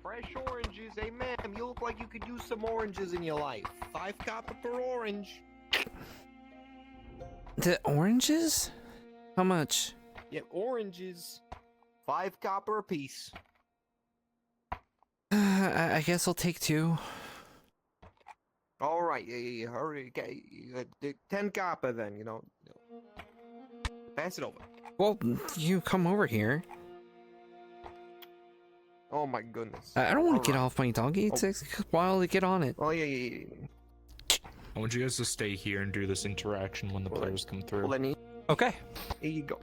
Fresh oranges. Hey, ma'am, you look like you could use some oranges in your life. 5 copper per orange. The oranges? How much? Yep, oranges. 5 copper a piece. I guess I'll take 2. All right, yeah, hurry. Okay, 10 copper then, you know. Pass it over. Well, you come over here. Oh my goodness. I don't want to get off my doggy. It takes a while to get on it. Oh, yeah. I want you guys to stay here and do this interaction when the players come through. Well, then Okay. here you go.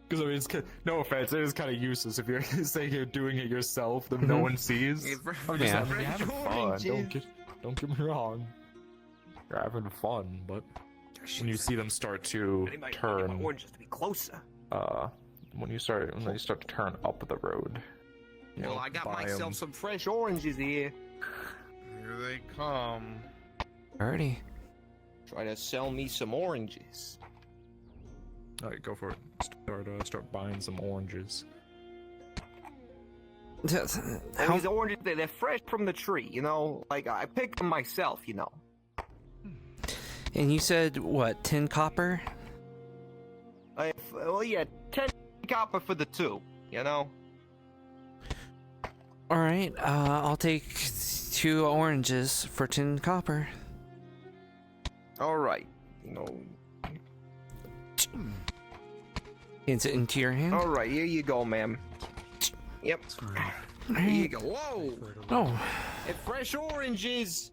Because I mean, it's no offense, it is kind of useless if you're saying you're doing it yourself that no one sees. I'm just Yeah. having fun. Don't get me wrong. You're having fun, but when you see them start to turn, oranges to be closer. when they start to turn up the road. Well, I got myself some fresh oranges here. Here they come. Alrighty. Try to sell me some oranges. Alright, go for it. Start buying some oranges. How? These oranges, they're fresh from the tree, you know? Like, I picked them myself, you know? And you said, what, 10 copper? Well, yeah, 10 copper for the 2, you know? Alright, I'll take 2 oranges for 10 copper. Alright, you know... Into your hand? Alright, here you go, ma'am. Yep. Here you go. Whoa! Oh. And fresh oranges!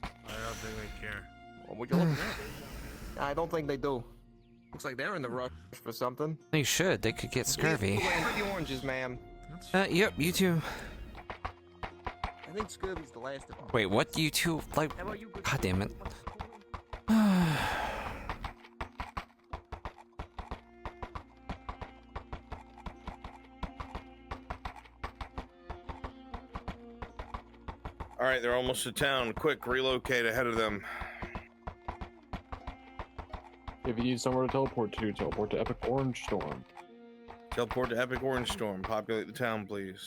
I don't think they care. What would you look at? I don't think they do. Looks like they're in the rush for something. They should. They could get scurvy. Here's the oranges, ma'am. Yep, you too. I think scurvy's the last of them. Wait, what? You two? Like, god damn it. Alright, they're almost to town. Quick, relocate ahead of them. If you need somewhere to teleport to Epic Orange Storm. Teleport to Epic Orange Storm. Populate the town, please.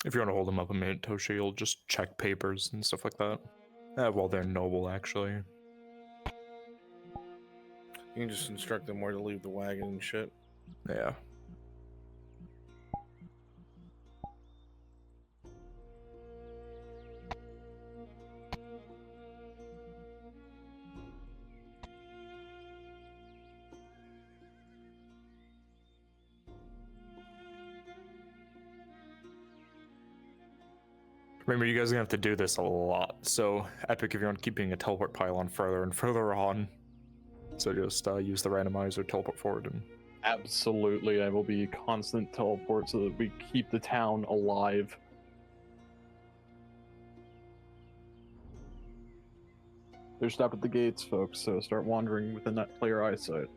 If you want to hold them up a minute, Tosha, you'll just check papers and stuff like that. Well, they're noble, actually. You can just instruct them where to leave the wagon and shit. Yeah. Remember, you guys are gonna have to do this a lot. So, Epic, if you want to keep being a teleport pylon further and further on. So just use the randomizer, teleport forward, and... Absolutely, I will be constant teleport so that we keep the town alive. They're stopped at the gates, folks, so start wandering within that player eyesight.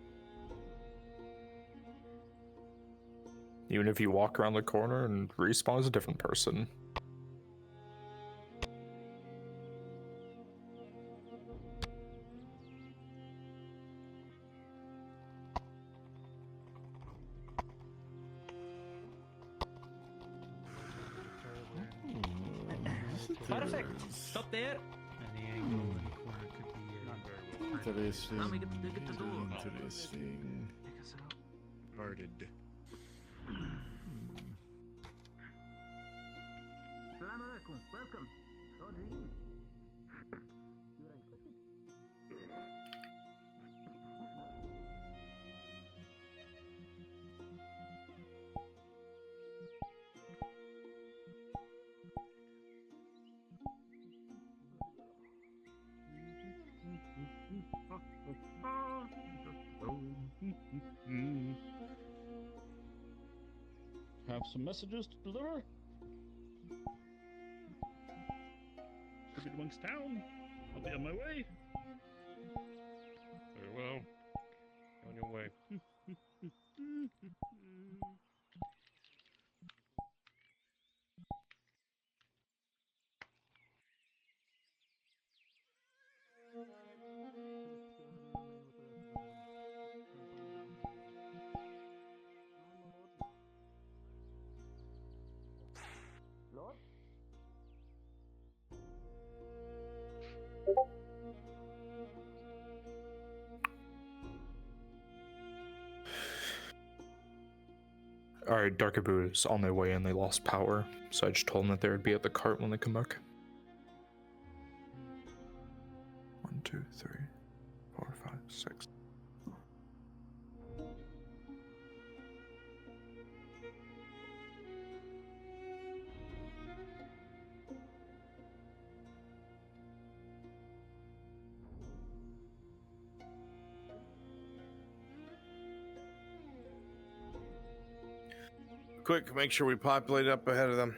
Even if you walk around the corner and respawn as a different person. Perfect. Stop there. Interesting. Now we get to do. Interesting. Guarded. Salam alaikum. Welcome. Have some messages to deliver. Tribute amongst town. I'll be on my way. Very well. On your way. Alright, Darkaboo is on their way and they lost power, so I just told them that they would be at the cart when they come back. 1, 2, 3, 4, 5, 6. Quick, make sure we populate up ahead of them.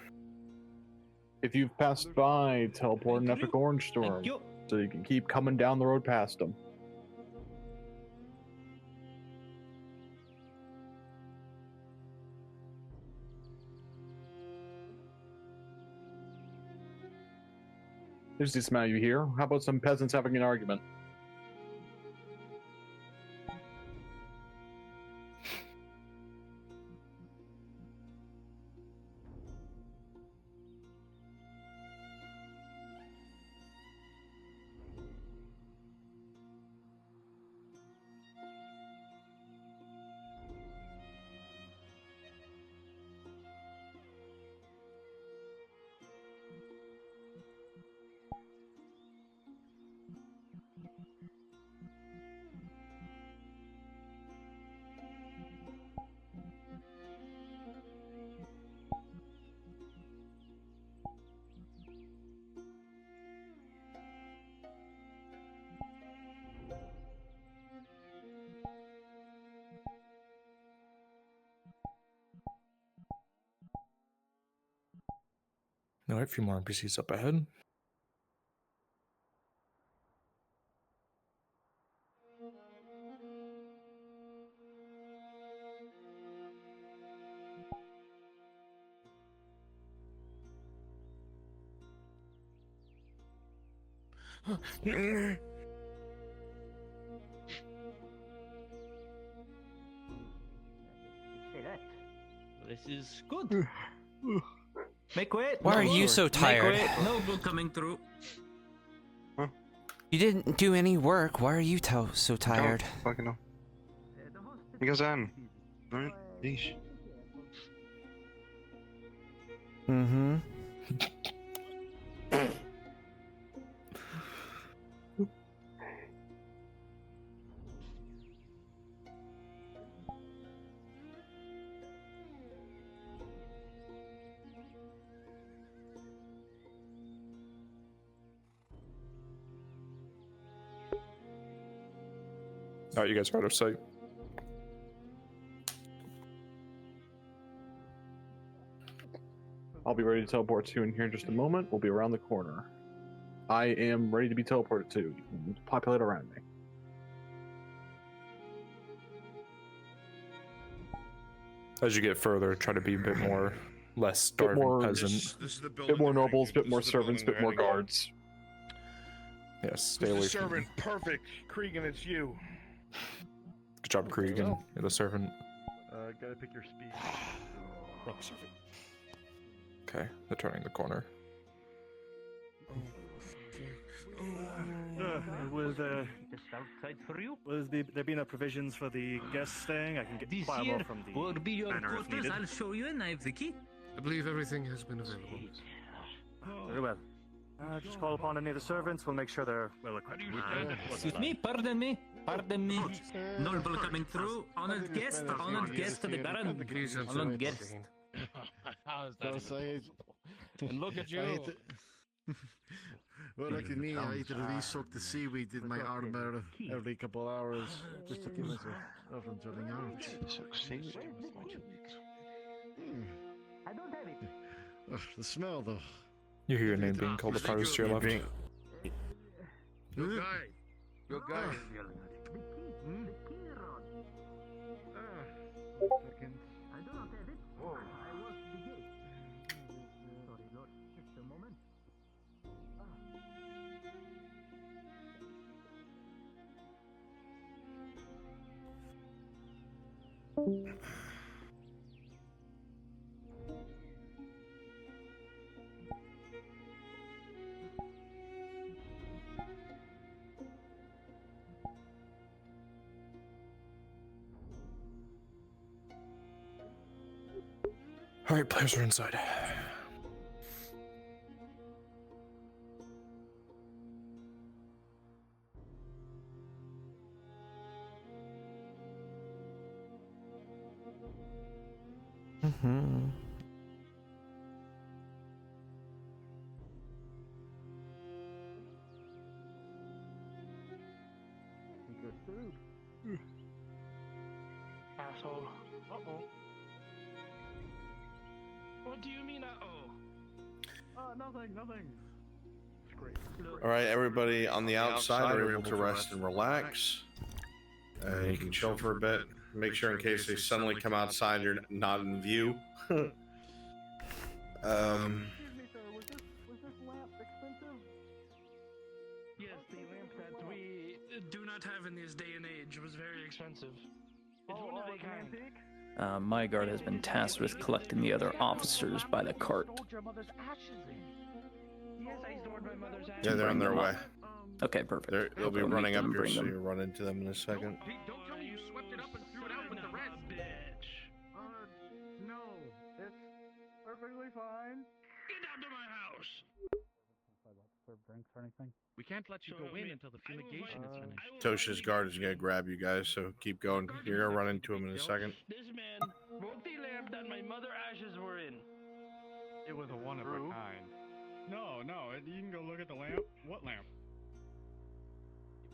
If you've passed by, teleport an epic orange storm, Thank you. so you can keep coming down the road past them. There's the smell you hear. How about some peasants having an argument? Alright, a few more NPCs up ahead. This is good. Make way. Why are you so tired? Make way. Noble coming through. You didn't do any work. Why are you so tired? Fucking no. Because I'm. Alright, yeesh. Mm-hmm. Alright, you guys are out of sight. I'll be ready to teleport to you in here in just a moment. We'll be around the corner. I am ready to be teleported to. You can populate around me. As you get further, try to be a bit more less starving more- peasant. This is the Bit more nobles, bit more servants, bit more guards. Yes, stay away This is from. servant, perfect. Cregan, it's you. Good job, Cregan. You're the servant. Gotta pick your speed. Okay, they're turning the corner. Will Just outside for you. there be no provisions for the guests staying? I can get This fire here more from the will be your manor if quarters. needed. I'll show you, and I have the key. I believe everything has been available. Very well. Just call upon any of the servants. We'll make sure they're well equipped. Excuse me, pardon me, pardon me. Noble coming through. Honored guest of the Baron. Please answer Honored my guest. question. Don't say it. And look at you. Well, look at me. I either re-soak the seaweed in my armor every couple hours just to keep myself from drilling out. I don't have it. Ugh, the smell, though. You hear your name being called the pirates to your left. Your guy. Your guy. Second. I do not have it. I was the gate. Sorry, Lord. Just a moment. All right, players are inside. Mm-hmm. Asshole. Uh-oh. What do you mean, uh-oh? Nothing. It's great. All right, everybody on the outside are able to rest and relax. You can chill for a bit. Make sure in case they suddenly come outside, you're not in view. Excuse me, sir. Was this lamp expensive? Yes, the lamp that we do not have in this day and age was very expensive. It's one of a kind. My guard has been tasked with collecting the other officers by the cart. Yes, I stored my mother's ashes. Yeah, they're on their way. Okay, perfect. They'll be Go meet running up them, here, bring so them. you run into them in a second. Don't tell me you swept it up and threw it out with the rest. Bitch. No. It's perfectly fine. Get out of my house. We can't let you go in until the fumigation is finished. Tosha's guard is gonna grab you guys, so keep going. You're gonna run into him in a second. This man broke the lamp that my mother ashes were in. It was a one of a kind. No, you can go look at the lamp. What lamp?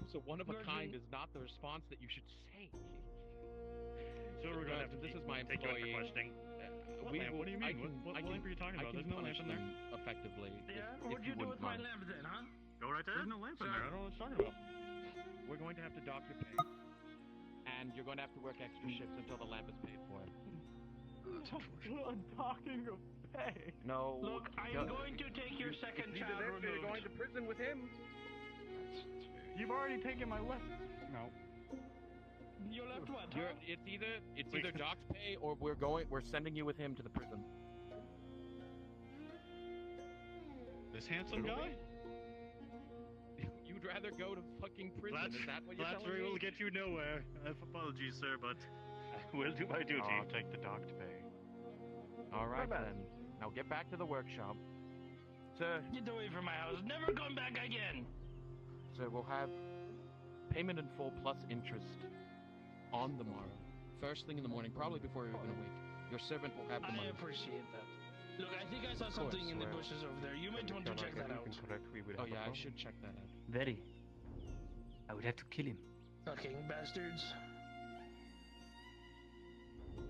It was a one of a kind is not the response that you should say. So we're gonna have to this is my take you in for employee. questioning. What We lamp? will, What do you mean? What lamp are you talking about? There's no lamp in there. Effectively. Yeah? if What'd you do with my lamp then, huh? Go right there. There's no lamp in there. I don't know what you're talking about. We're going to have to dock your pay. And you're going to have to work extra shifts until the lamp is paid for. I'm talking of pay. No. Look, I am going to take your second child removed. going to prison with him. You've already taken my left. No. You left what, huh? It's either docked pay or we're sending you with him to the prison. This handsome guy? You'd rather go to fucking prison? Is that what you're telling Flattery me? will get you nowhere. Apologies, sir, but I will do my duty. I'll take the docked pay. All right then. Now get back to the workshop. Sir, Get away from my house. Never come back again. sir, we'll have payment in full plus interest on the morrow. First thing in the morning, probably before you're even awake. Your servant will have the I money. appreciate that. Look, I think I saw something in the bushes over there. You might want to check that out. Oh yeah, I should check that out. Very. I would have to kill him. Fucking bastards.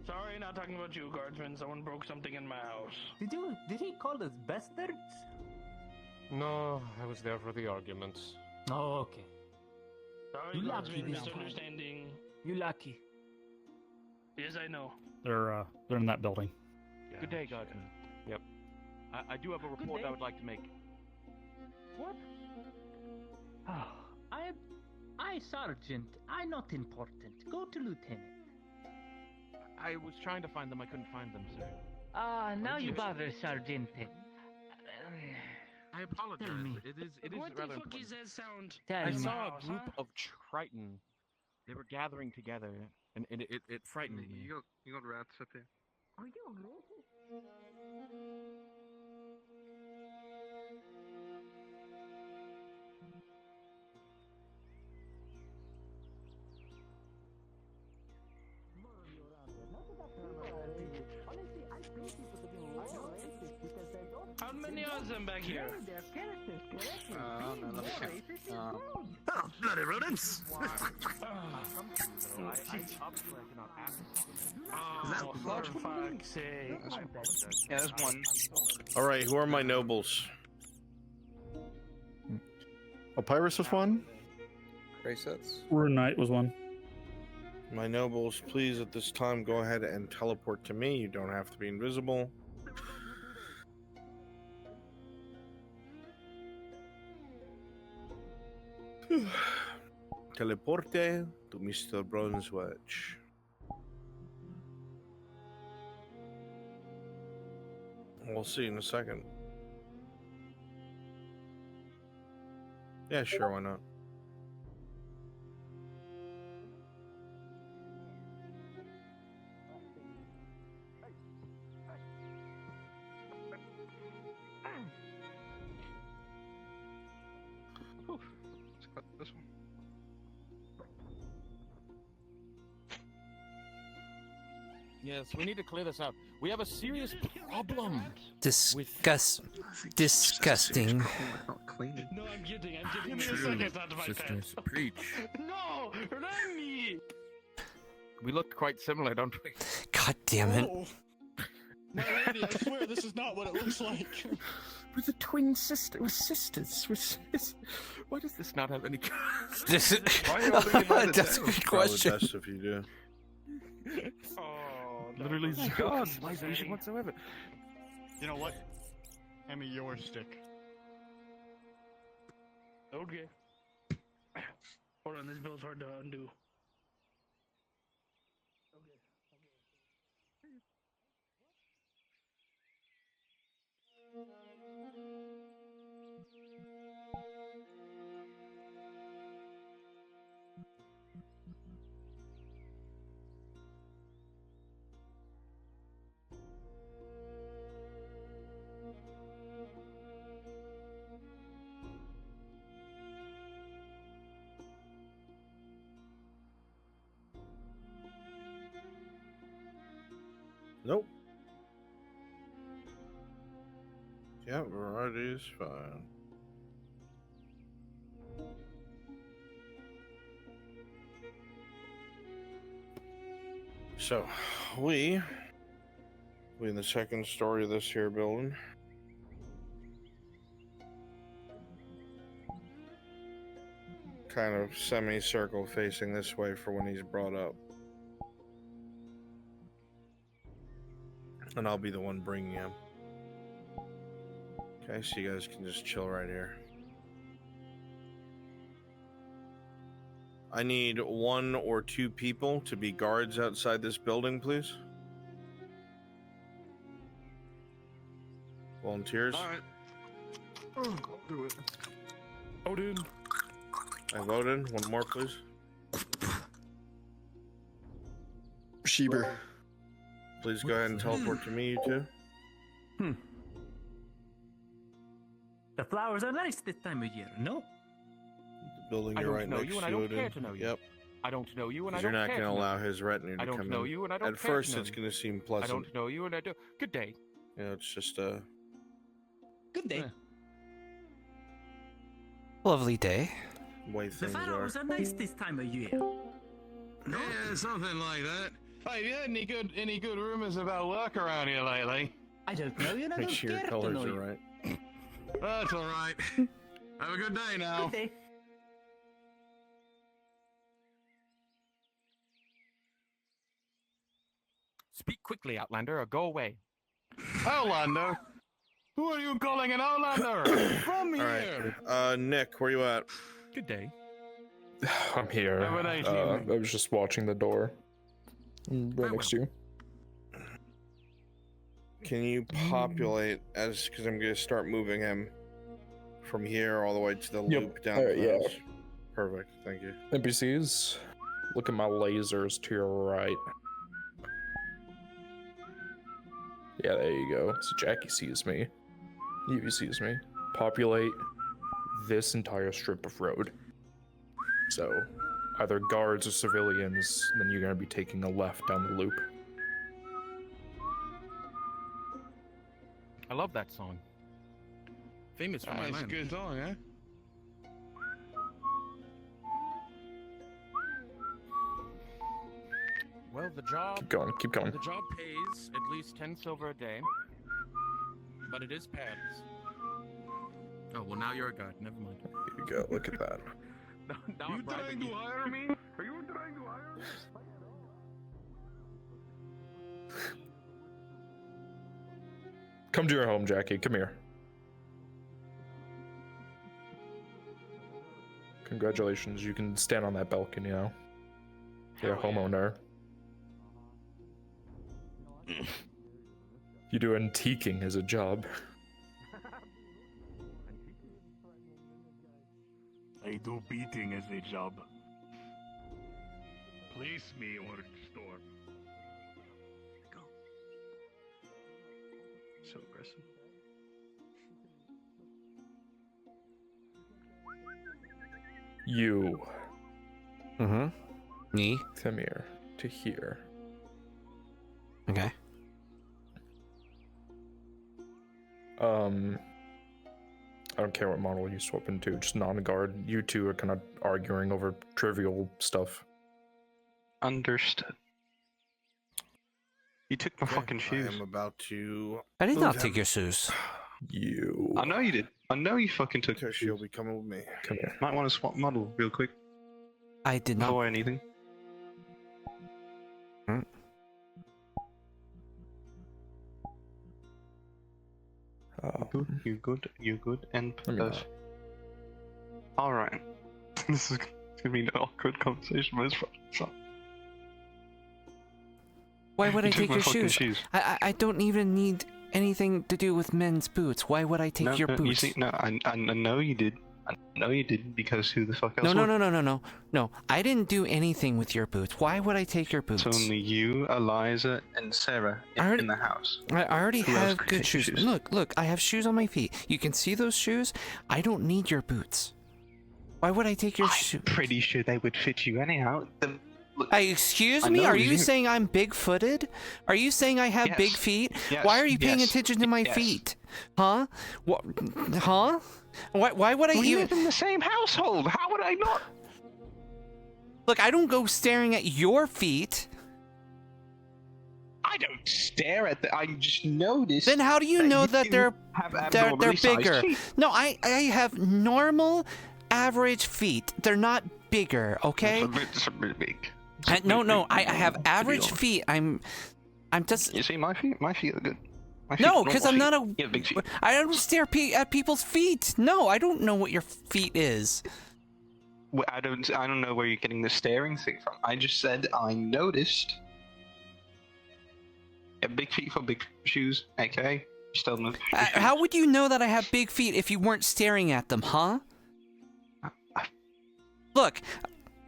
Sorry, not talking about you, guardsman. Someone broke something in my house. Did he call us bastards? No, I was there for the arguments. Oh, okay. Sorry, You lucky guardsman. this time. Misunderstanding. You lucky. Yes, I know. They're in that building. Good day, guardsman. Yep. I do have a report I would like to make. What? Oh, I sergeant. I'm not important. Go to lieutenant. I was trying to find them. I couldn't find them, sir. Now you bother sergeant. I apologize. Tell me. It is What the rather fuck important. is that sound? Tell I me. saw a House, group huh? of Triton. They were gathering together, and it frightened me. You got rats up here. Are you racist? How many of them back here? Oh, bloody rodents! Oh, for fuck's sake. Yeah, there's one. All right, who are my nobles? Papyrus was one. Bracelets. Rune Knight was one. My nobles, please at this time go ahead and teleport to me. You don't have to be invisible. Teleporte to Mr. Bronzewedge. We'll see in a second. Yeah, sure, why not? Let's cut this one. Yes, we need to clear this out. We have a serious problem. Disgusting. No, I'm kidding. Give me a second out of my pants. Preach. No, Remy! We look quite similar, don't we? God damn it. Oh. My lady, I swear this is not what it looks like. We're the twin sister. We're sisters. Why does this not have any? That's a good question. Probably best if you do. Oh, Literally no civilization whatsoever. You know what? Hand me your stick. Okay. Hold on, this bill's hard to undo. Nope. Yeah, variety is fine. So, we in the second story of this here building. Kind of semicircle facing this way for when he's brought up. And I'll be the one bringing him. Okay, so you guys can just chill right here. I need 1 or 2 people to be guards outside this building, please. Volunteers? Alright. I'll do it. Odin. I voted. 1 more, please. Sheber. Please go ahead and teleport to me, you two. The flowers are nice this time of year, no? The building I you're don't right know next you, and to I don't Odin. care to know you. Yep. I don't know you, and I 'Cause don't you're not care going to to allow know his retinue to I come don't know in. you, and I don't At care first, to know it's you. going to seem I pleasant. don't know you, and I do. Good day. You know, it's just Good day. Lovely day. way The things are. flowers are nice this time of year. Yeah, something like that. Hey, have you heard any good rumors about work around here lately? I don't know you, and I Make don't sure your care to colors know are you. right. That's all right. Have a good day now. Good day. Speak quickly, Outlander, or go away. Outlander? Who are you calling an Outlander? From All here. right. Nick, where you at? Good day. I'm here. Have a nice I evening. was just watching the door. Right next to you. Can you populate because I'm going to start moving him from here all the way to the loop down to yeah. those. Perfect. Thank you. NPCs, look at my lasers to your right. Yeah, there you go. So Jackie sees me. Evie sees me. Populate this entire strip of road. So, either guards or civilians, then you're going to be taking a left down the loop. I love that song. Famous for my That's a land. good song, huh? Well, the job. Keep going. Keep going. The job pays at least 10 silver a day, but it is pads. Oh well, now you're a guard. Never mind. Here you go. Look at that. Now I'm bribing you. hire me? Are you trying to hire me? Come to your home, Jackie. Come here. Congratulations. You can stand on that balcony now. You're a homeowner. You do antiquing as a job. I do beating as a job. Place me or store. Go. So aggressive. You. Mm-hmm. Me? Come here. To here. Okay. I don't care what model you swap into, just non-guard. You two are kind of arguing over trivial stuff. Understood. You took my fucking shoes. I am about to. I did not take your shoes. You. I know you did. I know you fucking took your She'll shoes. be coming with me. Come here. Might want to swap model real quick I did not. before anything. You good, and perfect. Alright. This is gonna be an awkward conversation, but it's fun. Why would I You took take my your fucking shoes? I don't even need anything to do with men's boots. Why would I take your boots? You see, no, I know you did. I know you did because who the fuck else? No. I didn't do anything with your boots. Why would I take your boots? It's only you, Eliza, and Sarah in the house. I already Who else have could good take your shoes. shoes? Look, I have shoes on my feet. You can see those shoes. I don't need your boots. Why would I take your shoes? Pretty sure they would fit you anyhow. Excuse me? Are you saying I'm big-footed? Are you saying I have big feet? Yes, Why are you paying yes, attention to my yes. feet? Huh? What? Huh? Why would I We even... live in the same household. How would I not? Look, I don't go staring at your feet. I don't stare at them. I just notice. Then how do you know that they're abnormally sized bigger? feet. No, I have normal, average feet. They're not bigger, okay? It's a bit big. No, I have average feet. I'm just. You see my feet? My feet are good. No, because I'm not a. You have big feet. I don't stare at people's feet. No, I don't know what your feet is. Well, I don't know where you're getting the staring thing from. I just said I noticed. Yeah, big feet for big shoes. Okay, still no. How would you know that I have big feet if you weren't staring at them, huh? Look,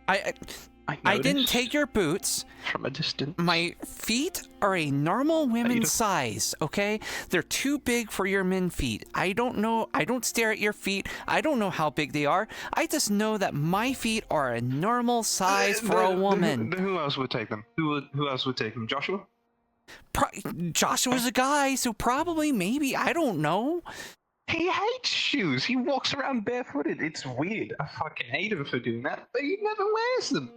I didn't take your boots. From a distance. My feet are a normal women's size, okay? They're too big for your men feet. I don't know. I don't stare at your feet. I don't know how big they are. I just know that my feet are a normal size for a woman. Who else would take them? Who else would take them? Joshua? Joshua's a guy, so probably, maybe. I don't know. He hates shoes. He walks around barefooted. It's weird. I fucking hate him for doing that, but he never wears them.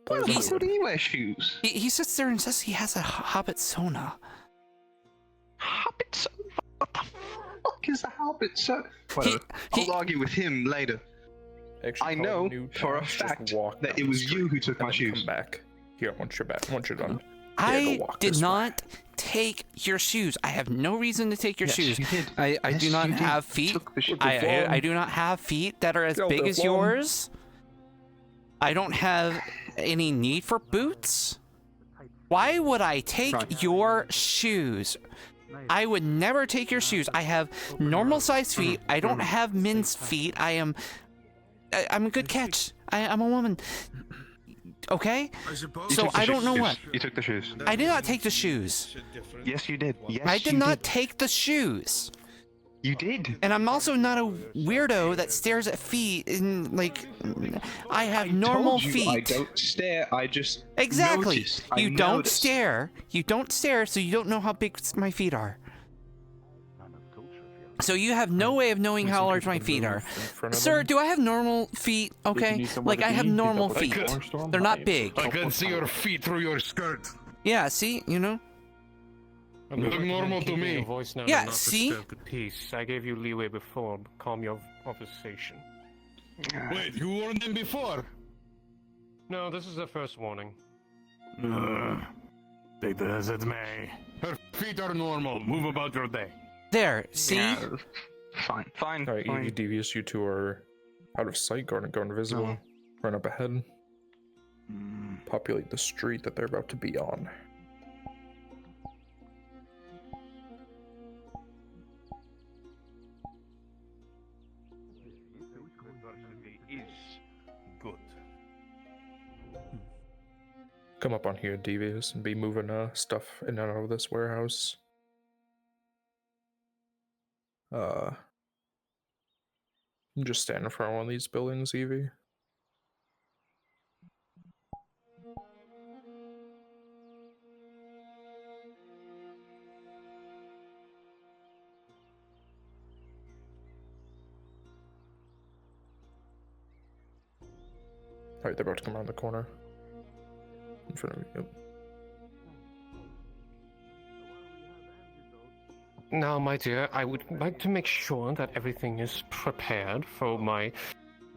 Why the fuck would he wear shoes? He sits there and says he has a Hobbit sauna. Hobbit sauna? What the fuck is a Hobbit sauna? Whatever. I'll argue with him later. I know for a fact that it was you who took my shoes. Come back. Here, once you're back. Once you're done. I did not take your shoes. I have no reason to take your shoes. You did. I do not have feet. I do not have feet that are as big as yours. I don't have any need for boots. Why would I take your shoes? I would never take your shoes. I have normal sized feet. I don't have men's feet. I'm a good catch. I'm a woman. Okay? So I don't know what. You took the shoes. I did not take the shoes. Yes, you did. Yes, I did not take the shoes. You did. And I'm also not a weirdo that stares at feet and like I have normal feet. I don't stare. I just exactly. notice. You don't stare. You don't stare, so you don't know how big my feet are. So you have no way of knowing how large my feet are. Sir, do I have normal feet? Okay, like I have normal feet. They're not big. I can see your feet through your skirt. Yeah, see, you know. You look normal to me. Yeah, see. Peace. I gave you leeway before. Calm your conversation. Wait, you warned them before? No, this is the first warning. Take that as it may. Her feet are normal. Move about your day. There, see? Yeah, fine. Alright, Evie Devious, you two are out of sight, going invisible. No. Run up ahead. Populate the street that they're about to be on. Good. Come up on here, Devious, and be moving stuff in and out of this warehouse. I'm just standing in front of one of these buildings, Evie. Alright, they're about to come around the corner. In front of you. Now, my dear, I would like to make sure that everything is prepared for my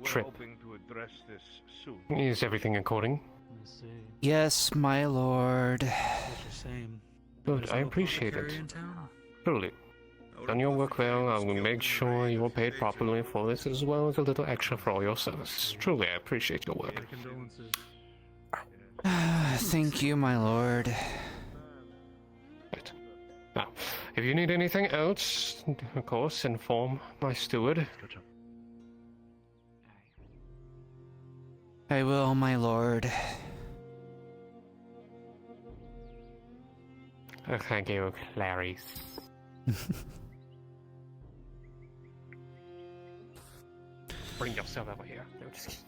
trip. Hoping to address this soon. Is everything according? Yes, my lord. Good, I appreciate it. Truly. Done your work well. I will make sure you are paid properly for this, as well as a little extra for all your service. Truly, I appreciate your work. Thank you, my lord. Right. Now, if you need anything else, of course, inform my steward. I will, my lord. Thank you, Clarice. Bring yourself over here. No, just kidding.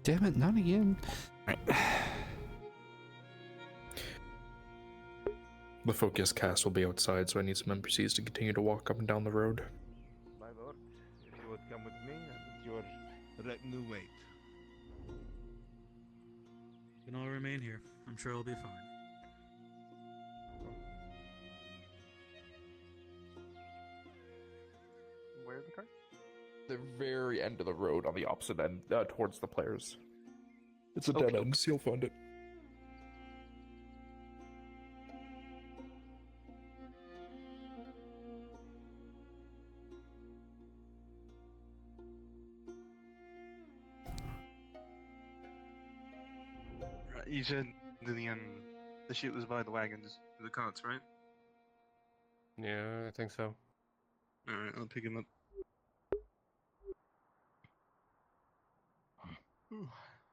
Damn it, not again. Right. The focus cast will be outside, so I need some NPCs to continue to walk up and down the road. My lord, if you would come with me, your retinue wait. You can all remain here. I'm sure it'll be fine. Where are the cars? The very end of the road on the opposite end, towards the players. It's a dead end, so you'll find it. You said the shit was by the wagons, the carts, right? Yeah, I think so. Alright, I'll pick him up.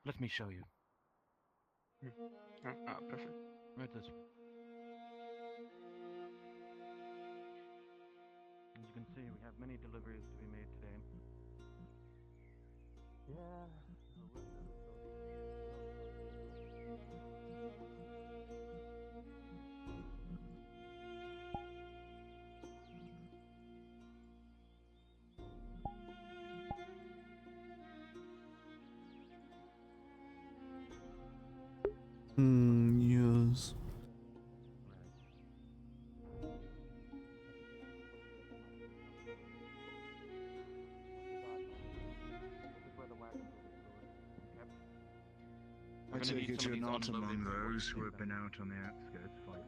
Let me show you. Perfect. Right this way. As you can see, we have many deliveries to be made today. Yes. I take it you're not among those who have been out on the outskirts fighting.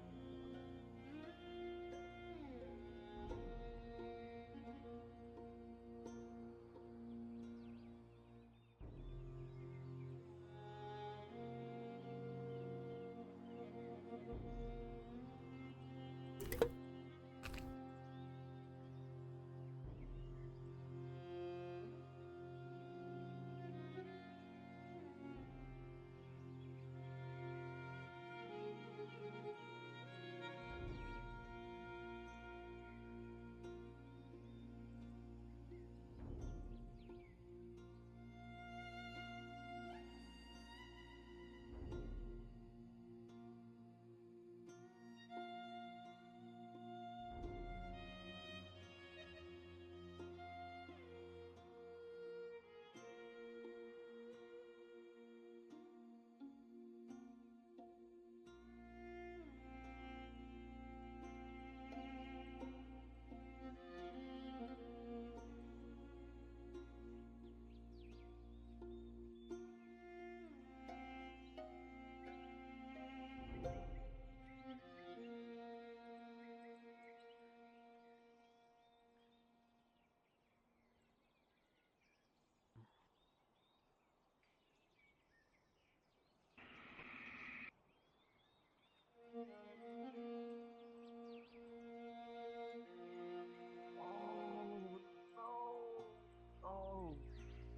Oh,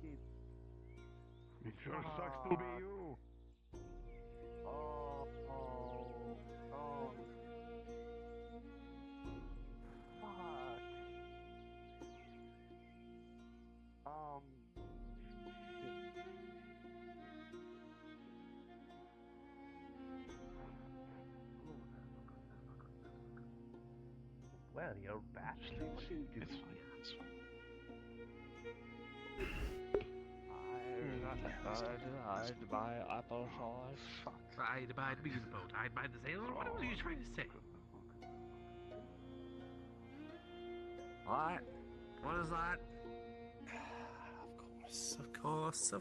shit. It sure sucks to be you. Oh. Fuck. Well, you're bachelor. What do you do? It's fine. It's fine. I'd buy applesauce. I'd buy the beanboat. I'd buy the sailor. What are you trying to say? What? What is that? Of course.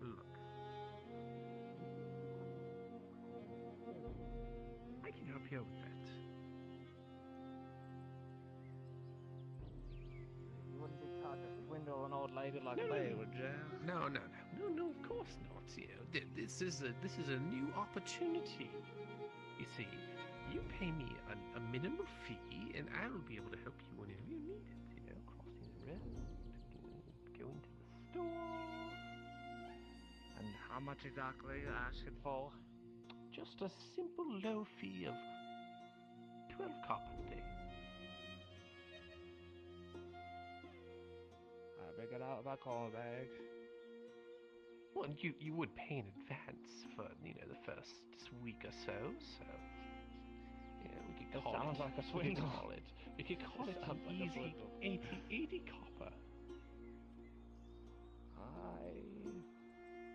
Look. I can help you with that. You wouldn't be trying to swindle an old lady like me, would you? No, of course not. You know, this is a new opportunity. You see, you pay me a minimum fee, and I'll be able to help you whenever you need it. You know, crossing the road, going to the store. And how much exactly are you asking for? Just a simple low fee of 12 copper a day. I bring it out of my coin bag. Well, you would pay in advance for, you know, the first week or so, yeah, we could call sounds like a swindle. We could call it an easy 80 copper.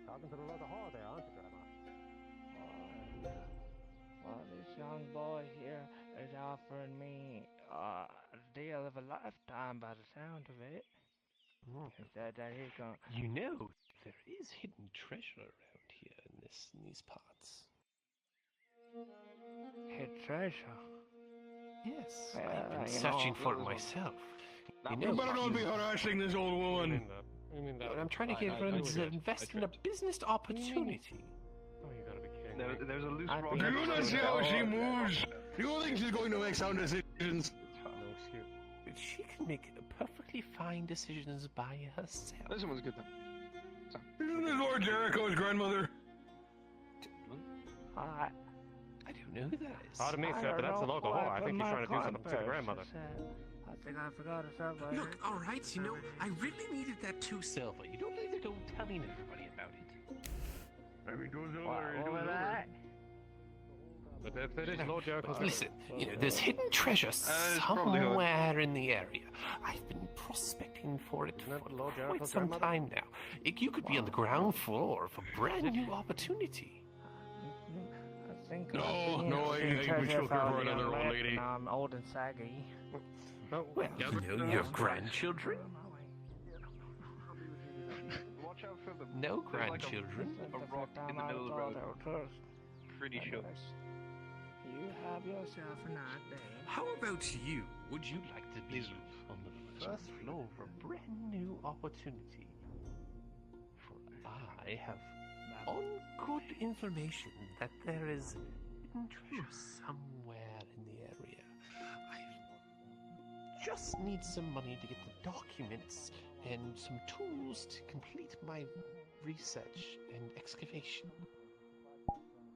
Talking to the local hall there, aren't you, Grandma? Well, this young boy here is offering me a deal of a lifetime by the sound of it. He said that he can... You know, there is hidden treasure around here in these parts. Hidden treasure? Yes, Well, I've been you searching know, for it myself. You better not be harassing this old woman. But I'm trying to get her to invest in a business opportunity. Oh, you gotta be kidding me. There's a loose rock. Do you not see how she moves? Do you think she's going to make sound decisions? She can make perfectly fine decisions by herself. This one's good then. Isn't this Lord Jericho's grandmother? I don't know who that is. Pardon me, sir, but that's the local hall. I think he's trying to do something to the grandmother. I think I forgot something. Look, alright, you know, I really needed that too, Silver. You don't need to go telling everybody about it. Maybe goes But that is Lord Jericho's. Listen, you know, there's hidden treasure somewhere in the area. I've been prospecting for it for quite some time now. You could be on the ground floor of a brand new opportunity. No, I think we shook her for another old lady. I'm old and saggy. Well, you know, your grandchildren? Watch out for them. No grandchildren. A rock in the middle of the road. Pretty sure. You have yourself a nice day. How about you? Would you like to be on the first floor of a brand new opportunity? For I have on good information that there is hidden treasure somewhere in the area. I just need some money to get the documents and some tools to complete my research and excavation.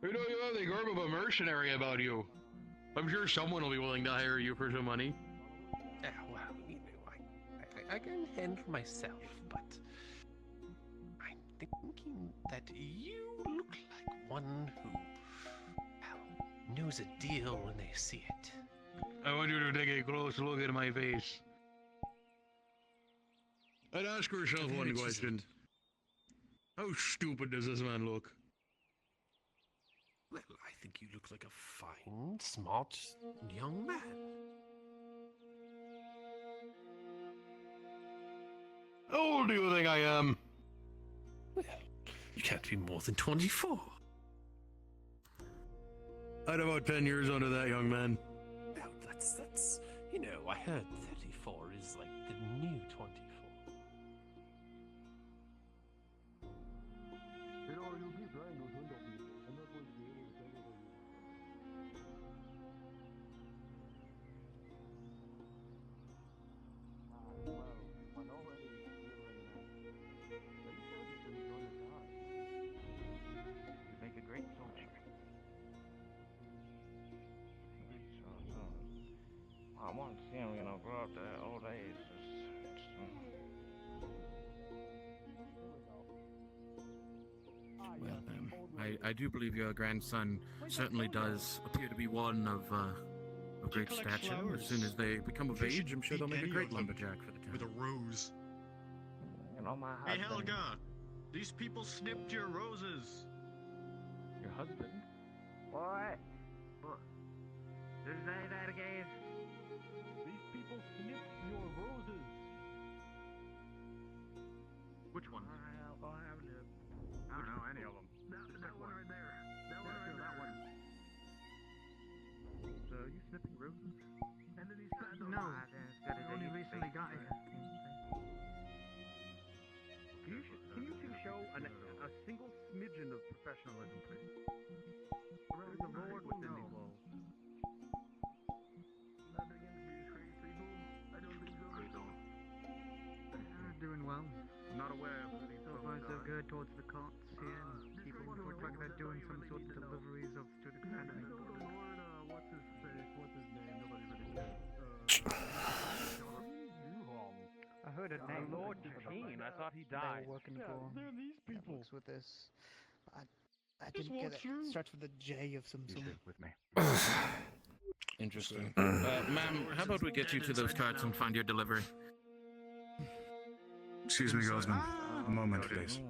You know, you have the garb of a mercenary about you. I'm sure someone will be willing to hire you for some money. Well, you know, I can handle myself, but I'm thinking that you look like one who, well, knows a deal when they see it. I want you to take a close look at my face. I'd ask herself one question. How stupid does this man look? Well, I think you look like a fine, smart young man. How old do you think I am? Well, you can't be more than 24. I'd about 10 years under that, young man. Well, that's, you know, I heard 34 is like the new 24. gonna grow up to old age. Well, I do believe your grandson certainly does appear to be one of great stature. As soon as they become of age, I'm sure they'll make a great lumberjack for the town. With a rose. You know, my Hey, husband. Helga! These people snipped your roses. Your husband? What? Just say that again. These people snipped your roses. Which one? I'll go have a look. I don't know any of them. That one right there. That one right there. That one. So you snipping roses? And then he's no. He only recently got here. Can you two show a single smidgen of professionalism, please? There's a Lord within these walls. Doing well. Not aware of these So far so good towards the carts here. People look like they're doing some sort of deliveries to the academy. What's his face? What's his name? Nobody really knows. I heard a name. Lord Kane. I thought he died. They were working for. They're these people. With this. I Just didn't get walk it. through. Starts with a J of some sort. With me. Interesting. Ma'am, how about we get you to those carts and find your delivery? Excuse me, Gosman. A moment, please.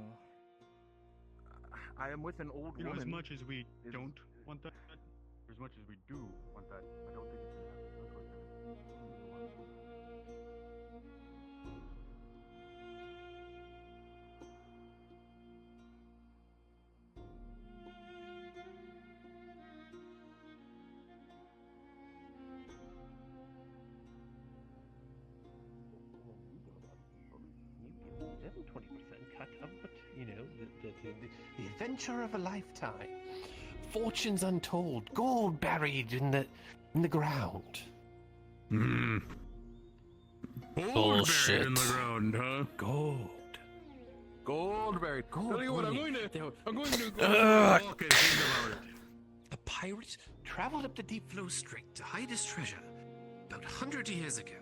I am with an old You know, woman. as much as we don't want that, As much as we do want that, I don't think it's gonna happen. You get 20% cut of it, you know, the adventure of a lifetime. Fortunes untold, gold buried in the ground. Hmm. Bullshit. In the ground, huh? Gold buried, gold. Tell you what, I'm going to go for a walk and think about it. A pirate traveled up the Deep Flow Strait to hide his treasure about 100 years ago.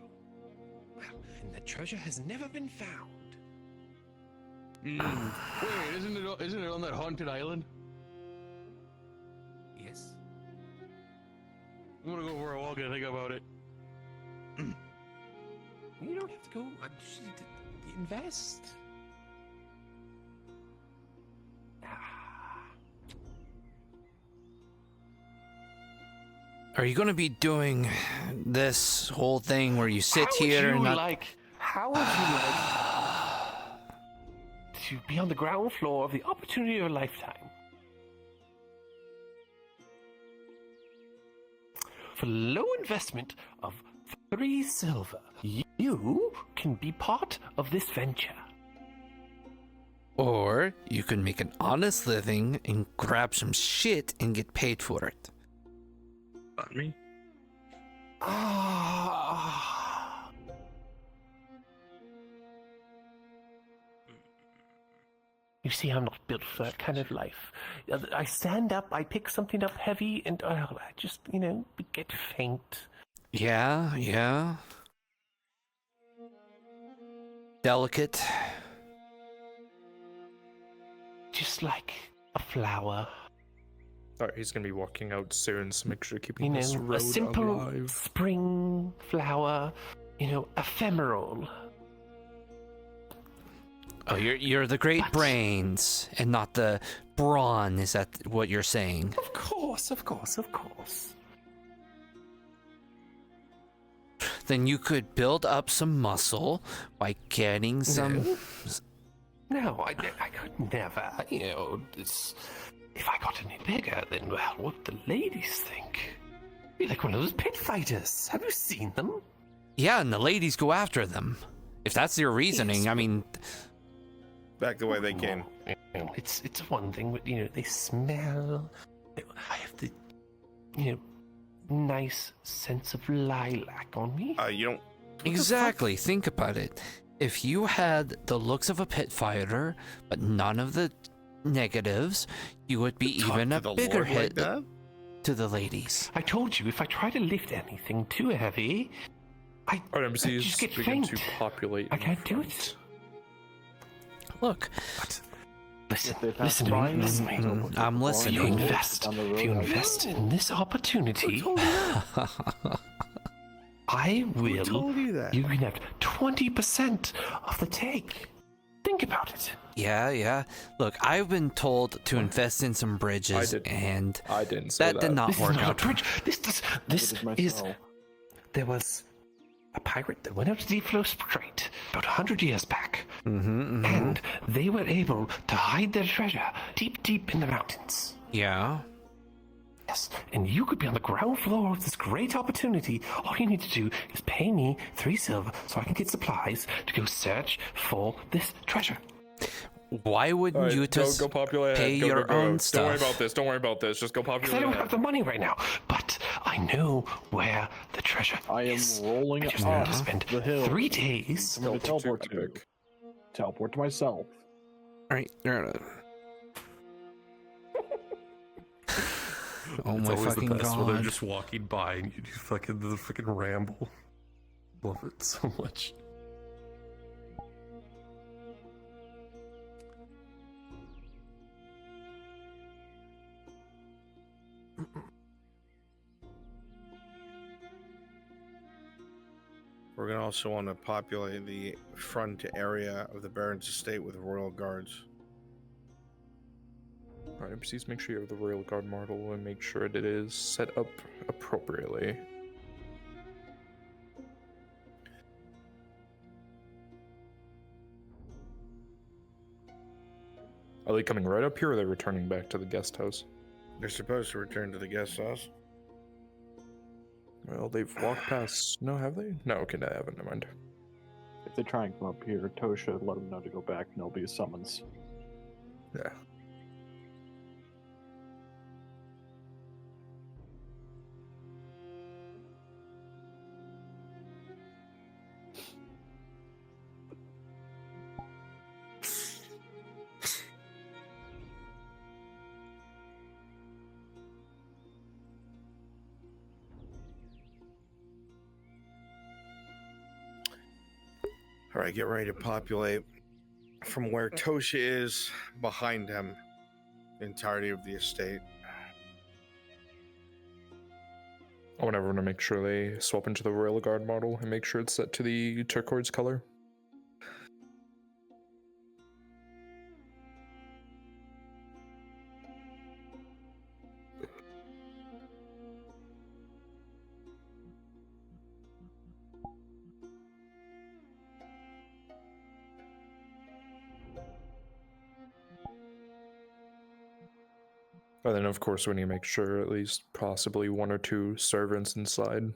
Well, and the treasure has never been found. Wait, isn't it on that haunted island? Yes. I'm gonna go for a walk and think about it. You don't have to go. Just invest. Are you going to be doing this whole thing where you sit here and not... How would you like to be on the ground floor of the opportunity of a lifetime? For low investment of 3 silver, you can be part of this venture. Or you can make an honest living and grab some shit and get paid for it. Not me. You see, I'm not built for that kind of life. I stand up, I pick something up heavy, and I just, get faint. Yeah. Delicate. Just like a flower. Alright, he's gonna be walking out soon, so make sure to keep this a road simple alive. spring flower, ephemeral. Oh, you're the great brains and not the brawn, is that what you're saying? Of course. Then you could build up some muscle by getting some... No, I could never, if I got any bigger, then, well, what the ladies think? Be like one of those pit fighters. Have you seen them? Yeah, and the ladies go after them. If that's your reasoning, I mean... Back the way they came. It's one thing, but, they smell. I have the, nice sense of lilac on me. You don't... Exactly, think about it. If you had the looks of a pit fighter, but none of the negatives, you would be even a bigger hit to the ladies. I told you, if I try to lift anything too heavy, Our embassies just get begin faint. to populate. I can't do it. Look. Listen to me. I'm listening. If you invest in this opportunity, I will. told you that? You can have 20% of the take. Think about it. Yeah. Look, I've been told to invest in some bridges, and I didn't say that did not This work is not out. a bridge. This is. There was a pirate that went out to the Flow Strait about 100 years back, and they were able to hide their treasure deep in the mountains. Yeah. Yes, and you could be on the ground floor of this great opportunity. All you need to do is pay me 3 silver so I can get supplies to go search for this treasure. Why wouldn't you just go populate pay ahead. Go, your go, go. own stuff? Don't worry about this. Just go populate. Because I don't ahead. have the money right now, but I know where the treasure is. Rolling I up just need to spend the hill. 3 days. I'm gonna teleport to myself. All right. Oh It's my always fucking the best when they're god. just walking by and you do the fucking ramble. Love it so much. We're gonna also want to populate the front area of the Baron's estate with royal guards. Alright, embassies, make sure you have the royal guard model and make sure that it is set up appropriately. Are they coming right up here, or are they returning back to the guest house? They're supposed to return to the guest house. Well, they've walked past. No, have they? No, okay, they haven't. Never mind. If they try and come up here, Tosha let them know to go back, and there'll be a summons. Yeah. All right, get ready to populate from where Tosha is behind him, the entirety of the estate. I want everyone to make sure they swap into the royal guard model and make sure it's set to the turquoise color. And then, of course, we need to make sure at least possibly 1 or 2 servants inside.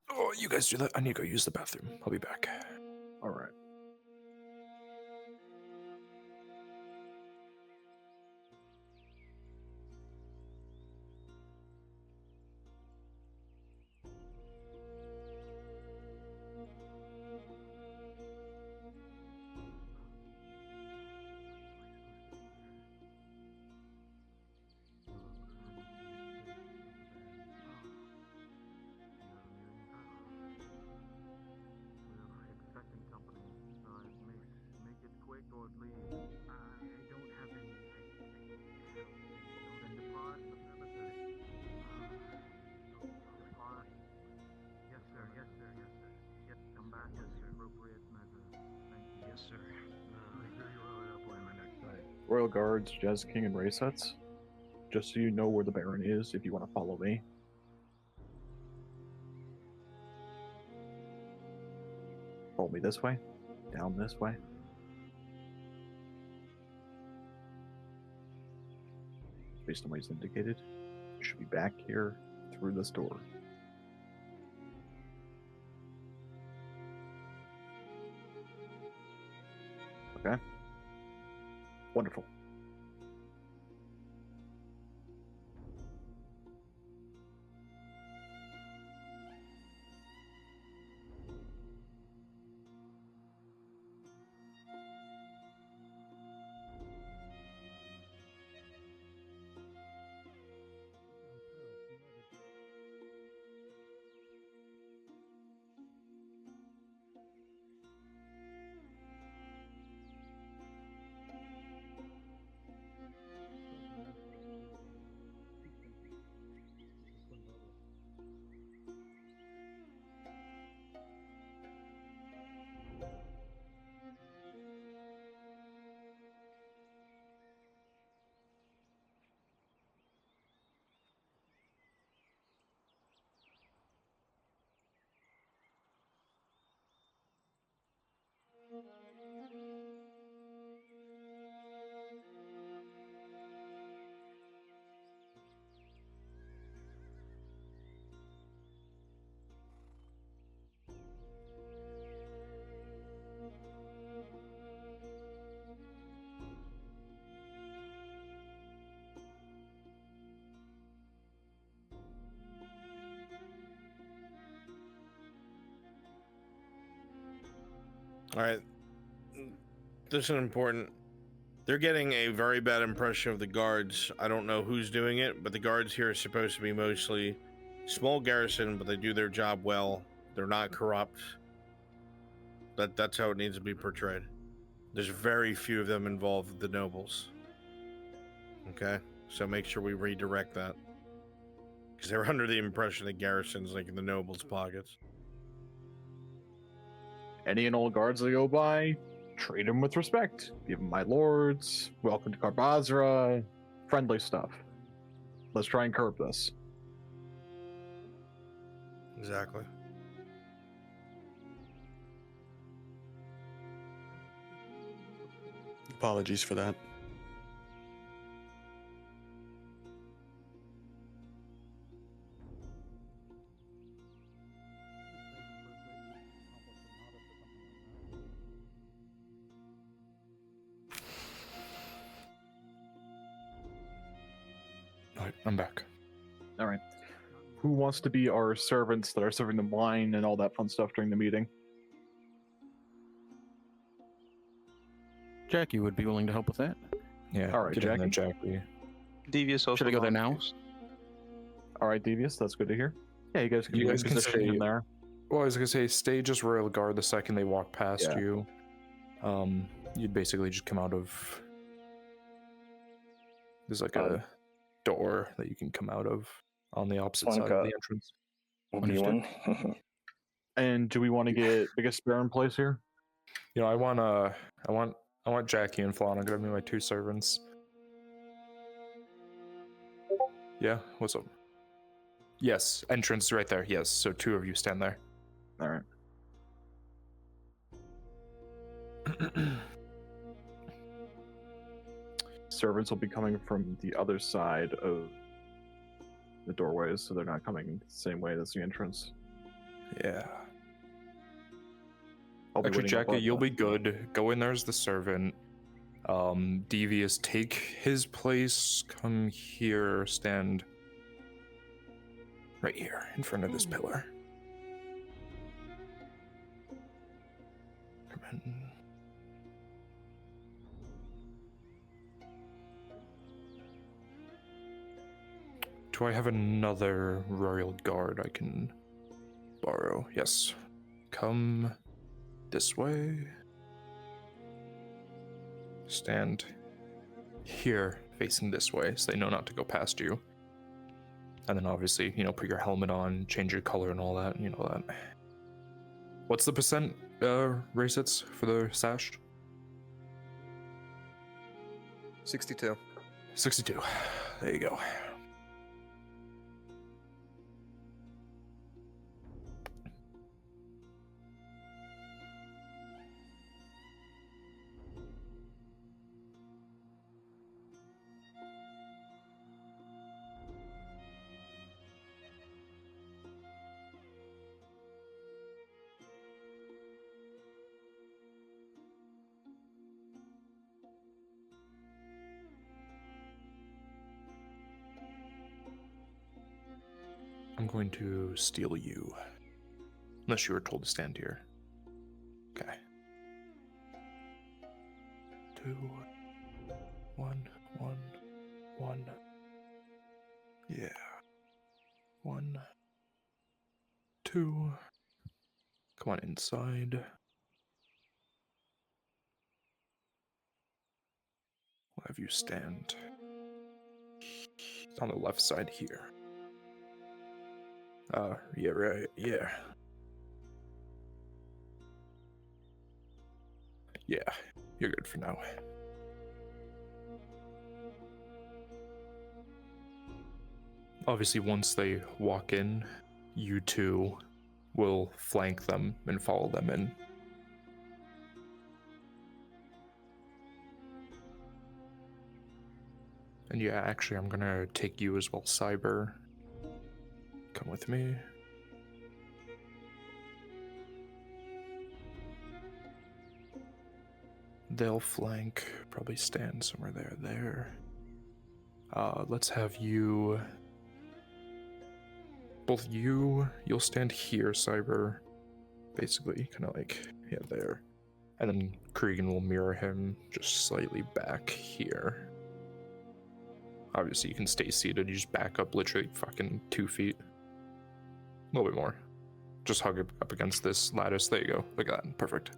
Oh, you guys do that. I need to go use the bathroom. I'll be back. All right. Royal Guards, Jazz King, and Ray sets. Just so you know where the Baron is if you want to follow me. Follow me this way, down this way. Based on what he's indicated, you should be back here through this door. Okay. Wonderful. All right. This is important. They're getting a very bad impression of the guards. I don't know who's doing it, but the guards here are supposed to be mostly small garrison, but they do their job well. They're not corrupt. That's how it needs to be portrayed. There's very few of them involved with the nobles. Okay? So make sure we redirect that. Because they're under the impression that garrison's like in the nobles' pockets. Any and all guards that go by, treat them with respect. Give them my lords, welcome to Carbazra, friendly stuff. Let's try and curb this. Exactly. Apologies for that. Alright, I'm back. Alright. Who wants to be our servants that are serving them wine and all that fun stuff during the meeting? Jackie would be willing to help with that. Yeah. All right, get in there, Jackie. Jackie. Devious also. Should I go there now? All right, Devious, that's good to hear. Yeah, you guys can You be guys can positioned stay in there. Well, I was gonna say, stay just royal guard the second they walk past Yeah. you. You'd basically just come out of. There's like a door that you can come out of on the opposite side of the entrance. Obi-Wan. And do we want to get biggest spare in place here? You know, I want Jackie and Flana. Give me my two servants. Yeah, what's up? Yes, entrance right there. Yes, so two of you stand there. All right. Servants will be coming from the other side of the doorways, so they're not coming the same way as the entrance. Yeah. I'll be Actually, waiting up Jackie, on you'll the- be good. Go in there as the servant. Devious, take his place. Come here. Stand right here in front of this pillar. Come in. Do I have another royal guard I can borrow? Yes. Come this way. Stand here, facing this way, so they know not to go past you. And then obviously, you know, put your helmet on, change your color and all that, you know that. What's the percent race hits for the sash? 62. 62. There you go. I'm going to steal you. Unless you were told to stand here. Okay. 2, 1, 1, 1. Yeah. 1, 2. Come on inside. We'll have you stand on the left side here. Yeah, right, yeah. Yeah, you're good for now. Obviously, once they walk in, you two will flank them and follow them in. And yeah, actually, I'm gonna take you as well, Cyber. Come with me. They'll flank, probably stand somewhere there. Let's have you... Both you'll stand here, Cyber. Basically, kind of like, yeah, there. And then Cregan will mirror him just slightly back here. Obviously, you can stay seated, you just back up literally fucking 2 feet. A little bit more. Just hug it up against this lattice. There you go. Look at that. Perfect.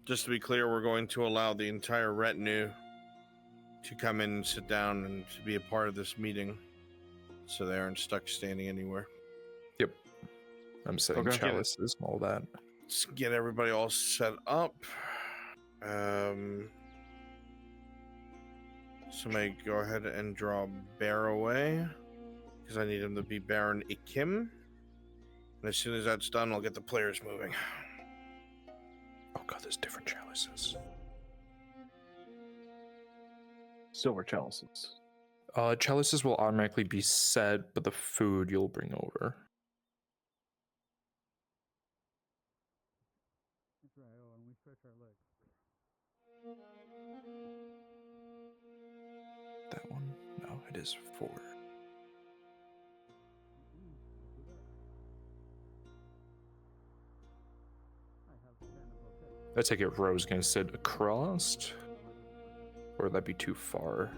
Just to be clear, we're going to allow the entire retinue to come in and sit down and to be a part of this meeting, so they aren't stuck standing anywhere. Yep. I'm setting chalices and all that. Let's get everybody all set up. Somebody go ahead and draw Bear away, because I need him to be Baron Ikim. And as soon as that's done, I'll get the players moving. Oh god, there's different chalices. Silver chalices. Chalices will automatically be set, but the food you'll bring over. That's right. Oh, and we stretch our legs. That one? No, it is 4. I take it Rose gonna sit across? Or would that be too far?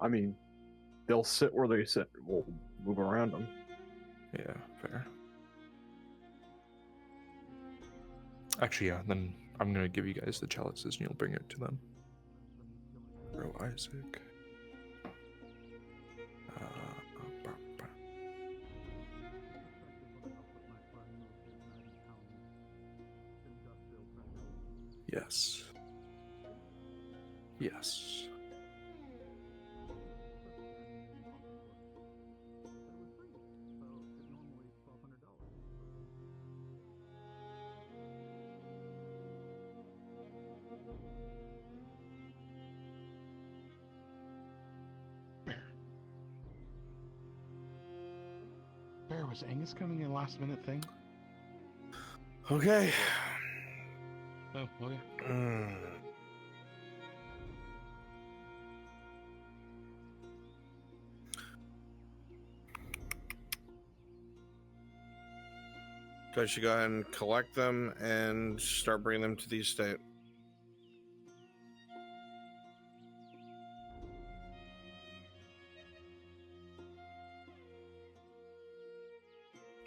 I mean, they'll sit where they sit. We'll move around them. Yeah, fair. Actually, yeah, then I'm gonna give you guys the chalices and you'll bring it to them. Bro, Isaac. Yes. Yes. Bear, was Angus coming in last minute thing? Okay. Oh, okay. So I should go ahead and collect them and start bringing them to the estate.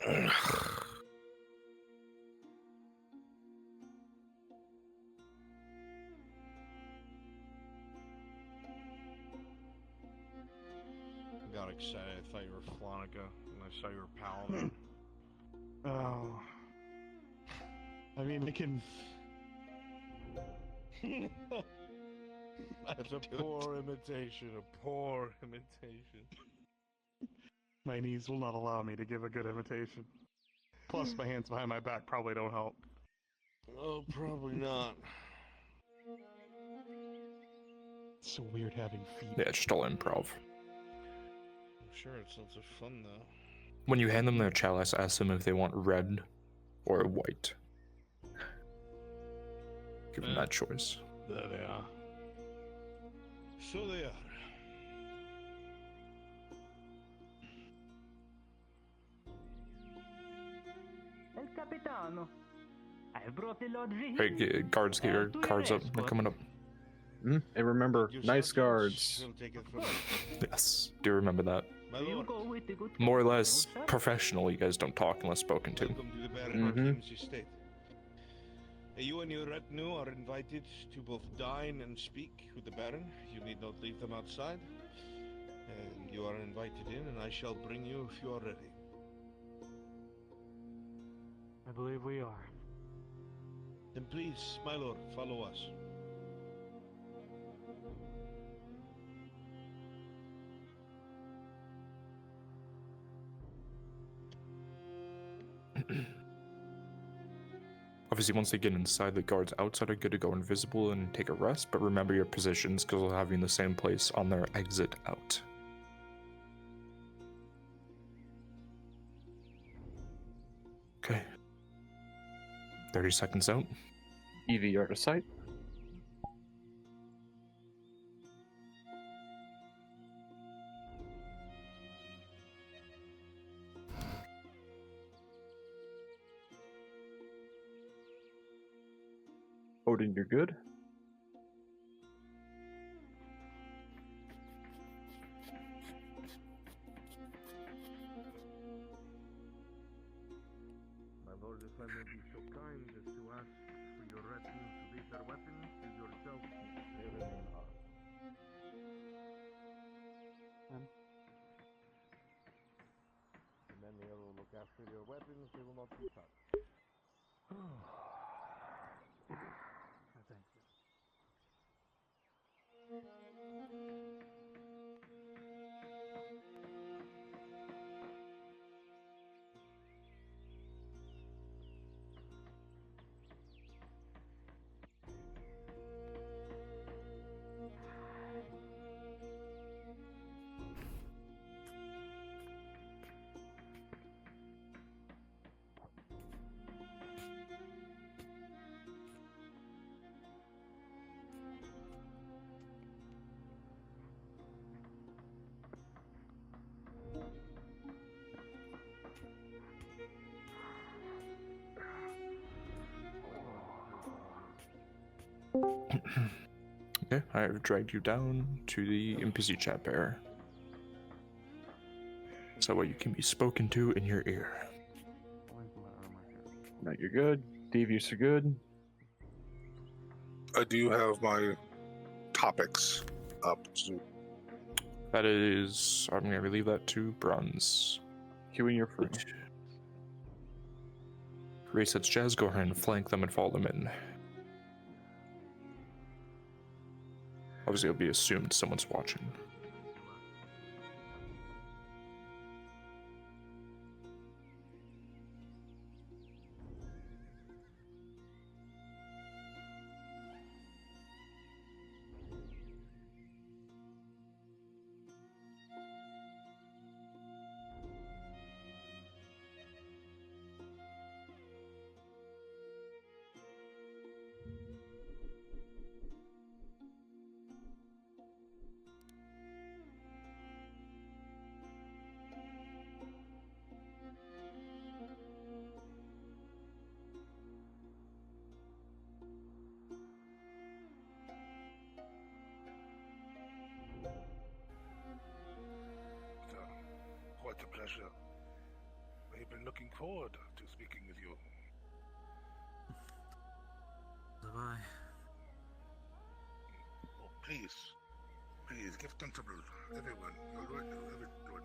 I got excited. I thought you were Flonica, and I saw you were Paladin. Oh. I mean, they can... That's a poor imitation, a poor imitation. My knees will not allow me to give a good imitation. Plus, my hands behind my back probably don't help. Oh, probably not. It's so weird having feet. Yeah, just all improv. I'm sure it's lots of fun, though. When you hand them their chalice, ask them if they want red or white. Give them that choice. There they are. So they are. El Capitano. I brought the Lord Hey, guards, get your cards up. They're coming up. And remember, nice guards. Yes, do remember that. More or less professional, you guys don't talk unless spoken to. Welcome to the Baron Hakim's estate. You and your retinue are invited to both dine and speak with the Baron. You need not leave them outside. And you are invited in, and I shall bring you if you are ready. I believe we are. Then please, my lord, follow us. Obviously, once they get inside, the guards outside are good to go invisible and take a rest, but remember your positions because they'll have you in the same place on their exit out. Okay. 30 seconds out. EV out of sight. Odin, you're good. My lord, if I may be so kind as to ask for your retinue to leave their weapons to yourself. They remain armed. The men here will look after your weapons, they will not be touched. Thank you. Okay, I have dragged you down to the NPC chat bear. So what you can be spoken to in your ear. No, you're good. Devious are good. I do have my topics up. So That is, I'm going to relieve that to bronze. Queuing your free. Resets Jazz, go ahead and flank them and follow them in. Obviously, it'll be assumed someone's watching. quite a pleasure. We've been looking forward to speaking with you. Have I? Oh, please, get comfortable, everyone. You're right, everyone.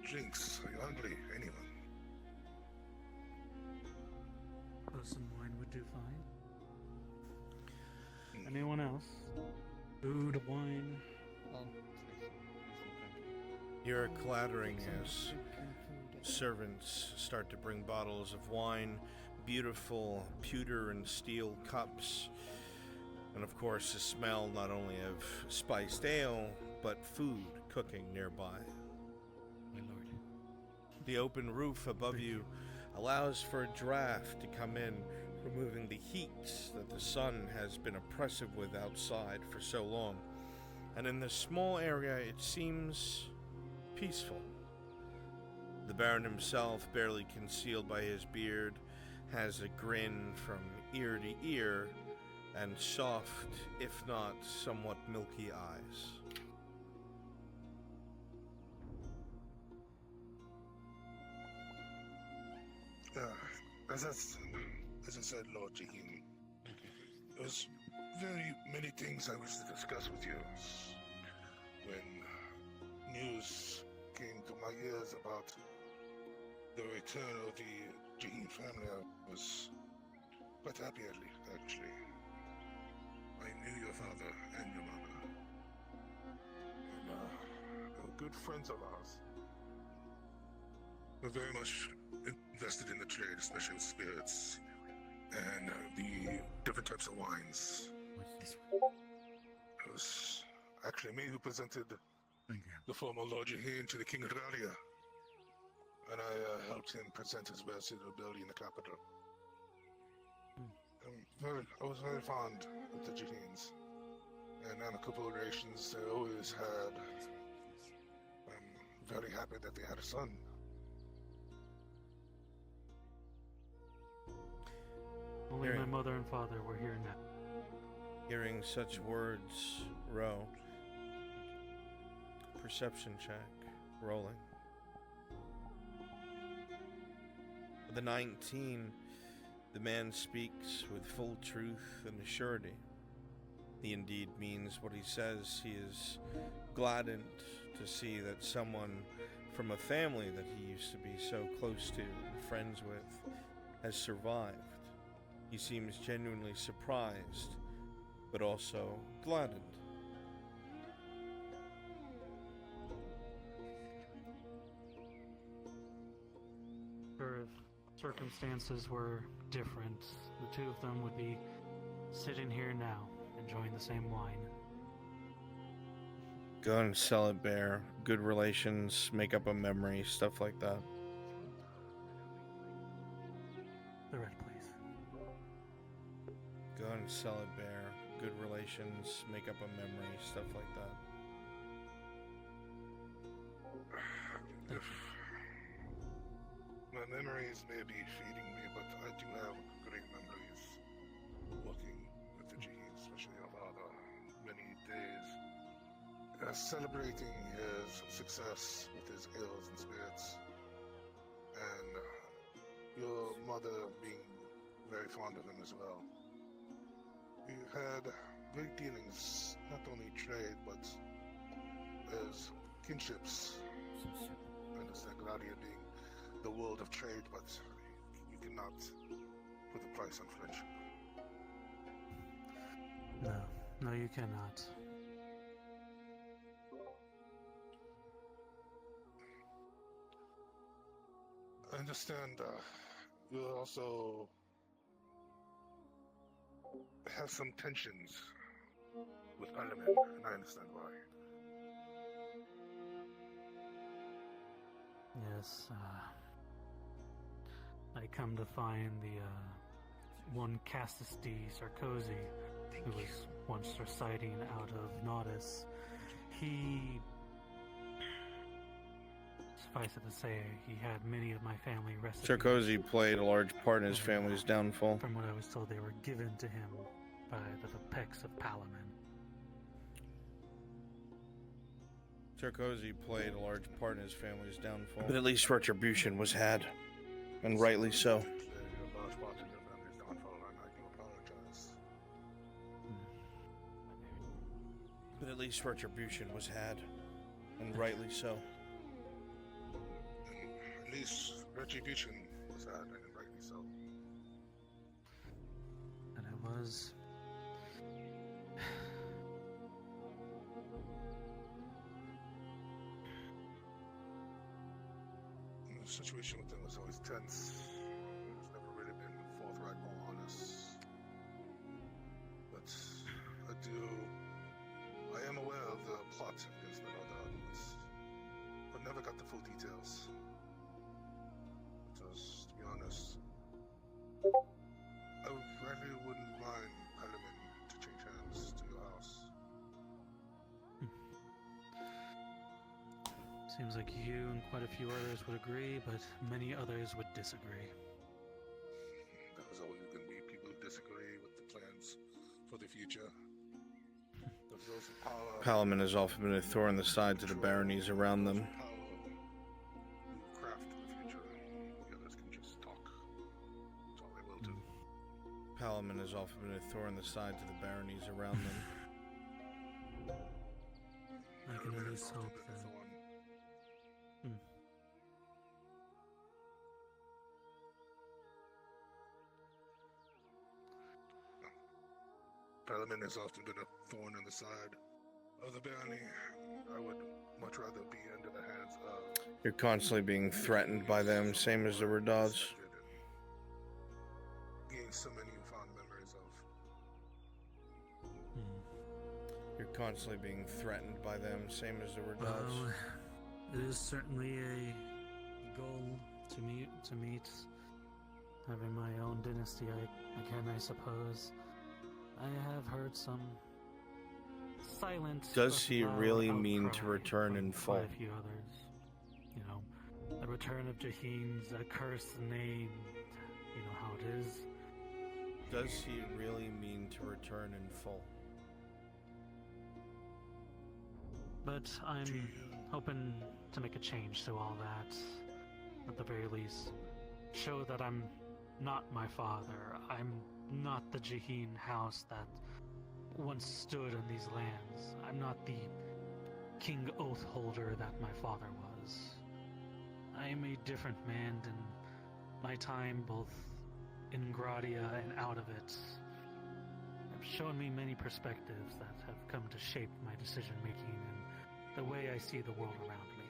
Drinks, are you hungry? Anyone? Some wine would do fine. Anyone else? Food, wine. You're clattering as servants start to bring bottles of wine, beautiful pewter and steel cups, and of course the smell not only of spiced ale, but food cooking nearby. My lord. The open roof above you allows for a draft to come in, removing the heat that the sun has been oppressive with outside for so long. And in this small area, it seems peaceful. The Baron himself, barely concealed by his beard, has a grin from ear to ear and soft, if not somewhat milky eyes. As I said, Lord Jaheen, there's very many things I wish to discuss with you. When news came to my ears about the return of the Jaheen family, I was quite happy, actually. I knew your father and your mother. And they were good friends of ours. We're very much invested in the trade, especially with spirits and the different types of wines. It was actually me who presented the former Lord Jaheen to the King of Gradia, and I helped him present his wares to the nobility in the capital. I was very fond of the Jaheens, and amicable relations they always had. I'm very happy that they had a son. Only my mother and father were here now. Hearing such words, Ro. Perception check. Rolling. With a 19, the man speaks with full truth and surety. He indeed means what he says. He is gladdened to see that someone from a family that he used to be so close to and friends with has survived. He seems genuinely surprised, but also gladdened. Sure, if circumstances were different, the two of them would be sitting here now, enjoying the same wine. Go and sell it bare. Good relations, make up a memory, stuff like that. The red, please. Go and sell it bare. Good relations, make up a memory, stuff like that. My memories may be fading me, but I do have great memories working with the Jaheens, especially your father. Many days celebrating his success with his ales and spirits, and your mother being very fond of him as well. We've had great dealings, not only trade, but as kinships. I understand Gradia being the world of trade, but you cannot put a price on friendship. No, you cannot. I understand you also have some tensions with Parliament, and I understand why. Yes, I come to find the one Castus D. Sarkozy, who was once residing out of Nautis. He, suffice it to say, he had many of my family recipes. Sarkozy played a large part in his family's downfall. From what I was told, they were given to him by the Pecs of Palamon. Sarkozy played a large part in his family's downfall. But at least retribution was had, and rightly so. A large part in your family's downfall, and I do apologize. But at least retribution was had, and rightly so. At least retribution was had, and rightly so. And it was... The situation with them was always tense. It's never really been forthright or honest. But I am aware of the plot against the Nautis, but never got the full details. Because, to be honest, I really wouldn't mind Parliament to change hands to your house. Seems like you and quite a few others would agree, but many others would disagree. There's always going to be people who disagree with the plans for the future. There's those with power. Palamon has often been a thorn in the side to the baronies around them. Power who craft the future. The others can just talk. Palamon has often been a thorn in the side to the baronies around them. I can at least hope that. Palamon has often been a thorn in the side of the barony. I would much rather be under the hands of. You're constantly being threatened by them, same as the Redods. Gain so many fond memories of. You're constantly being threatened by them, same as the Redods. Well, it is certainly a goal to meet. Having my own dynasty again, I suppose. I have heard some silent. Does he really mean to outcry return in from full? quite a few others. You know, the return of Jaheen's accursed name. You know how it is. Does he really mean to return in full? But I'm hoping to make a change to all that. At the very least, show that I'm not my father. I'm not the Jaheen house that once stood in these lands. I'm not the king oath holder that my father was. I am a different man than my time both in Gradia and out of it. Have shown me many perspectives that have come to shape my decision making and the way I see the world around me.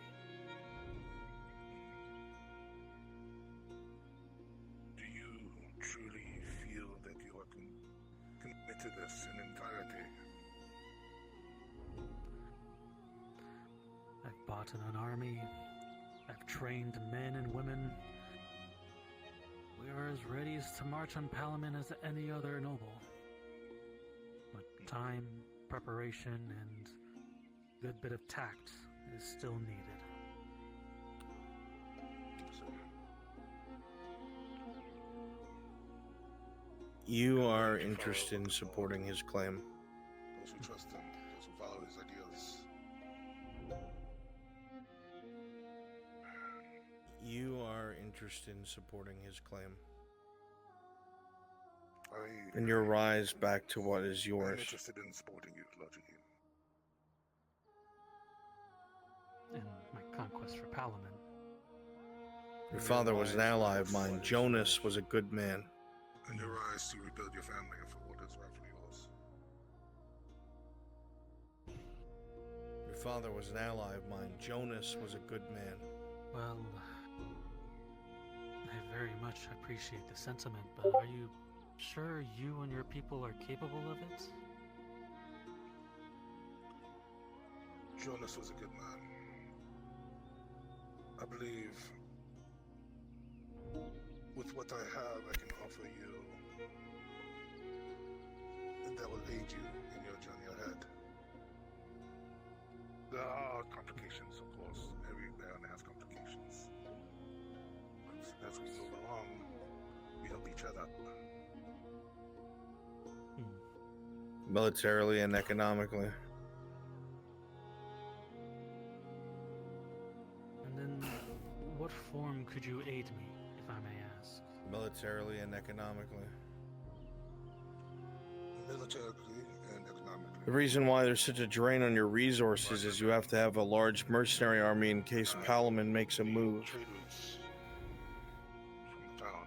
Do you truly feel that you are committed to this in entirety? I've bought in an army. I've trained men and women. We are as ready to march on Palamon as any other noble. But time, preparation, and a good bit of tact is still needed. You are interested in supporting his claim. Those who trust him, those who follow his ideals. You are interested in supporting his claim. And your rise back to what is I'm yours. interested in supporting you, Lord Jaheen. And my conquest for Palamon. Your father was an ally of mine. Jonas was a good man. And your rise to rebuild your family for what is rightfully yours. Your father was an ally of mine. Jonas was a good man. Well, I very much appreciate the sentiment, but are you sure you and your people are capable of it? Jonas was a good man. I believe with what I have, I can offer you that will aid you in your journey ahead. There are complications, of course. Every baron has complications. But as we move along, we help each other. Militarily and economically. And then, what form could you aid me, if I may ask? Militarily and economically. Militarily and economically. The reason why there's such a drain on your resources is you have to have a large mercenary army in case Palamon makes a move. Trade routes from the town.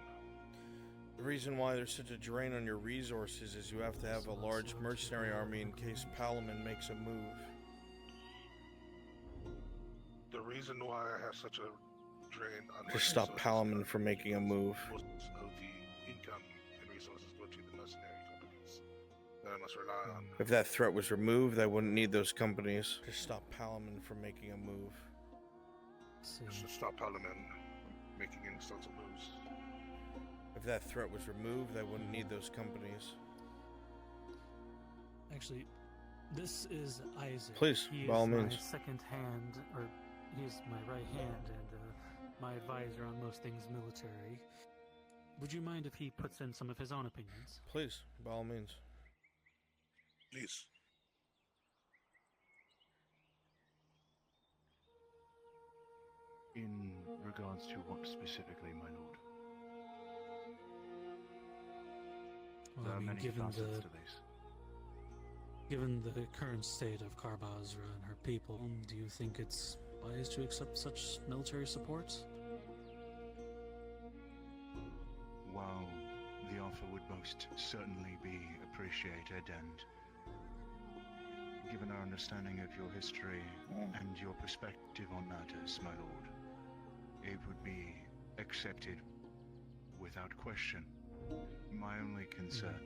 The reason why there's such a drain on your resources is you have to have a large mercenary army in case Palamon makes a move. The reason why I have such a drain on To stop Palamon from making a move. most of the income and resources go to the mercenary companies that I must rely on. If that threat was removed, I wouldn't need those companies. To stop Palamon from making a move. To stop Palamon making any sorts of moves. If that threat was removed, I wouldn't need those companies. Actually, this is Isaac. Please, he by all is means. my second hand, or he is my right hand and my advisor on most things military. Would you mind if he puts in some of his own opinions? Please, by all means. Please. In regards to what specifically, my lord? Well, I mean, given the current state of Carbazra and her people, do you think it's wise to accept such military support? While the offer would most certainly be appreciated, and given our understanding of your history and your perspective on matters, my lord, it would be accepted without question. My only concern,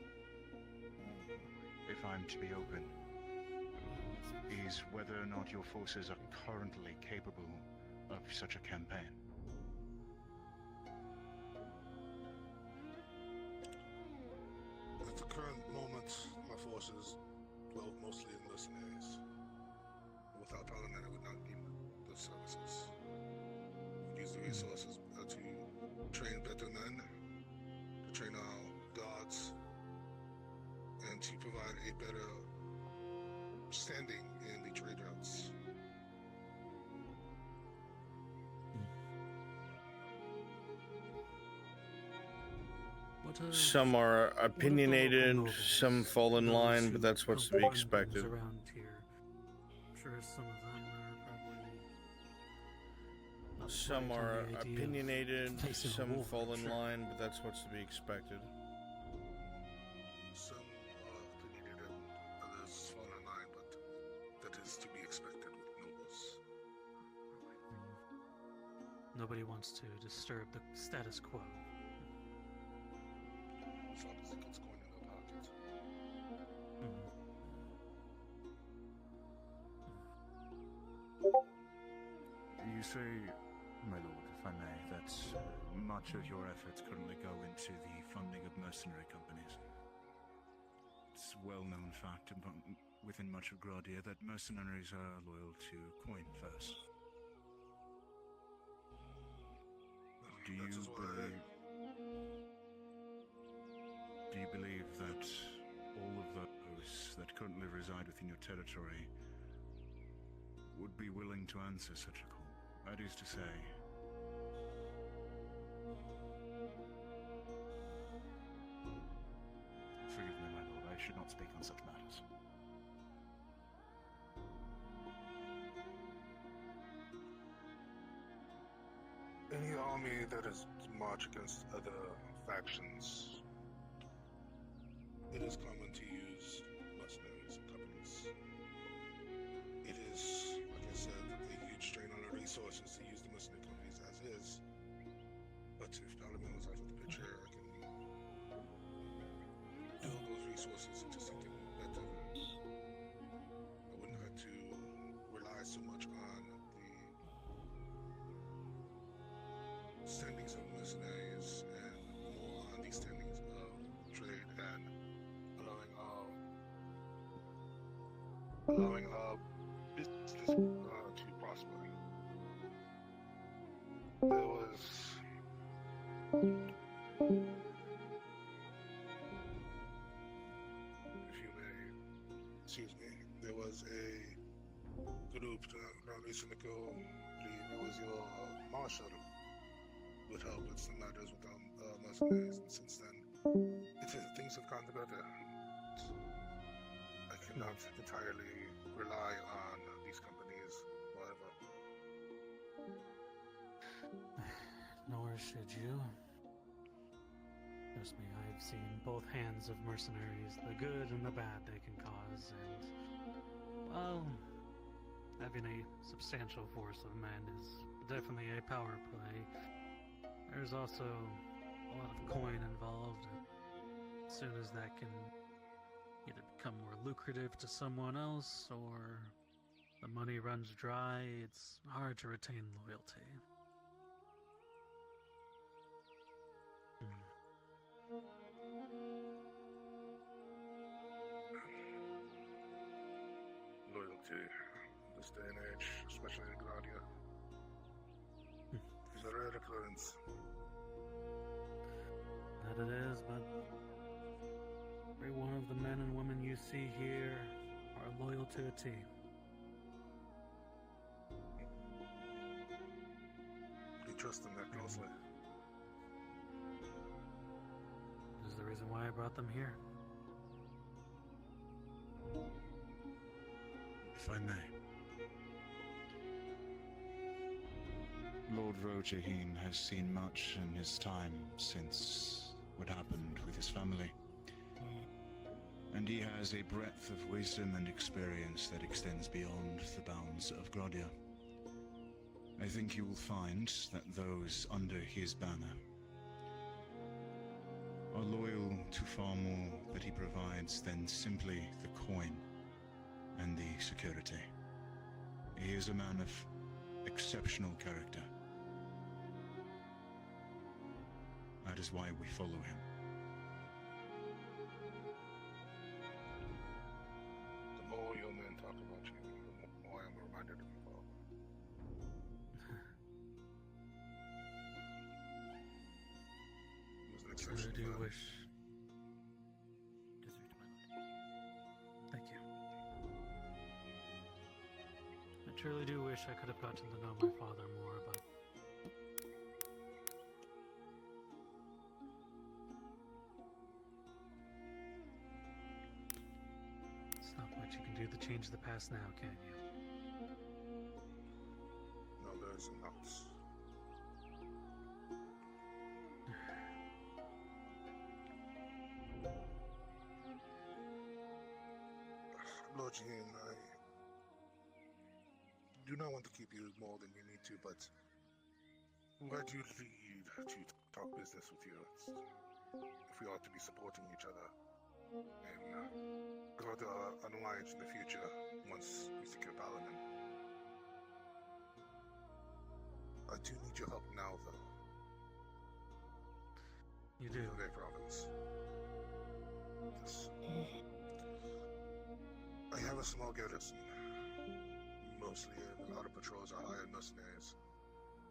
if I'm to be open, is whether or not your forces are currently capable of such a campaign. At the current moment, my forces dwell mostly in mercenaries. Without telling that, I would not need the services. We use the resources to train better men, to train our guards, and to provide a better standing in the trade routes. Some are opinionated, some fall in line, but that's what's to be expected. Around here. I'm sure some of them are probably Some are opinionated, some fall in line, but that's what's to be expected. Some are opinionated, others fall in line, but that is to be expected with nobles. Nobody wants to disturb the status quo. As long as it gets coin in their pocket. You say, my lord, if I may, that much of your efforts currently go into the funding of mercenary companies. It's a well-known fact within much of Gradia that mercenaries are loyal to coin first. Do you believe that all of those that currently reside within your territory would be willing to answer such a call? That is to say, forgive me, my lord, I should not speak on such matters. Any army that is to march against other factions, it is common to use mercenaries and companies. It is, like I said, a huge strain on our resources to use the mercenary companies as is. But if Parliament was out of the picture, I can build those resources into something better. I wouldn't have to rely so much on the standings of mercenaries and more on the standings of trade and allowing our business to prosper. There was there was a group around Nicole, I believe it was your marshal, would help with some matters with mercenaries, and since then, things have gone together. I cannot entirely rely on these companies, however. Nor should you. Trust me, I've seen both hands of mercenaries, the good and the bad they can cause, and, well, having a substantial force of men is definitely a power play. There's also a lot of coin involved, and as soon as that can either become more lucrative to someone else, or the money runs dry, it's hard to retain loyalty. Loyalty in this day and age, especially in Gradia, is a rare occurrence. That it is, but every one of the men and women you see here are loyal to a T. You trust them that closely? This is the reason reason why I brought them here. If I may. Lord Rojahin has seen much in his time since what happened with his family. And he has a breadth of wisdom and experience that extends beyond the bounds of Gradia. I think you will find that those under his banner are loyal to far more that he provides than simply the coin and the security. He is a man of exceptional character. That is why we follow him. The more your men talk about you, the more I'm reminded of you, Paul. I really do wish. Thank you. I truly do wish I could have gotten to know my father more, but it's not much you can do to change the past now, can you? No, there's a Nautis. Lord Jean, I do not want to keep you more than you need to, but where do you lead to talk business with you? If we ought to be supporting each other and grow an alliance in the future once we secure Paladin. I do need your help now, though. You do? In the province. Yes. I have a small garrison. Mostly a lot of patrols are hired mercenaries.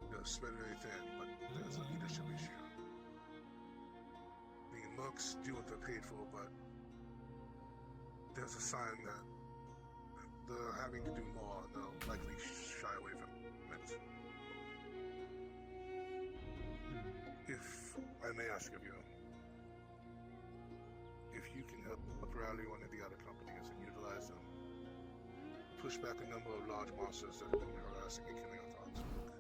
They're spread very thin, but there's a leadership issue. The mercs do what they're paid for, but there's a sign that they're having to do more, and they'll likely shy away from it. If I may ask of you, if you can help rally one of the other companies and utilize them, push back a number of large monsters that have been harassing and killing our townsfolk.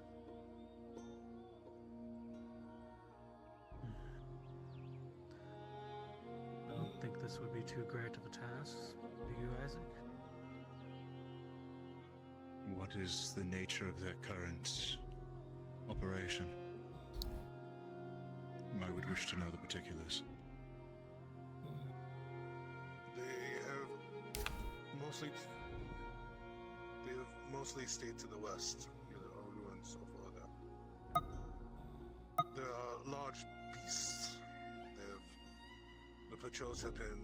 I don't think this would be too great of a task, do you, Isaac? What is the nature of their current operation? I would wish to know the particulars. They have mostly stayed to the west, near the old ruins of Orda. There are large beasts. The patrols have been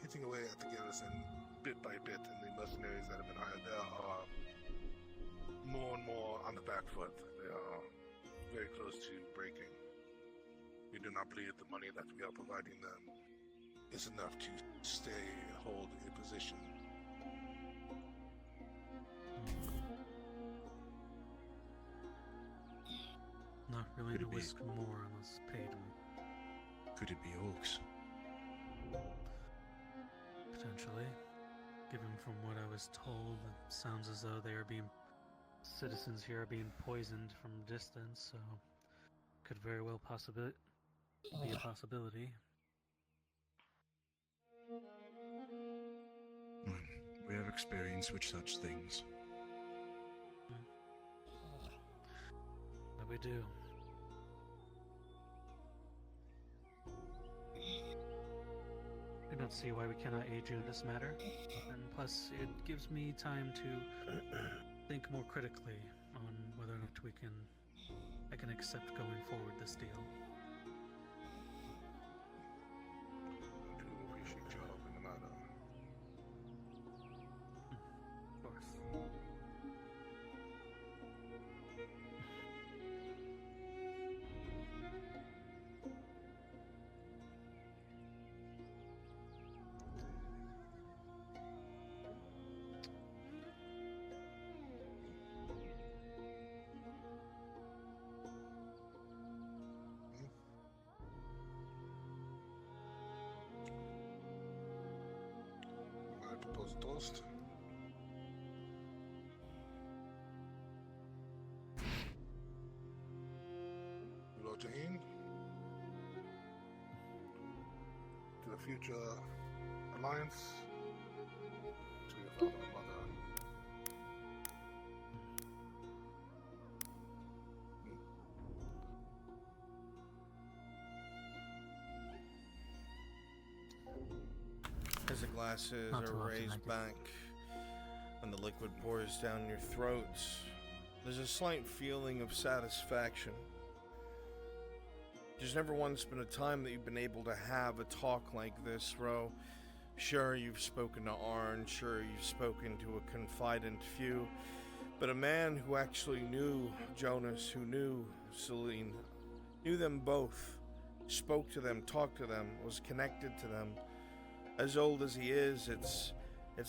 hitting away at the garrison bit by bit, and the mercenaries that have been hired there are more and more on the back foot. They are very close to breaking. We do not believe the money that we are providing them is enough to stay and hold a position. Not really to whisk more unless paid. Could it be orcs? Potentially. Given from what I was told, it sounds as though citizens here are being poisoned from a distance, so could very well be a possibility. We have experience with such things. But we do. I don't see why we cannot aid you in this matter, and plus it gives me time to think more critically on whether or not I can accept going forward this deal. I do appreciate your help in the matter. Of course. closed. Lord Jaheen, to the future alliance, to your father and mother. As the glasses Not are too often, I raised guess. back and the liquid pours down your throats, there's a slight feeling of satisfaction. There's never once been a time that you've been able to have a talk like this, Ro. Sure, you've spoken to Arn, sure, you've spoken to a confidant few, but a man who actually knew Jonas, who knew Celine, knew them both, spoke to them, talked to them, was connected to them. As old as he is, it's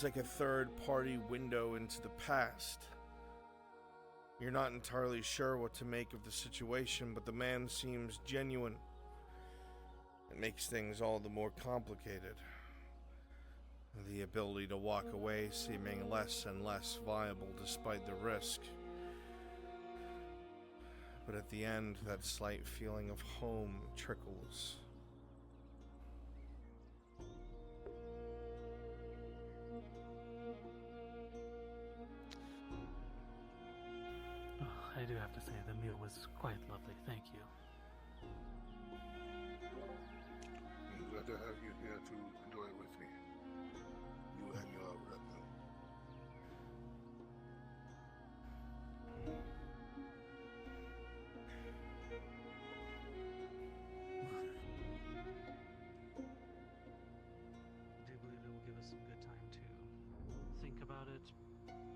like a third-party window into the past. You're not entirely sure what to make of the situation, but the man seems genuine. It makes things all the more complicated. The ability to walk away seeming less and less viable despite the risk. But at the end, that slight feeling of home trickles. I do have to say, the meal was quite lovely. Thank you. I'm glad to have you here to enjoy it with me. You and your retinue. I do believe it will give us some good time to think about it,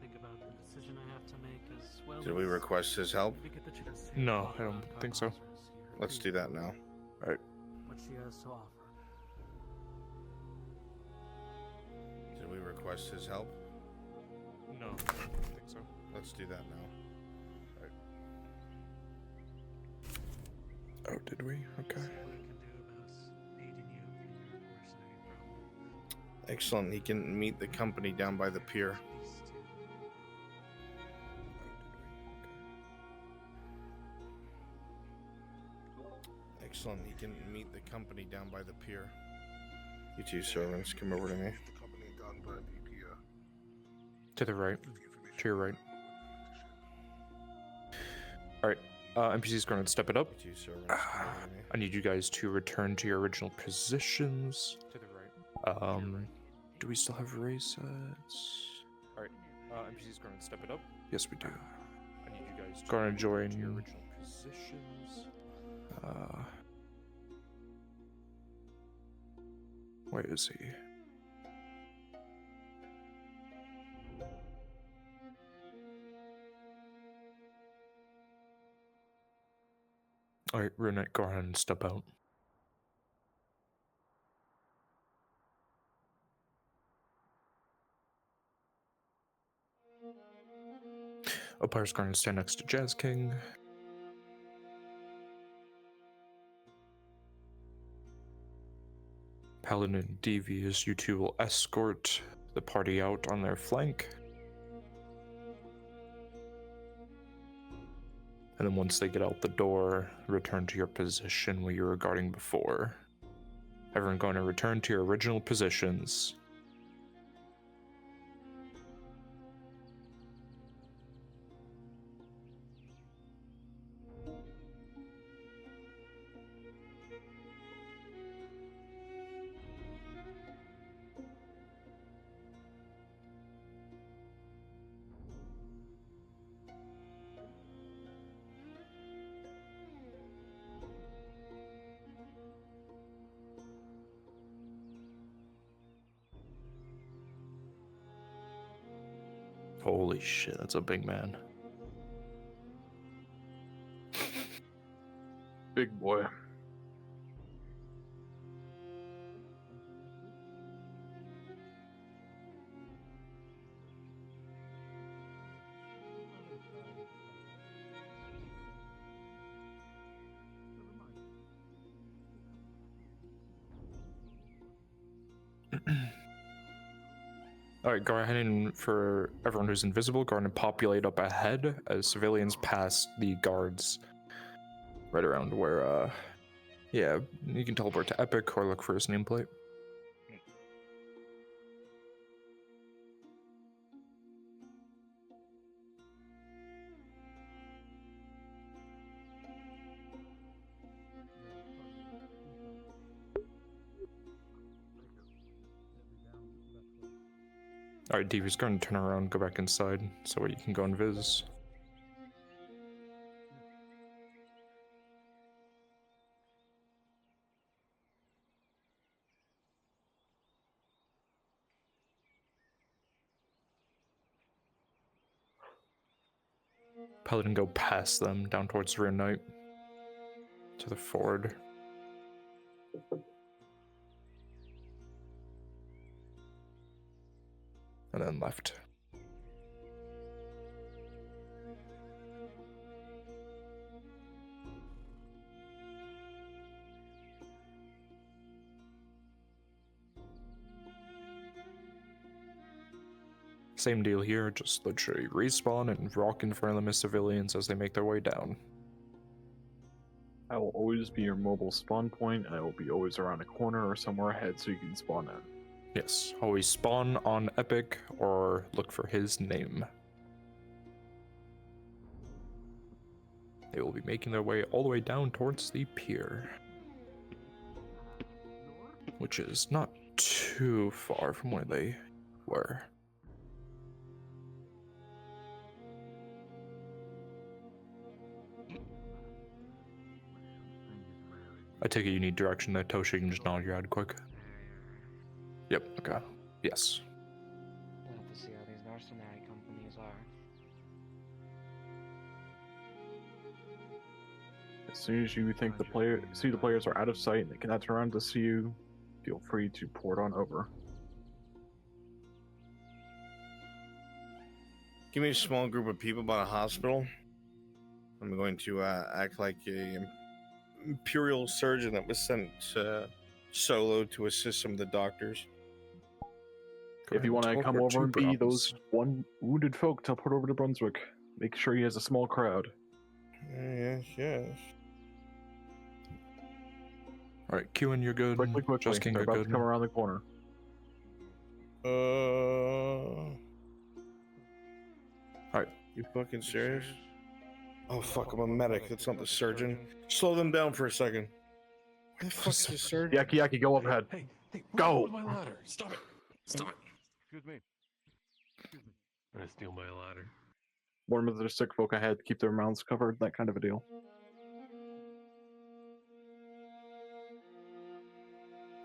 think about the decision I have to make, as well. Did we request his help? maybe get the chance to No, talk I don't about think so. Carbozzara's here. Let's do that now. Alright. What she has to offer. Did we request his help? No, I don't think so. Let's do that now. Oh, did we? Okay. See what I can do about aiding you in your mercenary problem. Excellent. He can meet the company down by the pier. These two. Excellent. He can meet the company down by the pier. You two servants, come over to me. The company down by the pier. To the right. To your right. Alright. NPC's going to step it up. You two servants, come over to me. I need you guys to return to your original positions. To the right. Do we still have race sets? Alright. NPC's going to step it up. Yes, we do. I need you guys Gonna return join to your original positions. Where is he? Alright, Runette, go ahead and step out. Opire's going to stand next to Jazz King. Paladin and Devious, you two will escort the party out on their flank. And then once they get out the door, return to your position where you were guarding before. Everyone going to return to your original positions. Holy shit, that's a big man. Big boy. Alright, go ahead and, for everyone who's invisible, go ahead and populate up ahead as civilians pass the guards. Right around where, yeah, you can teleport to Epic or look for his nameplate. Alright, Devi's going to turn around, go back inside, so you can go and viz. Paladin go past them, down towards Rune Knight. To the forward. And then left. Same deal here, just literally respawn and rock in front of them as civilians as they make their way down. I will always be your mobile spawn point, and I will be always around a corner or somewhere ahead so you can spawn in. Yes, always spawn on Epic or look for his name. They will be making their way all the way down towards the pier. Which is not too far from where they were. I take it you need direction there, Tosha, you can just nod your head quick. Yep, okay. Yes. We'll have to see how these mercenary companies are. As soon as you think the players are out of sight and they cannot turn around to see you, feel free to port on over. Give me a small group of people about a hospital. I'm going to act like a Imperial surgeon that was sent solo to assist some of the doctors. If you want to come over and be those one wounded folk, teleport over to Brunswick. Make sure he has a small crowd. Yes, yes. Alright, Qin, you're good. Quickly. Just King, They're you're about good. to come around the corner. Alright. You fucking serious? Oh fuck, I'm a medic. That's not the surgeon. Slow them down for a second. Where the fuck is the surgeon? Yaki, go up ahead. Go! My ladder. Stop it. Stop it. Excuse me. I'm gonna steal my ladder. Warn them that there's sick folk ahead. Keep their mouths covered. That kind of a deal.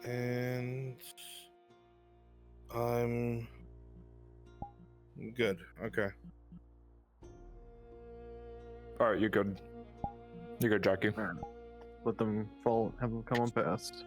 And I'm good. Okay. Alright, you're good. You're good, Jackie. Let them fall. Have them come on past.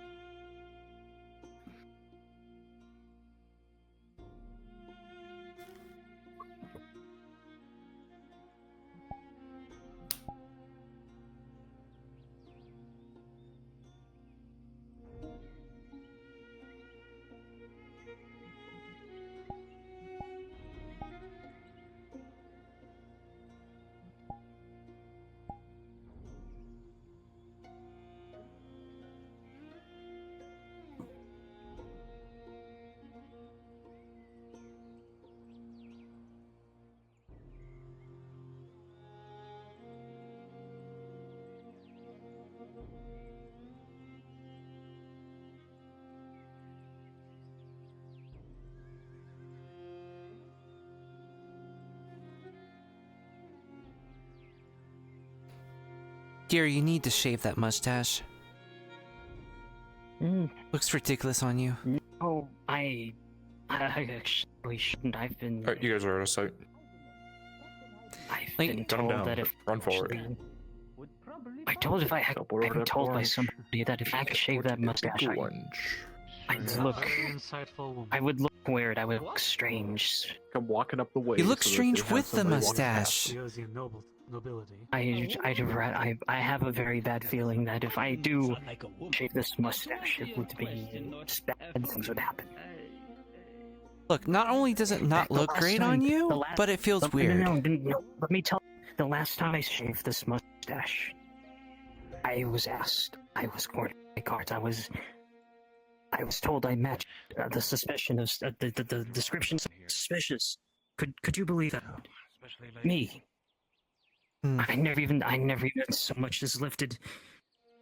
Dear, you need to shave that mustache. Looks ridiculous on you. Oh, I actually shouldn't. I've been. Alright, you guys are out of sight. I've been told that if run forward. I told if I had been told by somebody that if I could shave that mustache, I would look weird. I would look strange. Come walking up the way. You look strange with the mustache. I have a very bad feeling that if I do shave this mustache, it would be bad things would happen. Look, not only does it not look great on you, but it feels weird. No, let me tell you, the last time I shaved this mustache, I was asked, I was courted by cards, I was told I matched the suspicion of, the description suspicious. Could you believe that? Me. I never even so much as lifted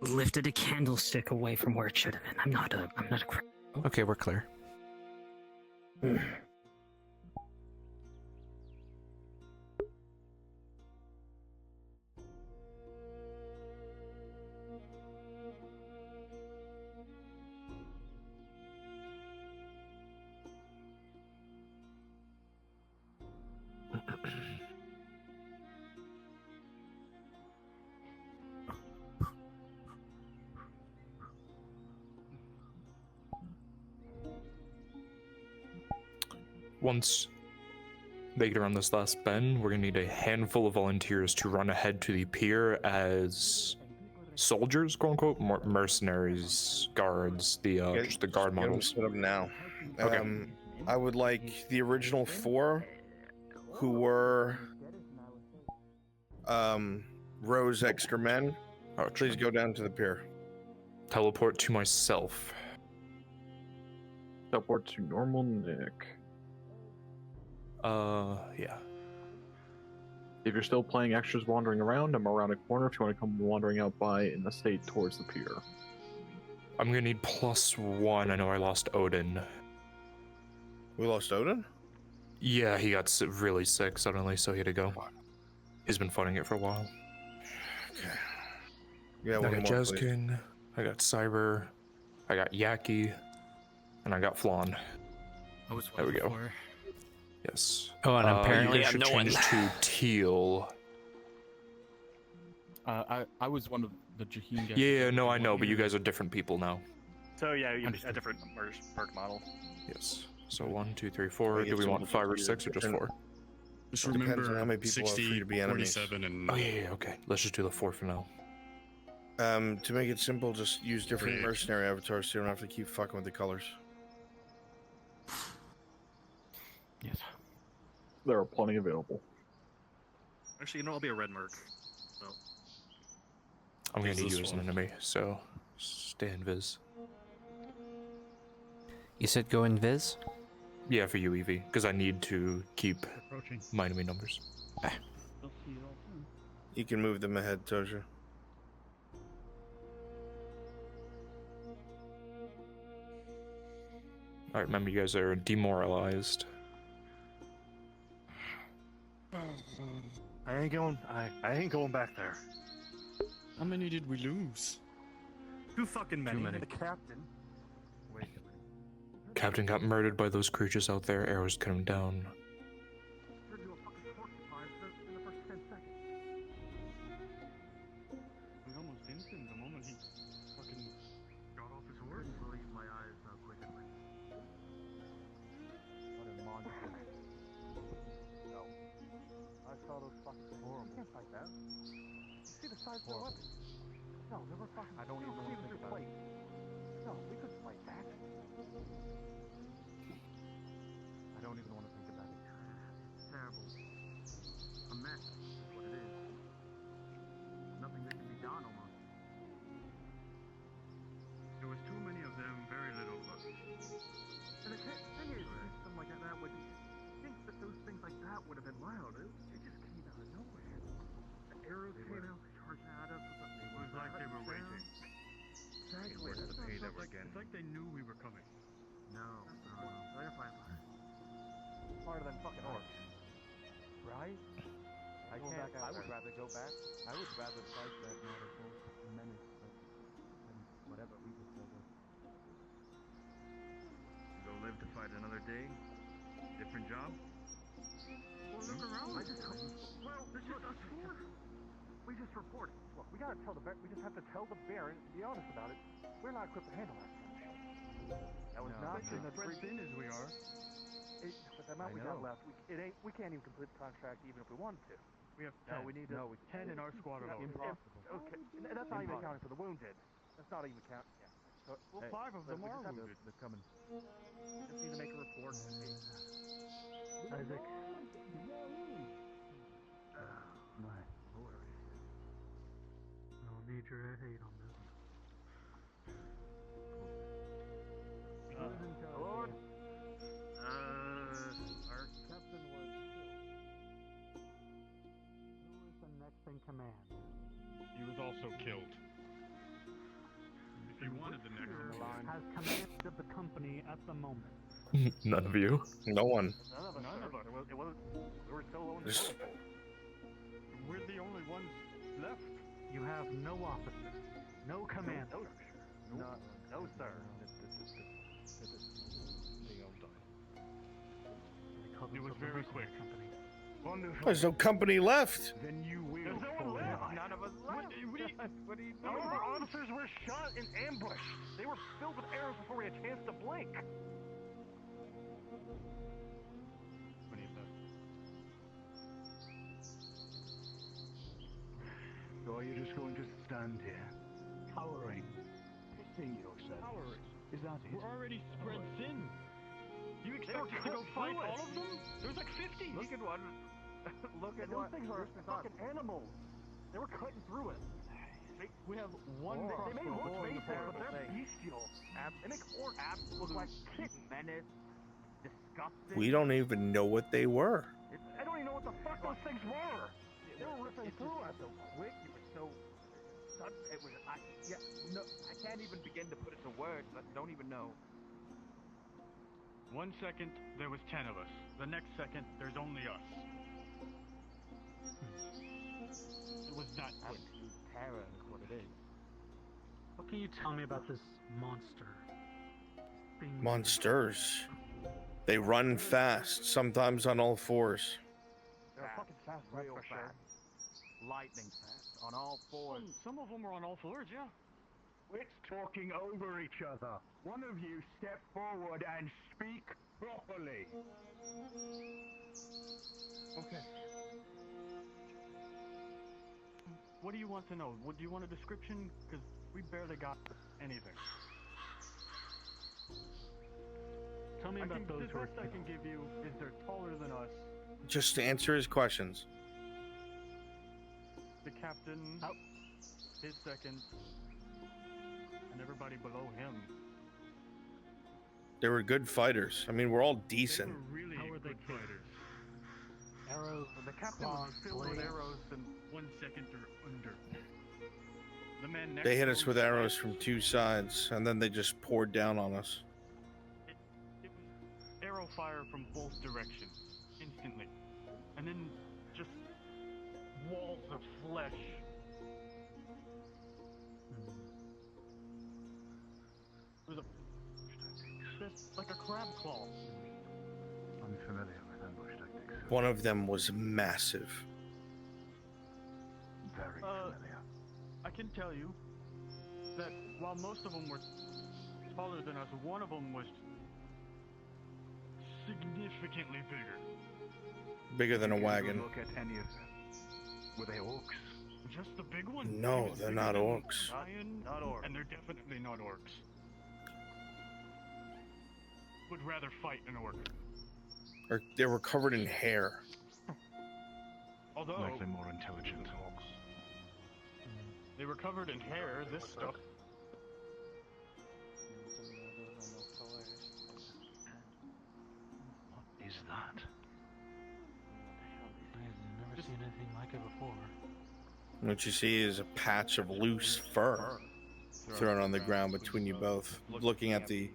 a candlestick away from where it should have been. I'm not a criminal. Okay, we're clear. Once they get around this last bend, we're gonna need a handful of volunteers to run ahead to the pier as soldiers, quote unquote, mercenaries, guards, just the guard models. Set up now. Okay. I would like the original 4 who were Rose extra men. Please go down to the pier. Teleport to myself. Teleport to normal Nick. Yeah. If you're still playing extras wandering around, I'm around a corner if you want to come wandering out by in the state towards the pier. I'm gonna need +1. I know I lost Odin. We lost Odin? Yeah, he got really sick suddenly, so he had to go. He's been fighting it for a while. Okay. Yeah, I one got more, Jeskin, I got Cyber, I got Yaki, and I got Flan. There we go. Yes. Oh, and apparently you guys I'm should no one. change to teal. I was one of the Jaheen guys. Yeah, no, I know, but you guys are different people now. So yeah, you a different merc model. Yes. So 1, 2, 3, 4. Do we want 5 or 6 or just 4? Just It depends on remember how many people are 60, free to be enemies. 47, and Oh yeah, okay. Let's just do the 4 for now. To make it simple, just use different Right. mercenary avatars so you don't have to keep fucking with the colors. Yes. There are plenty available. Actually, you know, I'll be a red merc. So. I'm gonna Use need this you as an one. enemy, so stay invis. You said go invis? Yeah, for you, Evie, because I need to keep Approaching. my enemy numbers. You can move them ahead, Toja. Alright, remember you guys are demoralized. I ain't going back there. How many did we lose? Too fucking many. Too many. The captain. Wait. Captain got murdered by those creatures out there, arrows cut him down. Turned into a fucking porcupine in the first 10 seconds. We almost instant the moment he fucking Got off his horse. Couldn't believe my eyes how quick it went. What a monster. No. I saw those fucking horrible. You can't fight that. You see the size of the weapon? No, they were fucking. I don't even want to think about it. No, we couldn't fight that. I don't even want to think about it. It's terrible. A mess is what it is. Nothing that can be done almost. there was too many of them, very little of us. And the thing is, something like that would think that those things like that would have been loud. It just came out of nowhere. The arrows came out, they charged at us. It was like they were waiting. Exactly. It was the pay that we're It's getting. like they knew we were coming. No. They're fine. Smarter than fucking orcs. Right? I would rather go back. I would rather fight that nautical menace than whatever we just did. Go live to fight another day. Different job. Well, look around. Well, there's just us four. We just reported. Look, we gotta tell the Baron. We just have to tell the Baron. To be honest about it, we're not equipped to handle that kind of shit. That was not in the spread thin as we are. But the amount we got left, we can't even complete the contract even if we wanted to. We have 10. No, we need to. 10 in our squad alone. Impossible. Okay, that's not even counting for the wounded. That's not even counting. Yeah. Well, 5 of them are wounded. They're coming. Just need to make a report. Isaac. No worries. I'll need your aid on this. Lord. Our captain was killed. Who is the next in command? He was also killed. If you wanted the next Has command of the company at the moment. None of you. No one. None of us. It was, we were still on the Just- We're the only ones left. You have no officer, no commander. No, sir. It was very quick. Wonderful. There's no company left. Then you will. There's no one left. None of us left. What are you doing? All of our officers were shot in ambush. They were filled with arrows before we had a chance to blink. What do you say? So are you just going to stand here, cowering, pissing yourself? Cowering? Is that it? We're already spread thin. You expect us to go fight all of them? There's like 50. Look at one. Look at those things are fucking animals. They were cutting through it. We have one. They may look basic, but they're bestial. They make orcs look like menace, disgusting. We don't even know what they were. I don't even know what the fuck those things were. They were ripping through us so quick. You were so sudden. It was. I can't even begin to put it to words. I don't even know. 1 second, there was 10 of us. The next second, there's only us. It was that quick. Terror is what it is. What can you tell me about this monster? Monsters. They run fast, sometimes on all fours. They're fucking fast, real fast. Lightning fast, on all fours. Some of them are on all fours, yeah. Quit talking over each other. One of you step forward and speak properly. Okay. What do you want to know? Do you want a description? Because we barely got anything. Tell me about those The best I can give you is they're taller than us. Just to answer his questions. The captain, his second, and everybody below him. They were good fighters. I mean, we're all decent. They were really good fighters. Arrows. The captain was filled with arrows in 1 second or under. The man next They hit to us him with died. arrows from 2 sides, and then they just poured down on us. It was arrow fire from both directions, instantly. And then just walls of flesh. It was like a crab claw. Unfamiliar with ambush tactics. One of them was massive. Very familiar. I can tell you that while most of them were taller than us, one of them was significantly bigger. Bigger than a wagon. Look at any of them. Were they orcs? Just the big one? No, He was they're bigger not than orcs. Lion, Not orcs. and they're definitely not orcs. Would rather fight an orc. Or they were covered in hair. Although Likely more intelligent. they were covered in hair, this stuff. What is that? I've never seen anything like it before. What you see is a patch of loose fur thrown on the ground between you both. Looking at the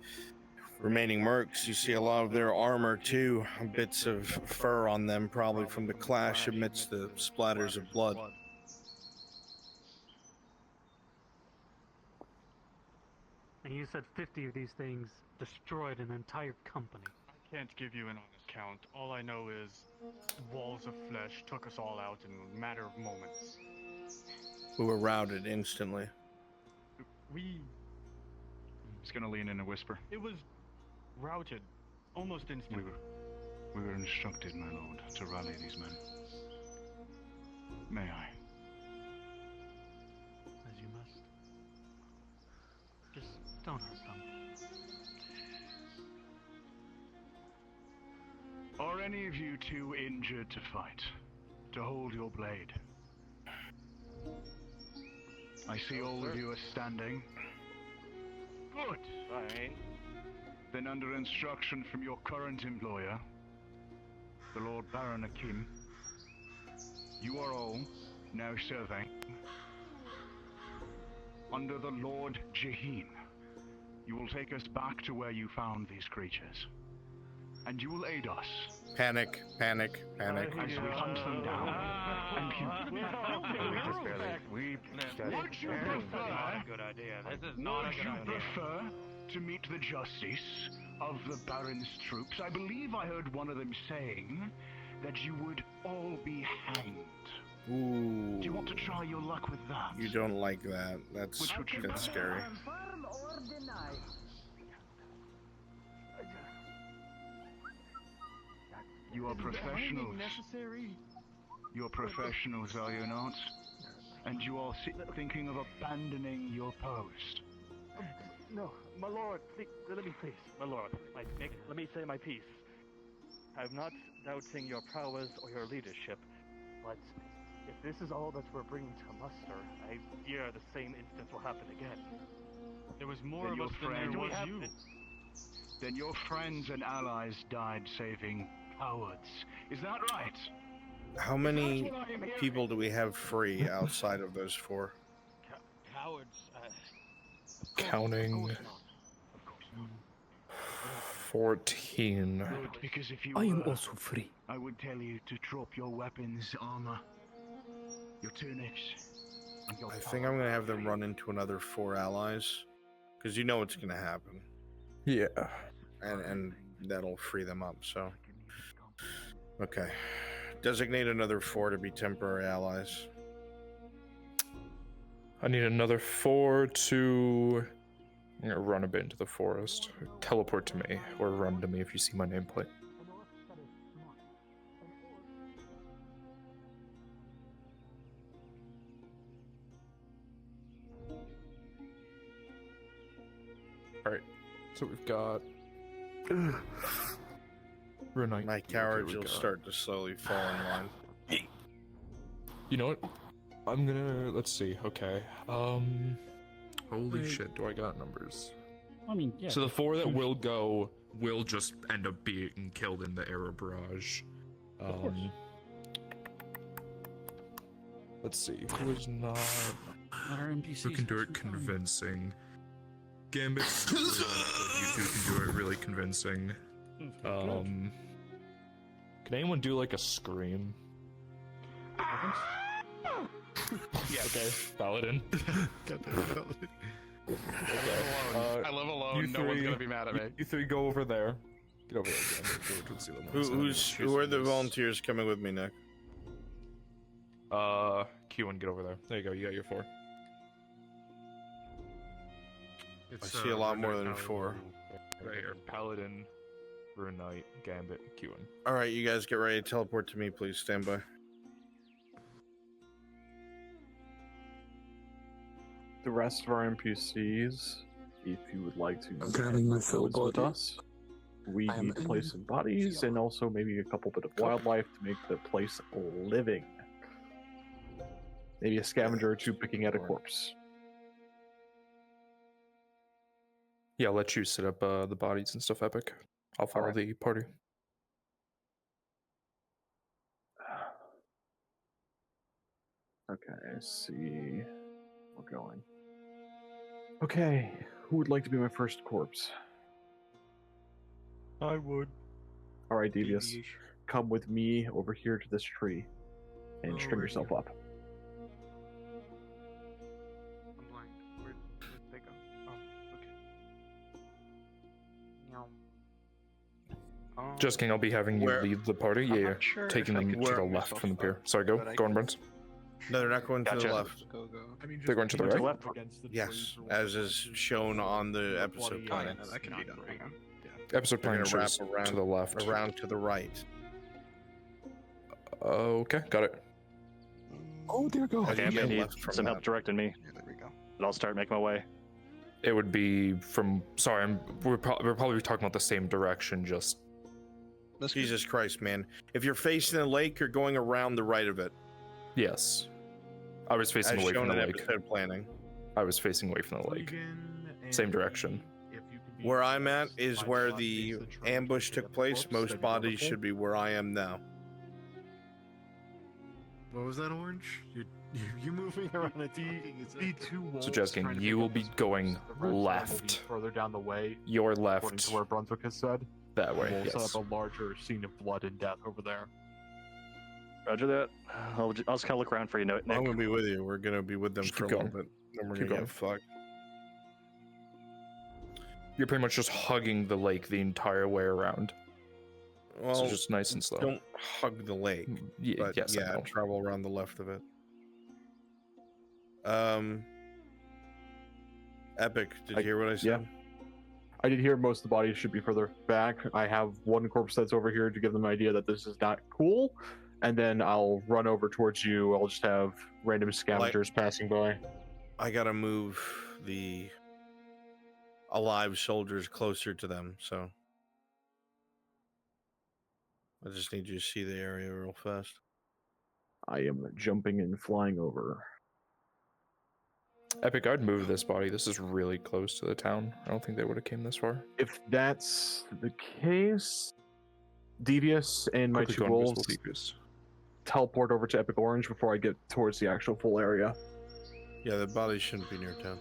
remaining mercs, you see a lot of their armor too, bits of fur on them, probably from the clash amidst the splatters of blood. And you said 50 of these things destroyed an entire company. I can't give you an honest count. All I know is walls of flesh took us all out in a matter of moments. We were routed instantly. He's gonna lean in and whisper. It was routed almost instantly. We were instructed, my lord, to rally these men. May I? As you must. Just don't hurt them. Are any of you too injured to fight? To hold your blade? I see all of you are standing. Good. Fine. Then under instruction from your current employer, the Lord Baron Akim, you are all now serving under the Lord Jaheen. You will take us back to where you found these creatures. And you will aid us. Panic, panic, panic. As we hunt them down. And you... Would you prefer... Not a good idea. This is not a good idea. Would you prefer to meet the justice of the Baron's troops? I believe I heard one of them saying that you would all be hanged. Ooh. Do you want to try your luck with that? You don't like that. That's scary. You are professionals. You're professionals, are you not? And you are thinking of abandoning your post. No, my lord, let me please, my lord, let me say my piece. I'm not doubting your prowess or your leadership, but if this is all that we're bringing to muster, I fear the same instance will happen again. There was more of us than there was you. Then your friends and allies died saving cowards. Is that right? How many people do we have free outside of those 4? Cowards. Counting 14. Because if you I am also free. I would tell you to drop your weapons, armor, your tunics. And your I think I'm gonna have them run into another 4 allies, because you know what's gonna happen. Yeah. And that'll free them up. So, okay. Designate another 4 to be temporary allies. I need another 4 to... I'm gonna run a bit into the forest. Teleport to me, or run to me if you see my nameplate. Alright, so we've got... Runite. My cowards will start to slowly fall in line. You know what? I'm gonna... Let's see, okay. Holy shit, do I got numbers? I mean, yeah. So the 4 that will go will just end up being killed in the arrow barrage. Let's see, who is not... Our NPCs. Who can do it convincing? Gambit, you 2 can do it really convincing. Can anyone do like a scream? Yeah. Okay, Paladin. I live alone. No one's gonna be mad at me. You 3 go over there. Get over there. Who are the volunteers coming with me, Nick? Q1, get over there. There you go. You got your 4. I see a lot more than 4. Right here. Paladin, Rune Knight, Gambit, Q1. All right, you guys get ready to teleport to me, please. Stand by. The rest of our NPCs, if you would like to grabbing my fill with body. us, we need to place some bodies and also maybe a couple bit of wildlife to make the place living. Maybe a scavenger or 2 picking at a corpse. Yeah, I'll let you set up the bodies and stuff, Epic. I'll follow the party. Okay, let's see. We're going. Okay, who would like to be my first corpse? I would. Alright, Devious. Come with me over here to this tree and string yourself up. I'm blind. Where'd they go? Oh, okay. Just King, I'll be having you lead the party. I'm Yeah, not sure taking if I them could to the drop left from the myself pier. up, Sorry, go but I on, can- Brent. No, they're not going to the left. I mean, They're going to the right? left? Yes, as is shown on the episode plan. that can be done. Episode They're plan gonna wrap shows around to the left. around to the right. Okay, got it. Oh dear God. As you Okay, I'm get gonna need left from some help that. directing me. Yeah, there we go. But I'll start making my way. It would be from. Sorry, we're probably talking about the same direction. Just. Jesus Christ, man! If you're facing the lake, you're going around the right of it. Yes. I was facing As away shown from the in lake. episode planning. I was facing away from the lake. Same direction. Where I'm at is where the ambush took place. Most bodies should be where I am now. What was that, Orange? You're moving around a D2 So Jeskin, you will be going left. Further down the way. Your According left. to where Brunswick has said. That way. We'll Yes. set up a larger scene of blood and death over there. Roger that. I'll just kind of look around for you, Nick. I'm gonna be with you. We're gonna be with them Just for a keep little going. bit. Then we're Keep gonna going. get fucked. You're pretty much just hugging the lake the entire way around. Well, so just nice and slow. Don't hug the lake. But yes, I yeah, know. travel around the left of it. Epic. Did you hear what I said? Yeah. I did hear most of the bodies should be further back. I have one corpse that's over here to give them an idea that this is not cool. And then I'll run over towards you. I'll just have random scavengers passing by. I gotta move the alive soldiers closer to them, so I just need you to see the area real fast. I am jumping and flying over. Epic, I'd move this body. This is really close to the town. I don't think they would have came this far. If that's the case, Devious and my Quickly two go invisible, wolves Devious. teleport over to Epic Orange before I get towards the actual full area. Yeah, the bodies shouldn't be near town.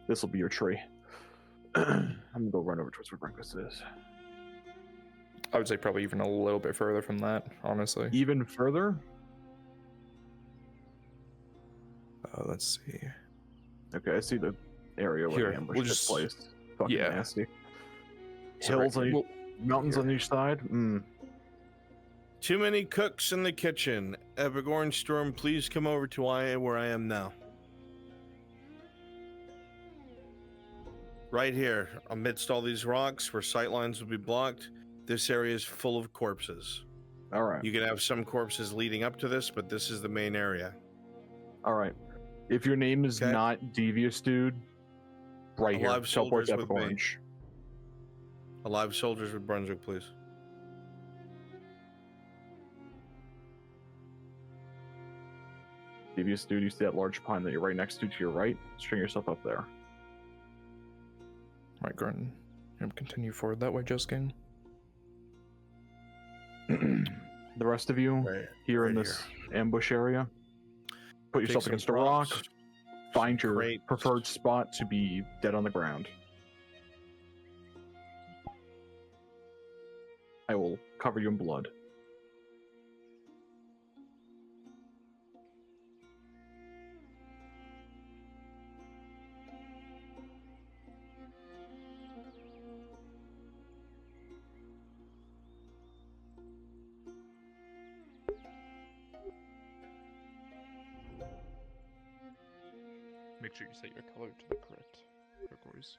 This will be your tree. I'm gonna go run over towards where breakfast is. I would say probably even a little bit further from that, honestly. Even further? Let's see. Okay, I see the area where Here, the ambush we'll took just- place. Fucking yeah. nasty. So Hills right- on well, mountains on each side. Too many cooks in the kitchen. Epic Orange Storm, please come over to where I am now. Right here, amidst all these rocks where sightlines will be blocked, this area is full of corpses. All right. You can have some corpses leading up to this, but this is the main area. All right. If your name is not Devious, dude, right here. Alive Teleport soldiers to Epic with me. Orange. Alive soldiers with Brunswick, please. Devious, dude, you see that large pine that you're right next to your right? String yourself up there. Right, Gordon. Continue forward that way, Justin. The rest of you here in this ambush area, put Take yourself some against a rock. rocks, Find your crates. preferred spot to be dead on the ground. I will cover you in blood. Make sure you set your color to the correct turquoise.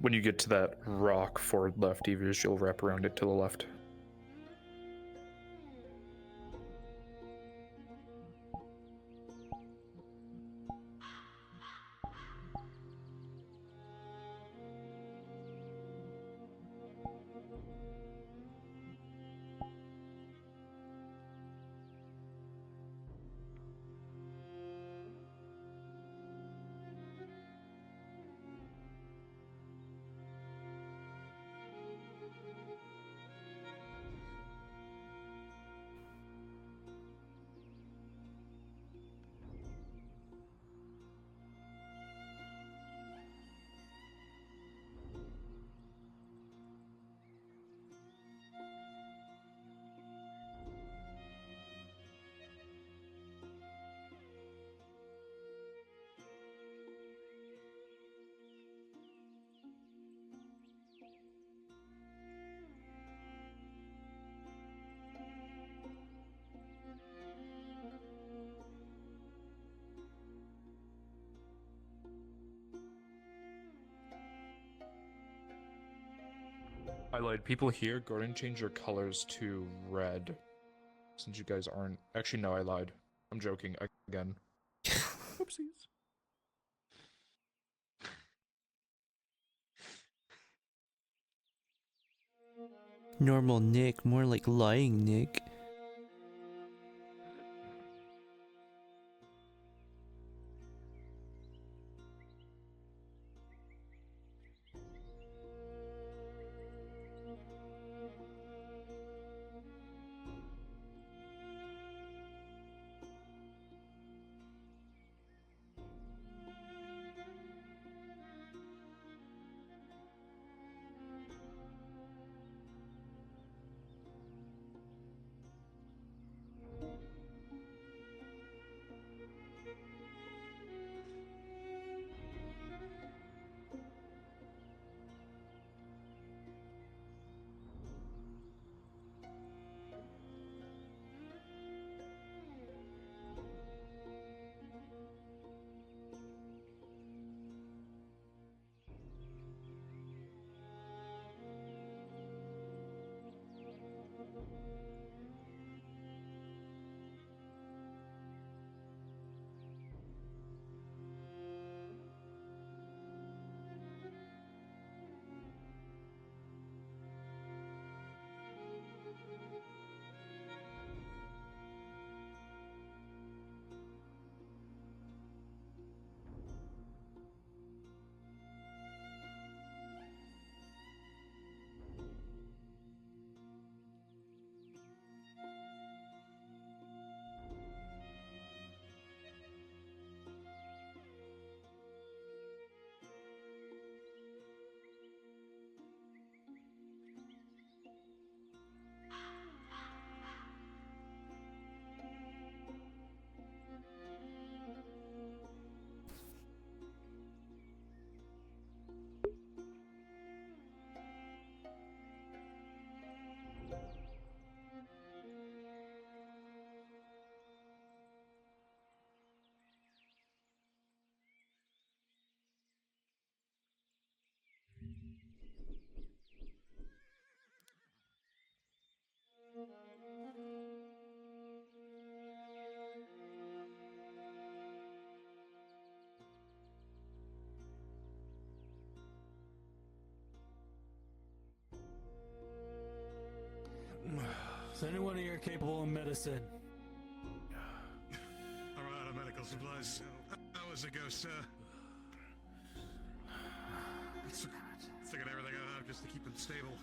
When you get to that rock forward left, Devious, you'll wrap around it to the left. I lied. People here, go ahead and change your colors to red. Since you guys aren't... Actually, no, I lied. I'm joking again. Oopsies. Normal Nick, more like lying Nick. Is anyone here capable of medicine? I'm out of medical supplies. Hours ago, sir. Figured everything I have just to keep them stable.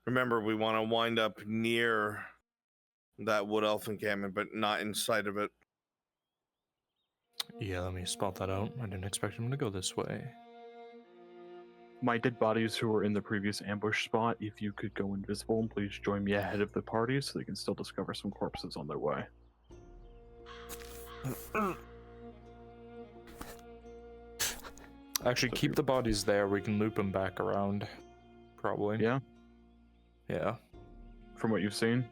Remember, we want to wind up near that wood elf encampment, but not inside of it. Yeah, let me spot that out. I didn't expect him to go this way. My dead bodies who were in the previous ambush spot, if you could go invisible, and please join me ahead of the party so they can still discover some corpses on their way. Actually, keep the bodies there. We can loop them back around. Probably. Yeah? Yeah. From what you've seen?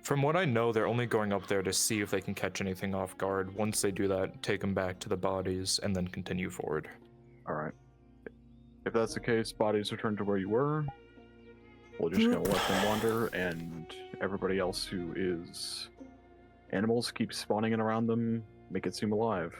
From what I know, they're only going up there to see if they can catch anything off guard. Once they do that, take them back to the bodies and then continue forward. Alright. If that's the case, bodies return to where you were. We're just gonna let them wander, and everybody else who is animals keep spawning in around them, make it seem alive.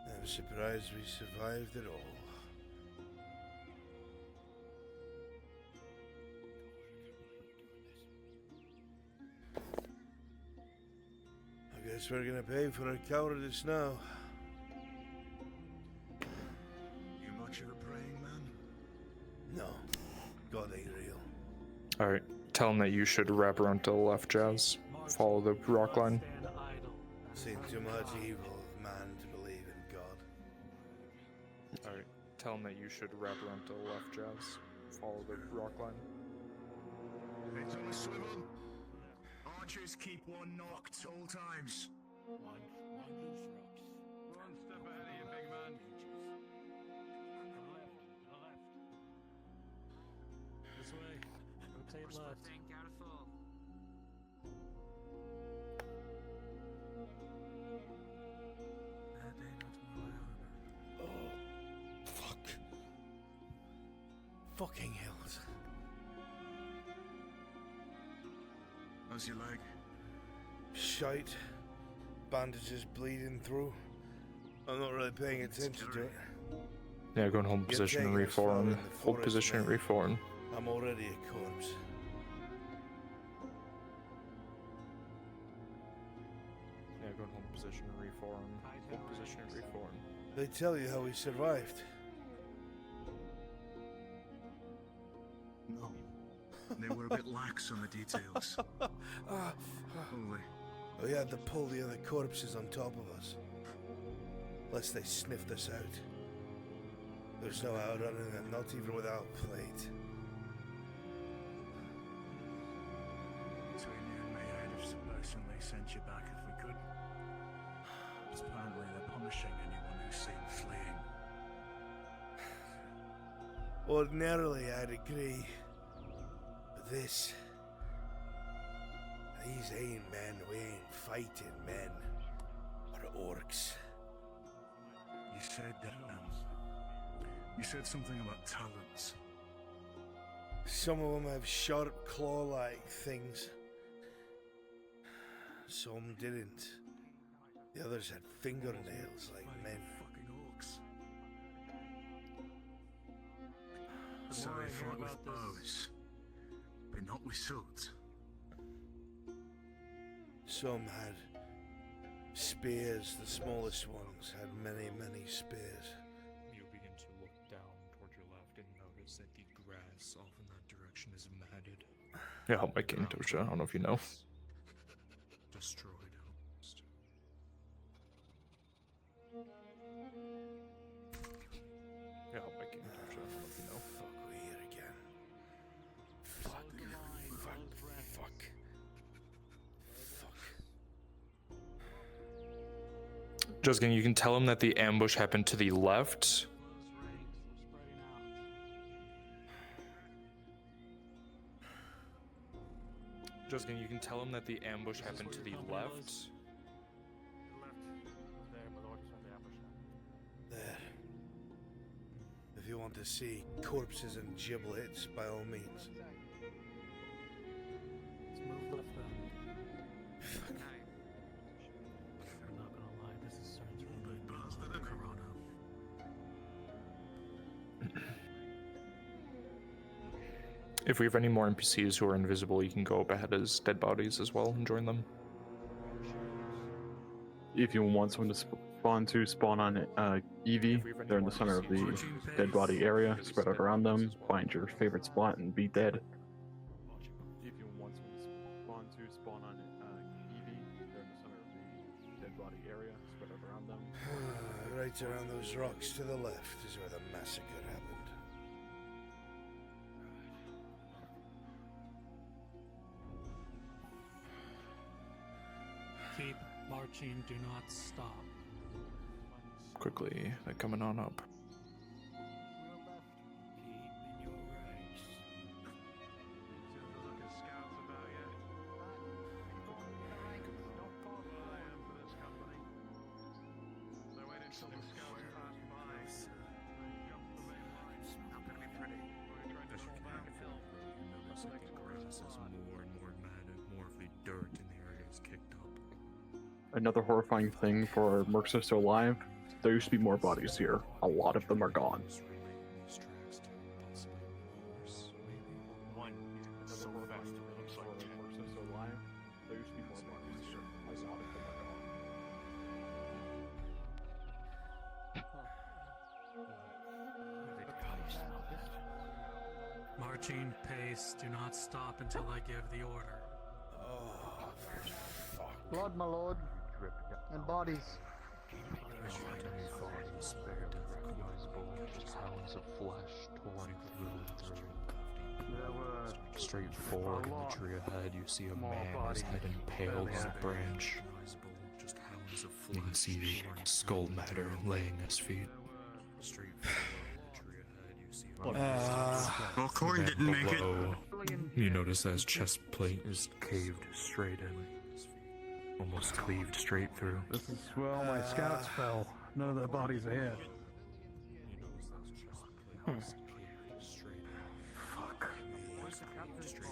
I'm surprised we survived at all. I guess we're gonna pay for our cowardice now. You much of a praying man? No, God ain't real. Alright, tell them that you should wrap around to the left, Jazz. Follow the rock line. Seen too much evil of man to believe in God. Alright, tell them that you should wrap around to the left, Jazz. Follow the rock line. It's on a swivel. Archers keep one knocked all times. One loose rocks. One step ahead of you, big man. To the left. This way. Rotate left. Careful. Oh, fuck. Fucking hells. How's your leg? Shite. Bandages bleeding through. I'm not really paying attention to it. Yeah, go in hold position and reform. Hold position and reform. I'm already a corpse. Yeah, go in hold position and reform. Hold position and reform. They tell you how we survived. No. They were a bit lax on the details. Holy. We had to pull the other corpses on top of us. Lest they sniffed us out. There's no outrunning them, not even without plate. Between you and me, I'd have personally sent you back if we could. But apparently they're punishing anyone who's seen fleeing. Ordinarily, I'd agree. But these ain't men, we ain't fighting men. Or orcs. You said something about talons. Some of them have sharp claw-like things. Some didn't. The others had fingernails like men. Fucking orcs. So they fought with bows, but not with swords. Some had spears, the smallest ones had many, many spears. You begin to look down toward your left and notice that the grass off in that direction is matted. Yeah, help my king, Tosha. I don't know if you know. Destroyed almost. Yeah, help my king, Tosha. I don't know if you know. Fuck, we're here again. Fuck. Justin, you can tell him that the ambush happened to the left. Just kidding, you can tell him that the ambush happened to the left. There. If you want to see corpses and giblets, by all means. Let's move left then. I'm not gonna lie, this is starting to really bad the corona. If we have any more NPCs who are invisible, you can go up ahead as dead bodies as well and join them. If you want someone to spawn on Eevee, they're in the center of the dead body area. Spread out around them, find your favorite spot, and be dead. If you want someone to spawn on Eevee, they're in the center of the dead body area. Spread out around them. Right around those rocks to the left is where the massacre happened. Keep marching, do not stop. Quickly, they're coming on up. Another horrifying thing for Mercs Are Still Alive, there used to be more bodies here. A lot of them are gone. Marching pace, do not stop until I give the order. Oh, fuck. Blood, my lord. And bodies. Pounds of flesh torn through and through. Straight forward in the tree ahead, you see a man, his head impaled on a branch. You can see the skull matter laying at his feet. Well, Corn didn't make it. You notice that his chest plate is caved straight in. Almost cleaved straight through. This is well, my scouts fell. None of the bodies ahead. Fuck.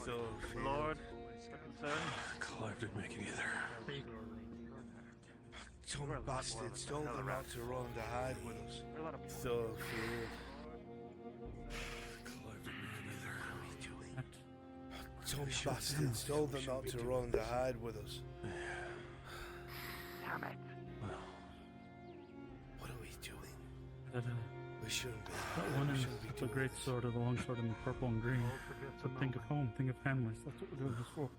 So, Lord, Clive didn't make it either. Some bastards told them not to run to hide with us. So feared. Some bastards told them not to run to hide with us. Damn it. What are we doing? We shouldn't be. That one is the great sword or the long sword in the purple and green. So think of home, think of families. That's what we're doing this for.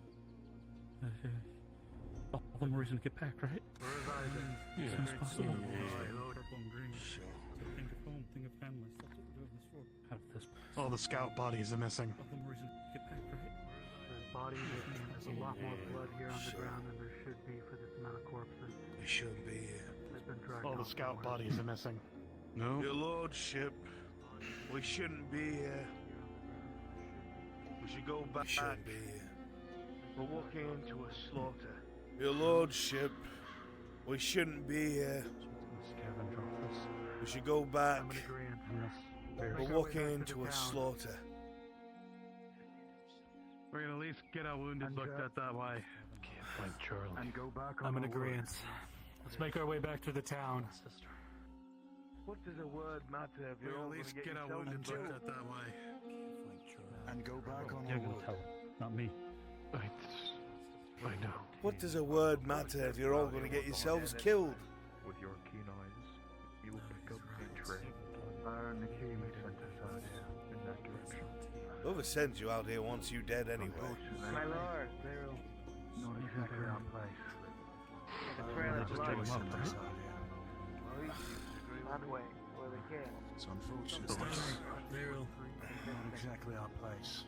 All the more reason to get back, right? As soon as possible. Purple and green. So think of home, think of families. That's what we're doing this for. Out of this place. All the scout bodies are missing. All the more reason to get back, right? Bodies, there's a lot more blood here on the ground than there should be for this amount of corpses. We shouldn't be here. They've been dragged All the off scout somewhere. bodies are missing. No. Your lordship, we shouldn't be here. We should go back. We shouldn't be here. We're walking into a slaughter. Your lordship, we shouldn't be here. Scavenger office. We should go back. I'm in agreement. We're walking into a slaughter. We're gonna at least get our wounded looked at that way. Can't find Charlie. And go back on I'm in the word. agreement. Let's make our way back to the town. What does a word matter if you're all We'll at least gonna get our yourself wounded killed? looked at that way. And go back on You're our gonna word. tell him, not me. I know. What does a word matter if you're all going to get yourselves killed? With your keen eyes, you will pick up a trail. Baron the King sent us out here in that direction. Whoever sends you out here wants you dead anyway. My lord, they're Not exactly our place. the trail of blood. Just up, right? That way, where they can. It's unfortunate. Not exactly our place.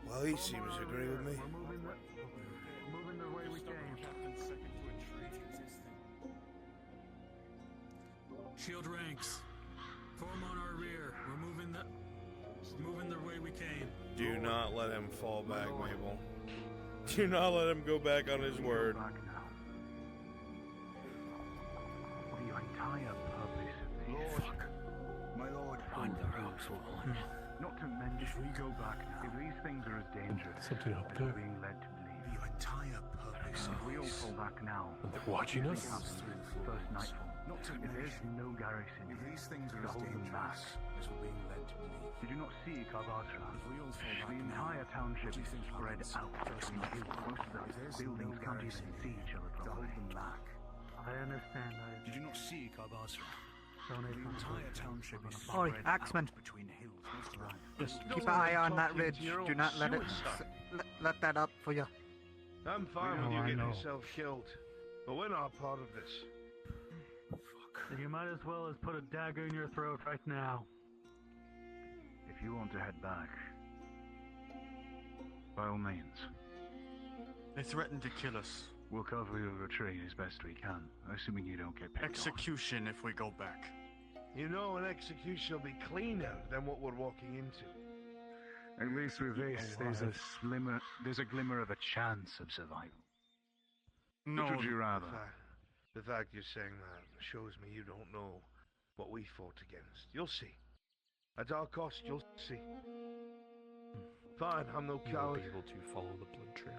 Well, he seems to agree with me. Moving the way we came. Shield ranks. Form on our rear. We're moving the... Just moving the way we came. Do not let him fall back, Mabel. Do not let him go back on his word. Back now. The entire purpose of this. Fuck. My lord, find the rocks will. Not to mention, if we go back now, if these things are as dangerous as we're being led to believe, the entire purpose if we all fall back now, they're watching us. First nightfall. Not to if there's no garrison, if these things are as dangerous as we're being led to believe. Did you not see Carvatra? The entire township is spread out between the hills. Most of the buildings can't even see each other from holding back. I understand. Did you not see Carvatra? The entire township is Oi, spread Axeman. out between the hills. Most of Just keep an eye on that ridge. Do not let it let that up for you. I'm fine with you getting yourself killed, but we're not part of this. You might as well as put a dagger in your throat right now. If you want to head back, by all means. They threatened to kill us. We'll cover your retreat as best we can, assuming you don't get picked Execution if we go back. You know, an execution will be cleaner than what we're walking into. At least with this, there's a glimmer of a chance of survival. No. Which would you rather? The fact you're saying that shows me you don't know what we fought against. You'll see. At our cost, you'll see. Fine, I'm no coward. You'll be able to follow the blood trail.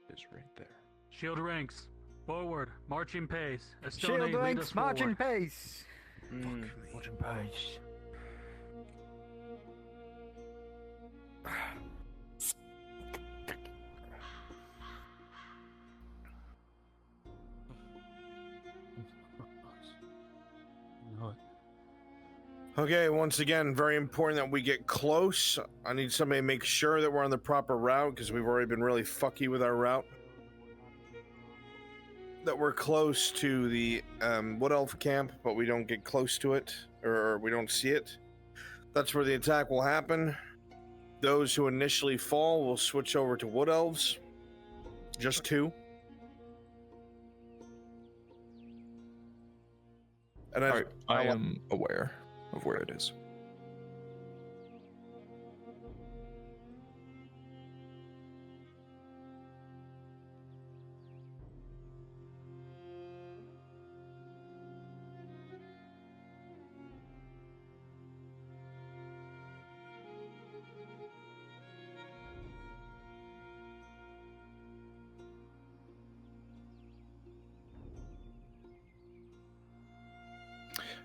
It's right there. Shield ranks. Forward. Marching pace. Shield ranks, marching pace. Marching pace. Okay, once again, very important that we get close. I need somebody to make sure that we're on the proper route, because we've already been really fucky with our route. That we're close to the Wood Elf camp, but we don't get close to it, or we don't see it. That's where the attack will happen. Those who initially fall will switch over to Wood Elves. Just 2. And I am aware of where it is.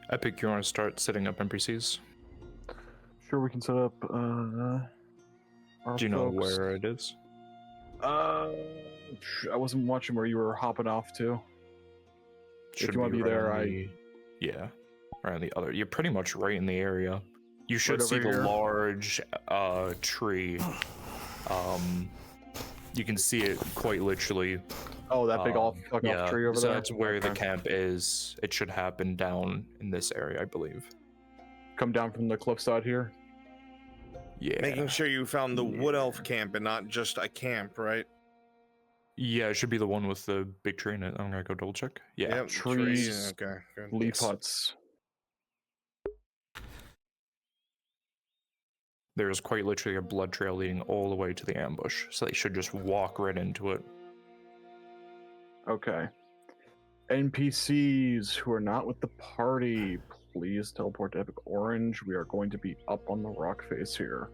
Epic, you want to start setting up NPCs? Sure, we can set up. Do you know where it is? I wasn't watching where you were hopping off to. If you want to be there, Yeah, around the other. You're pretty much right in the area. You should Right see over the here? large tree. You can see it quite literally. Oh, that big off tree over so there? that's where the Okay. camp is. It should happen down in this area, I believe. Come down from the cliffside here. Yeah. Making sure you found the Wood Elf camp and not just a camp, right? Yeah, it should be the one with the big tree in it. I'm gonna go double check. Yeah. Yep, trees, Okay, good. leaf huts. There's quite literally a blood trail leading all the way to the ambush, so they should just walk right into it. Okay. NPCs who are not with the party, please teleport to Epic Orange. We are going to be up on the rock face here.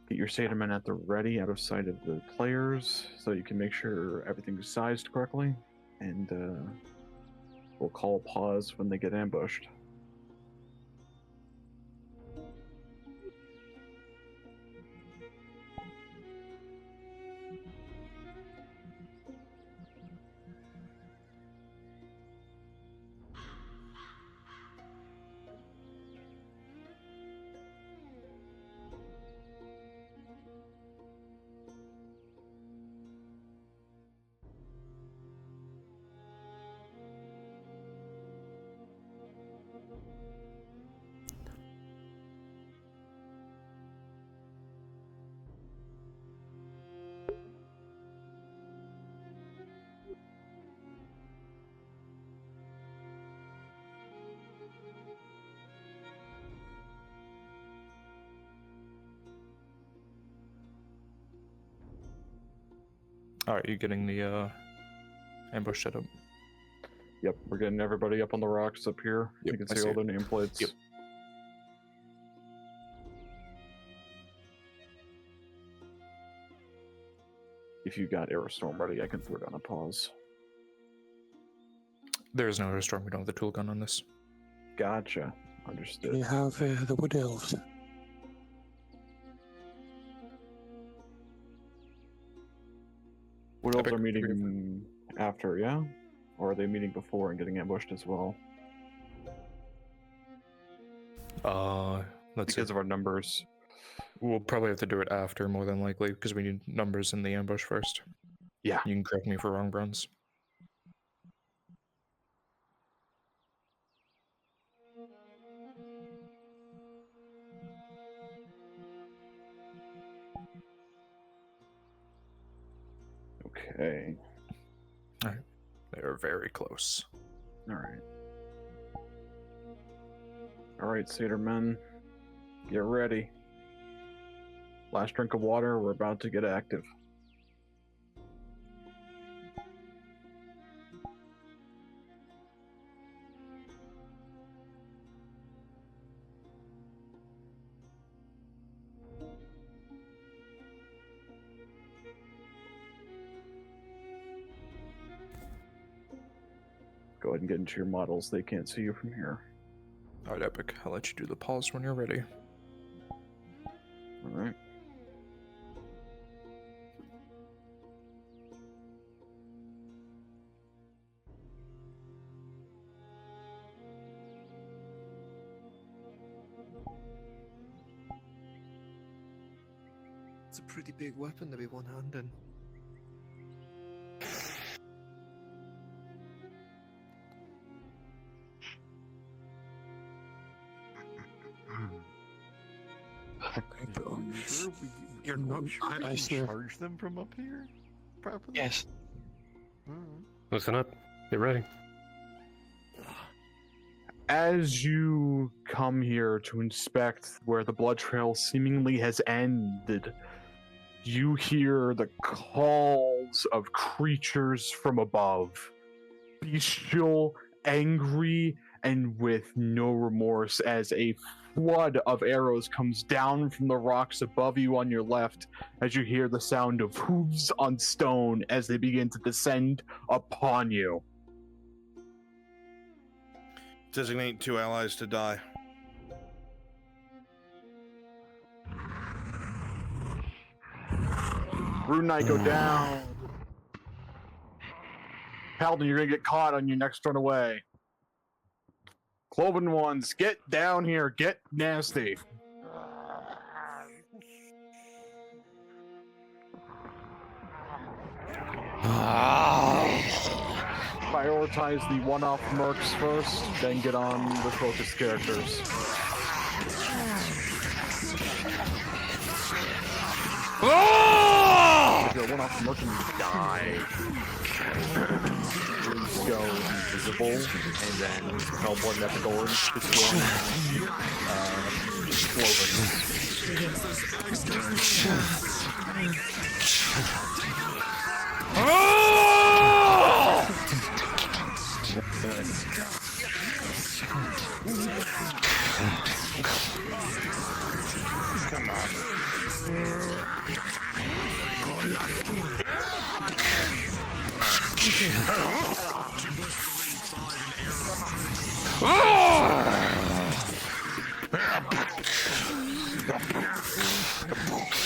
Get your Sataman at the ready, out of sight of the players, so you can make sure everything's sized correctly. And we'll call a pause when they get ambushed. Alright, you getting the ambush set up? Yep, we're getting everybody up on the rocks up here. Yep, You can I see see all it. their nameplates. Yep. If you got Aerostorm ready, I can throw down a pause. There is no Airstrom. We don't have the tool gun on this. Gotcha. Understood. You have the Wood Elves. What else are meeting after, yeah? Or are they meeting before and getting ambushed as well? Because of our numbers. We'll probably have to do it after, more than likely, because we need numbers in the ambush first. Yeah. You can correct me for wrong, Bronze. Okay. Alright. They are very close. Alright. Alright, Satyr men. Get ready. Last drink of water, we're about to get active. Go ahead and get into your models. They can't see you from here. Alright, Epic. I'll let you do the pause when you're ready. Alright. It's a pretty big weapon to be one-handed. You're not I charge them from up here properly? Yes. Mm. Listen up. Get ready. As you come here to inspect where the blood trail seemingly has ended, you hear the calls of creatures from above. Bestial, angry, and with no remorse as a flood of arrows comes down from the rocks above you on your left as you hear the sound of hooves on stone as they begin to descend upon you. Designate 2 allies to die. Rune Knight, go down. Paladin, you're gonna get caught on your next run away. Cloven ones, get down here. Get nasty. Prioritize the one-off mercs first, then get on the focused characters. If you're one-off merc and you die, please go invisible, and then teleport Epic Orange to join Cloven. Come on.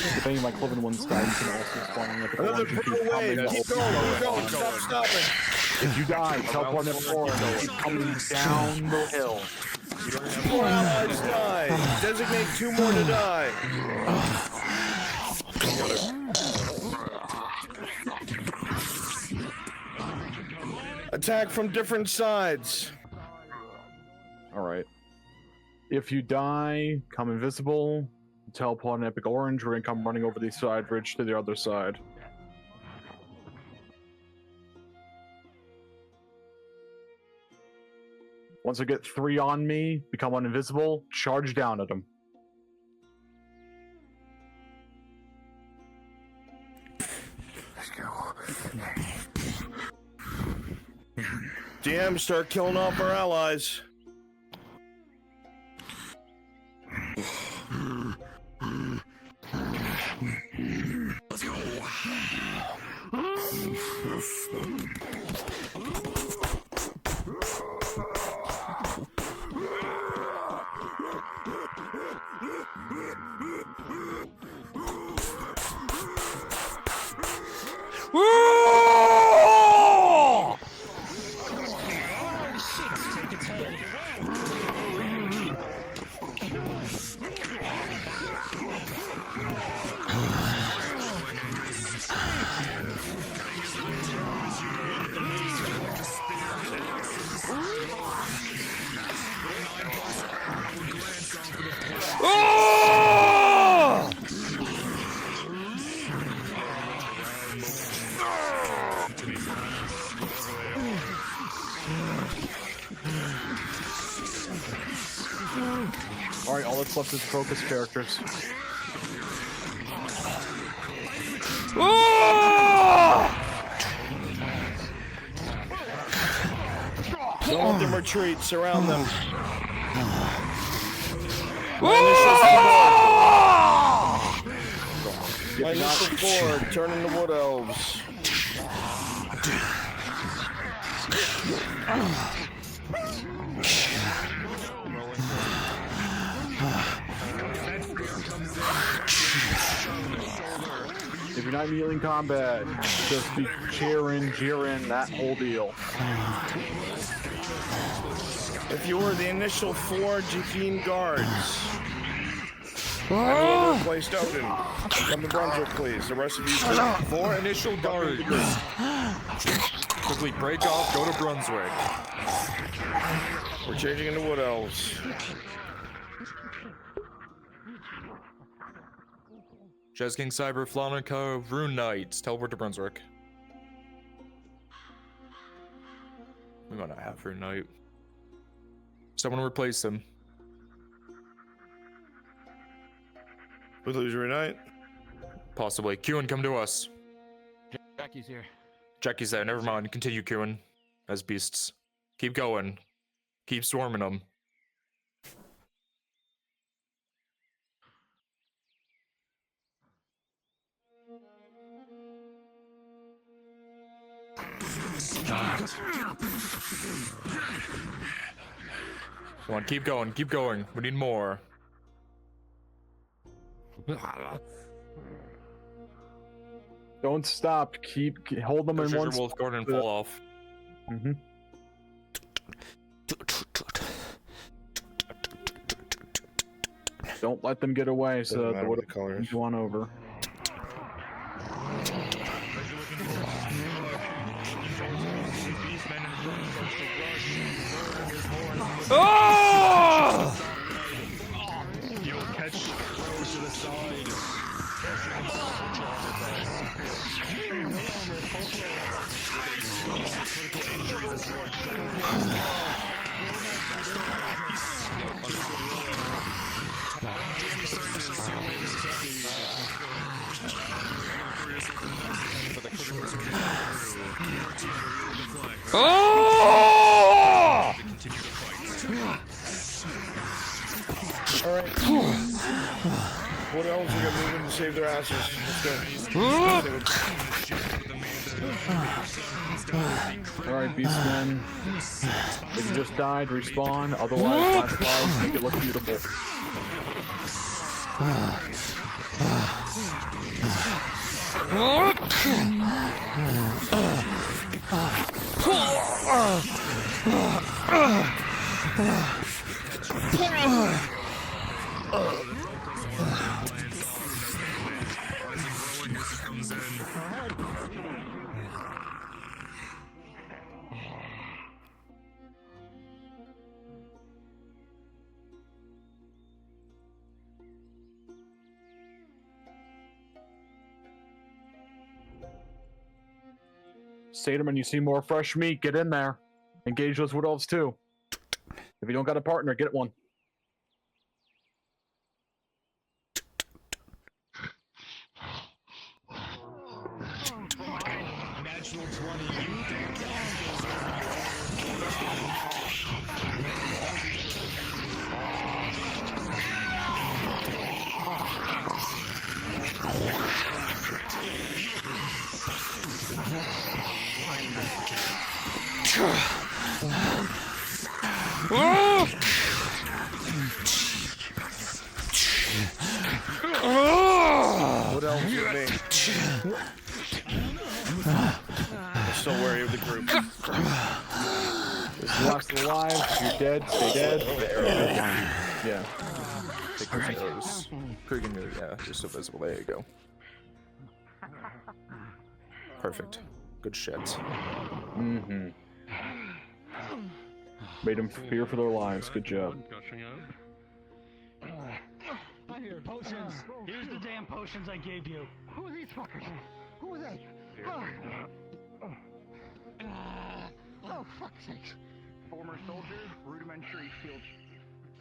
If any of my Cloven ones die, you can also spawn in Epic Orange. Keep going, stop stopping. If you die, teleport Epic Orange. Keep coming down the hill. 4 allies die. Designate 2 more to die. Attack from different sides. Alright. If you die, come invisible, teleport an Epic Orange, we're gonna come running over the side ridge to the other side. Once I get 3 on me, become invisible, charge down at them. Let's go. DM, start killing off our allies. Let's go. Alright, all that's left is focus characters. Don't let them retreat. Surround them. My initial forward. Turn into wood elves. If you're not kneeling combat, just be cheering, jeering, that whole deal. If you were the initial 4 Jakeen guards, and whoever replaced Odin, come to Brunswick, please. The rest of you, 4 initial guards. Quickly break off, go to Brunswick. We're changing into wood elves. Jazz King Cyber, Flonica, Rune Knights, teleport to Brunswick. We might not have Rune Knight. Someone replace him. With who's Rune Knight? Possibly. Kewen, come to us. Jackie's here. Jackie's there, never mind. Continue, Kewen. As beasts. Keep going. Keep swarming them. Come on, keep going, keep going. We need more. Don't stop. Hold them in one Wolf Gordon fall off. Mm-hmm. Don't let them get away, so the wood colors go on over. Oh! You'll catch throws to the side. Oh! Alright. What else are gonna move in to save their asses? Let's go. Alright, Beastmen. If you just died, respawn. Otherwise, flash lives, make it look beautiful. Satan, when you see more fresh meat, get in there. Engage those wood elves too. If you don't got a partner, get one. What else with me? I'm still wary of the group. It's last alive. You're dead. Stay dead. Yeah. Take those arrows. Krigan, yeah, you're so visible. There you go. Perfect. Good shit. Mm-hmm. Made them fear for their lives. Good job. Here, potions. Here's the damn potions I gave you. Who are these fuckers? Who are they? Oh, fuck's sake. Former soldier, rudimentary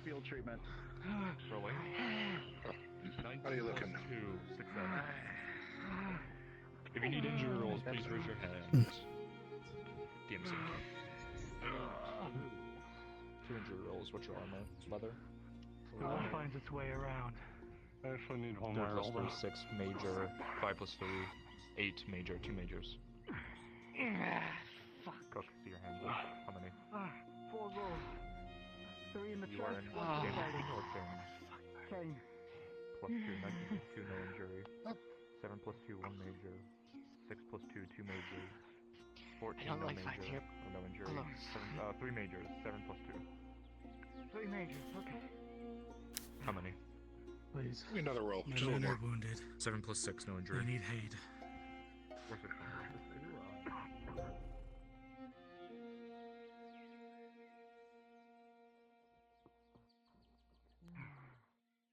field treatment. Rolling. How are you looking? 2 success. If you need injury rolls, please raise your hand. DMC. 2 injury rolls. What's your armor? Leather? All finds its way around. I actually need one 4 more + 3, 6 major. 5 + 3, 8 major. 2 majors. Fuck. Cook, see your hand. How many? 4 rolls. 3 in the You are chest. in What's the Cane fighting? or Cane? Cane. +2, 19 + 2, no injury. 7 + 2, 1 major. 6 + 2, 2 majors. 14, I don't no like fights major. here. Or no injury. Close. 3 majors. 7 + 2. 3 majors, okay. How many? Please. Give me another roll. My Just a little men more. are wounded. 7 + 6, no injury. They need aid. Where's it?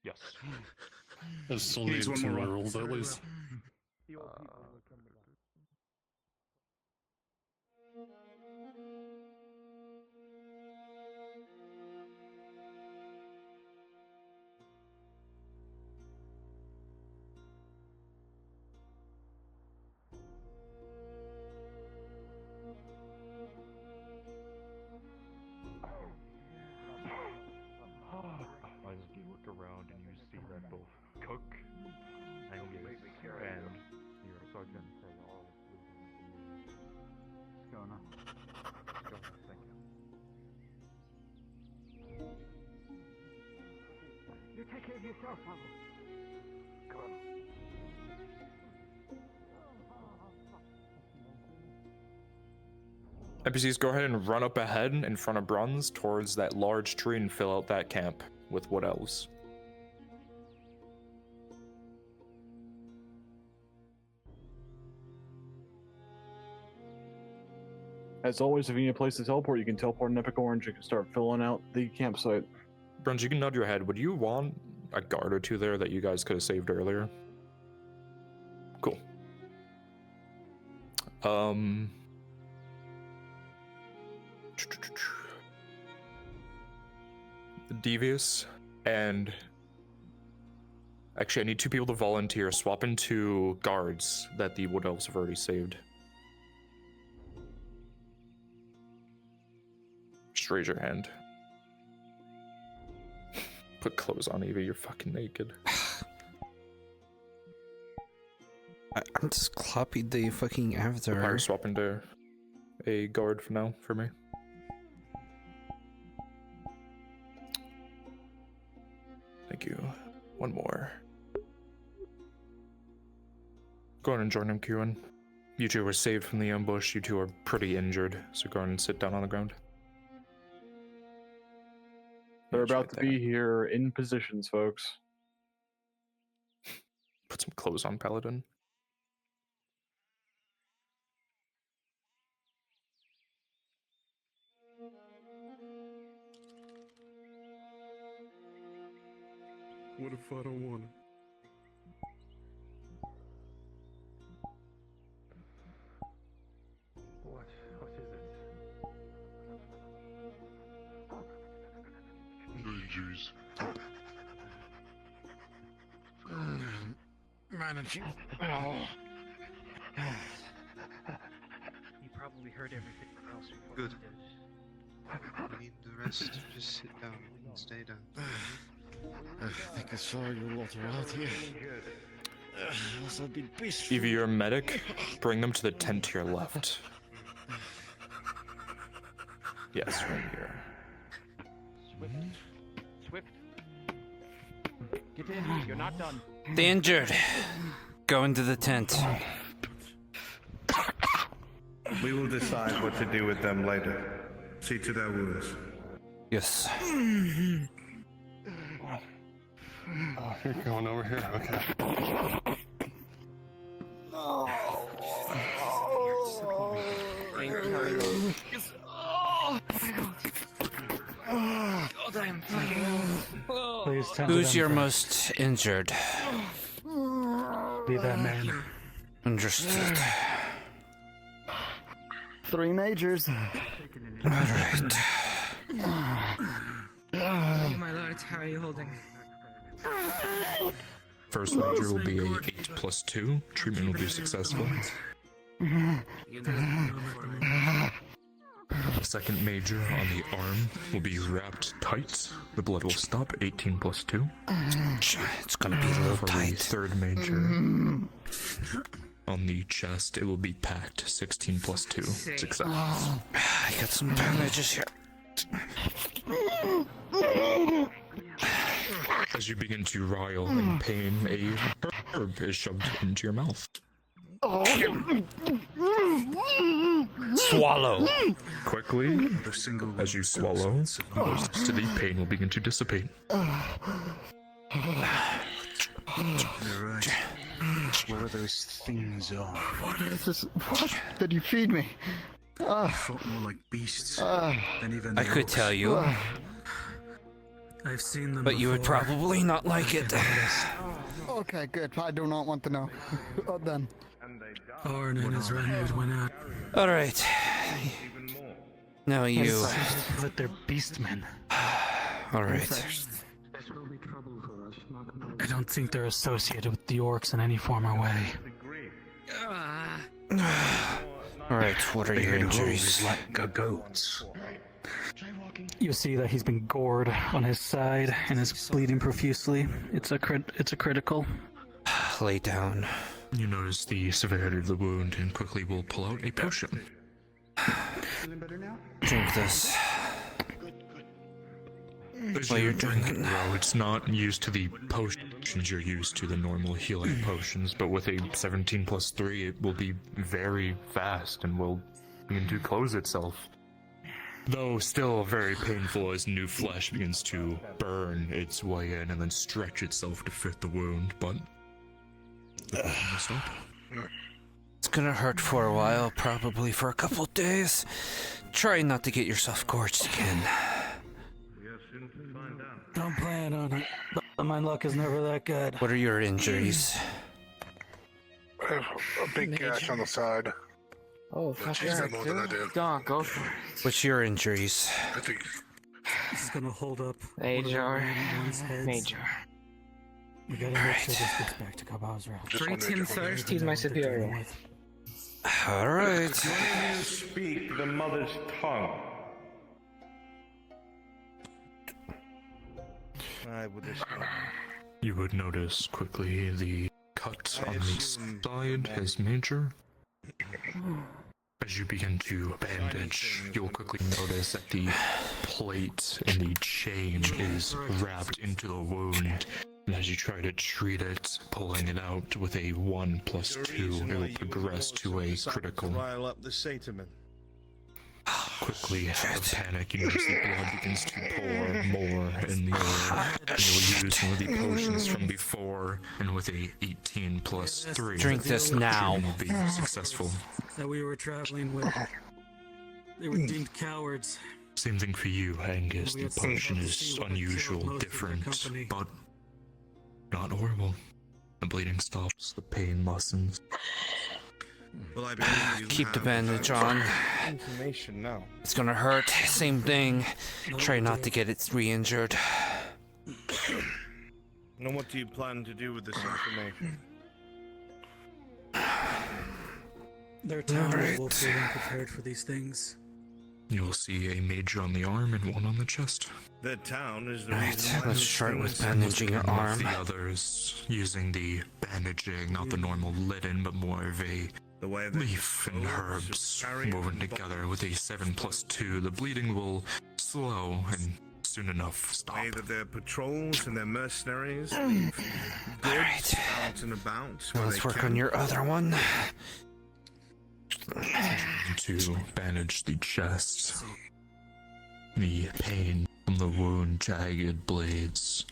Yes. I still He need needs one some more more roll. rolls at least. As you look around and you see that both Cook and your sergeant are all within What's going on? Go ahead, thank you. You take care of yourself, Pablo. Come on. NPCs, go ahead and run up ahead in front of Bronze towards that large tree and fill out that camp with wood elves. As always, if you need a place to teleport, you can teleport an Epic Orange. You can start filling out the campsite. Bronze, you can nod your head. Would you want a guard or two there that you guys could have saved earlier? Cool. Devious and actually I need 2 people to volunteer. Swap into guards that the wood elves have already saved. Just raise your hand. Put clothes on, Evie. You're fucking naked. I'm just copied the fucking avatar. Fire swap into a guard for now for me. Thank you. One more. Go on and join him, Kieran. You two were saved from the ambush. You two are pretty injured, so go on and sit down on the ground. They're about to be here in positions, folks. Put some clothes on, Paladin. What if I don't want it? What is it? Injuries. Managing. We heard everything else before. Good. I need the rest. Just sit down and stay down. I think I saw you water out here. Evie, you're a medic. Bring them to the tent to your left. Yes, right here. Swift. Get in. You're not done. The injured. Go into the tent. We will decide what to do with them later. See to their wounds. Yes. Oh, you're going over here. Okay. Please tend to Who's them your first. most injured? Be that man. Understood. 3 majors. Alright. My lord, how are you holding? First major will be a 8+2. Treatment will be successful. The second major on the arm will be wrapped tight. The blood will stop. 18+2. It's gonna be a little For tight. the third major on the chest, it will be packed. 16+2. Success. I got some bandages here. As you begin to writhe in pain, a herb is shoved into your mouth. Swallow. Quickly, as you swallow, most of the pain will begin to dissipate. You're right. Where those things are. What is this? What? Did you feed me? Fought more like beasts than even I the could orcs. tell you, I've seen them but you would before. probably not like it. Okay, good. I do not want to know. Well done. Arn and his renegade went out. Alright. Now you. But they're beastmen. Alright. I don't think they're associated with the orcs in any form or way. Alright, what are your injuries? Like goats. You see that he's been gored on his side and is bleeding profusely. It's a critical. Lay down. You notice the severity of the wound and quickly will pull out a potion. Drink this. As While you you're drink drinking. it, it's not used to the potions you're used to, the normal healing potions, but with a 17+3, it will be very fast and will begin to close itself. Though still very painful as new flesh begins to burn its way in and then stretch itself to fit the wound, but the pain will stop. It's gonna hurt for a while, probably for a couple days. Try not to get yourself gorged again. Don't plan on it. But my luck is never that good. What are your injuries? A big gash on the side. Oh, fuck She's got more than I did. Go for it. What's your injuries? I think This is gonna hold up. Major. Major. We gotta make sure this gets back to Kabazra. Treat him first, he's my superior. Alright. When you speak the mother's tongue. I would assume. You would notice quickly the cut on the side is major. As you begin to bandage, you'll quickly notice that the plate in the chain is wrapped into the wound. And as you try to treat it, pulling it out with a 1+2, it will progress to a critical. Rile up the Sataman. Quickly, out of panic, you notice the blood begins to pour more in the air. And you'll use one of the potions from before, and with a 18+3. Drink this now. Will be successful. That we were traveling with. They were deemed cowards. Same thing for you, Angus. The potion is unusual, different, but not horrible. The bleeding stops, the pain lessens. Well, I believe you Keep the have bandage on. information now. It's gonna hurt. Same thing. Try not to get it re-injured. Now, what do you plan to do with this information? Their town is woefully unprepared for these things. You'll see a mage on the arm and one on the chest. The town is the Right, reason why let's those start with things- bandaging your And arm. the others using the bandaging, not the normal linen, but more of a The way they leaf and herbs woven together with a 7+2. The bleeding will slow and soon enough stop. Way that their patrols and their mercenaries leave goods out and about. Now where let's they work can. on your other one. To bandage the chest. The pain from the wound, jagged blades.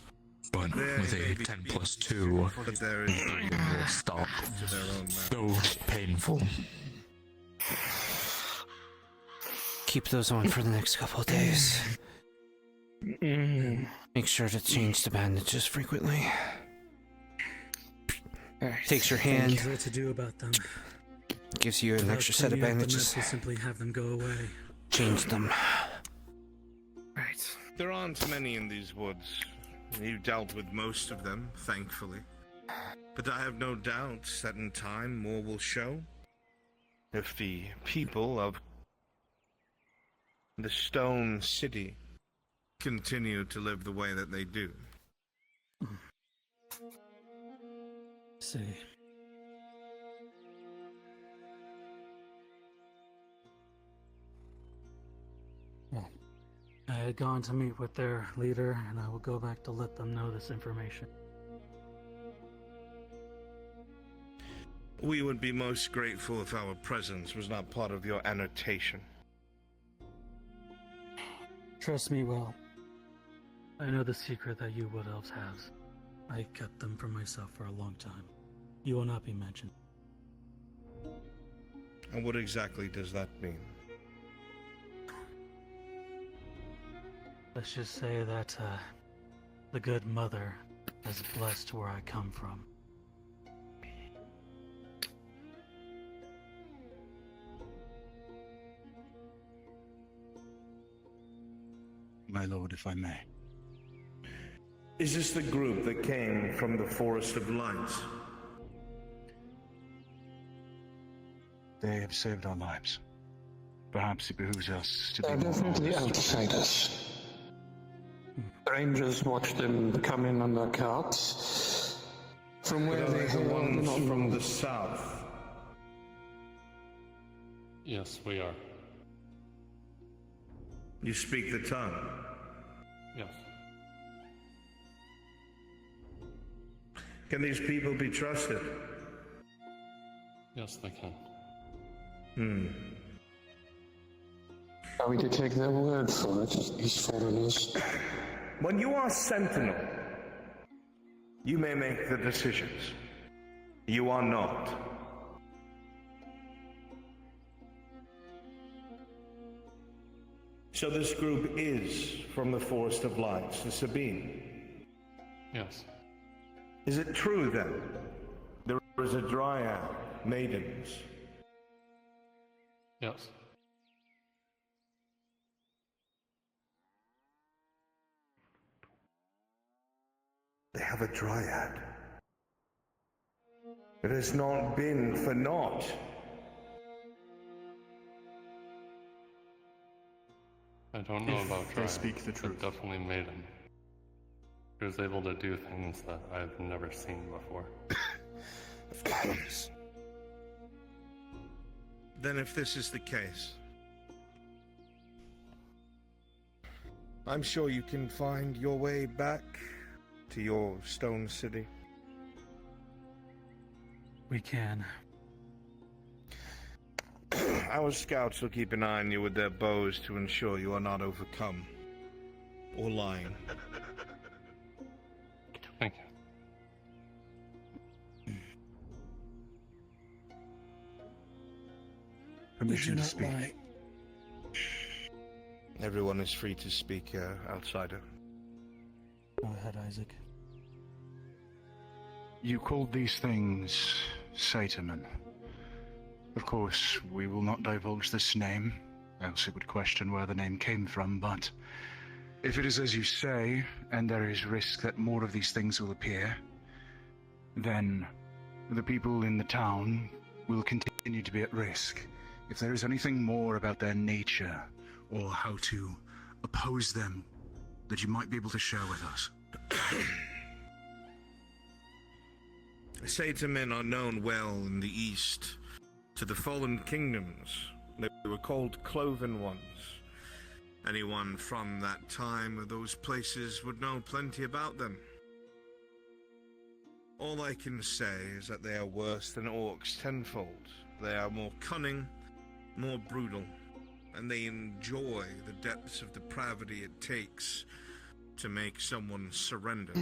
But with a 10+2, But there is bleeding will stop. to their own mouth. Though painful. Keep those on for the next couple of days. Make sure to change the bandages frequently. Takes your hand, Nothing more to do about them. gives you an Without extra set of cleaning up the bandages. mess, we'll simply have them go away. Change them. Right. There aren't many in these woods. You've dealt with most of them, thankfully. But I have no doubts that in time more will show. If the people of the Stone City continue to live the way that they do. See. Well, I had gone to meet with their leader, and I will go back to let them know this information. We would be most grateful if our presence was not part of your annotation. Trust me well. I know the secret that you Wood Elves have. I kept them for myself for a long time. You will not be mentioned. And what exactly does that mean? Let's just say that the good mother has blessed where I come from. My lord, if I may. Is this the group that came from the Forest of Lights? They have saved our lives. Perhaps it behooves us to be They're more definitely honest. outsiders. Rangers watched them come in on their carts. From where Are they the hailed, ones not from the south? Yes, we are. You speak the tongue? Yes. Can these people be trusted? Yes, they can. Are we to take their word for it, these foreigners? When you are sentinel, you may make the decisions. You are not. So this group is from the Forest of Lights, the Sabine. Yes. Is it true then? There is a dryad, maidens. Yes. They have a dryad. It has not been for naught. I don't know If about they Dryad, speak the truth. but definitely Maiden. She was able to do things that I've never seen before. Of course. Then if this is the case, I'm sure you can find your way back to your Stone City. We can. Our scouts will keep an eye on you with their bows to ensure you are not overcome or lying. Thank you. Permission to speak. Everyone is free to speak, outsider. Go ahead, Isaac. You called these things Satermen. Of course, we will not divulge this name, else it would question where the name came from, but if it is as you say, and there is risk that more of these things will appear, then the people in the town will continue continue to be at risk, if there is anything more about their nature or how to oppose them that you might be able to share with us. Satamen are known well in the East to the fallen kingdoms. They were called Cloven Ones. Anyone from that time or those places would know plenty about them. All I can say is that they are worse than orcs tenfold. They are more cunning, more brutal, and they enjoy the depths of depravity it takes to make someone surrender.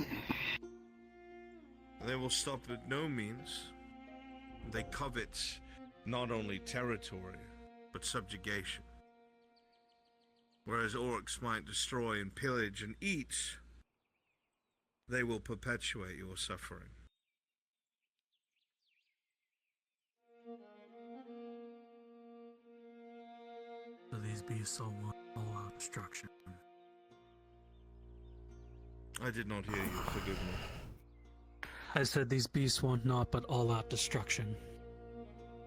They will stop at no means. They covet not only territory, but subjugation. Whereas orcs might destroy and pillage and eat, they will perpetuate your suffering. So these beasts all want all-out destruction. I did not hear you, forgive me. I said these beasts want naught but all-out destruction.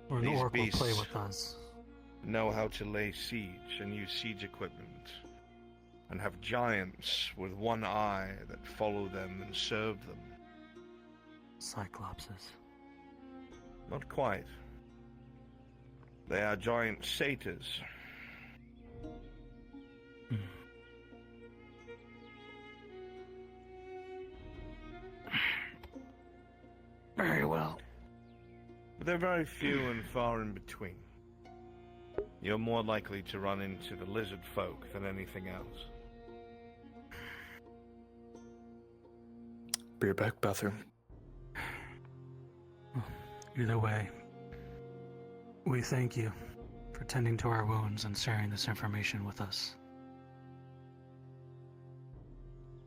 Or an These orc will play beasts with us. know how to lay siege and use siege equipment, and have giants with one eye that follow them and serve them. Cyclopses. Not quite. They are giant satyrs. Very well. But they're very few and far in between. You're more likely to run into the lizard folk than anything else. Be right back, bathroom. Either way, we thank you for tending to our wounds and sharing this information with us.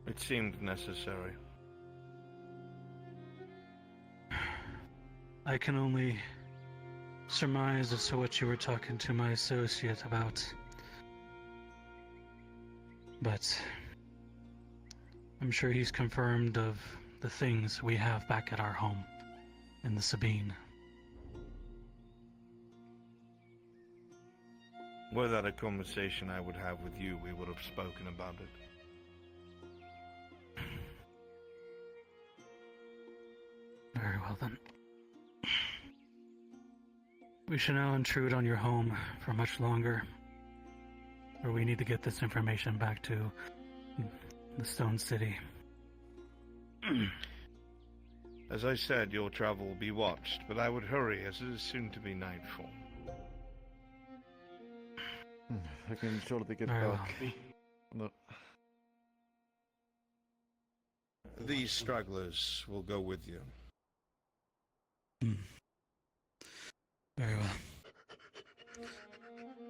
It seemed necessary. I can only surmise as to what you were talking to my associate about. But I'm sure he's confirmed of the things we have back at our home in the Sabine. Were that a conversation I would have with you, we would have spoken about it. Very well then. We should not intrude on your home for much longer, or we need to get this information back to the Stone City. As I said, your travel will be watched, but I would hurry as it is soon to be nightfall. I can ensure that they get Very back. No. These stragglers will go with you. Very well.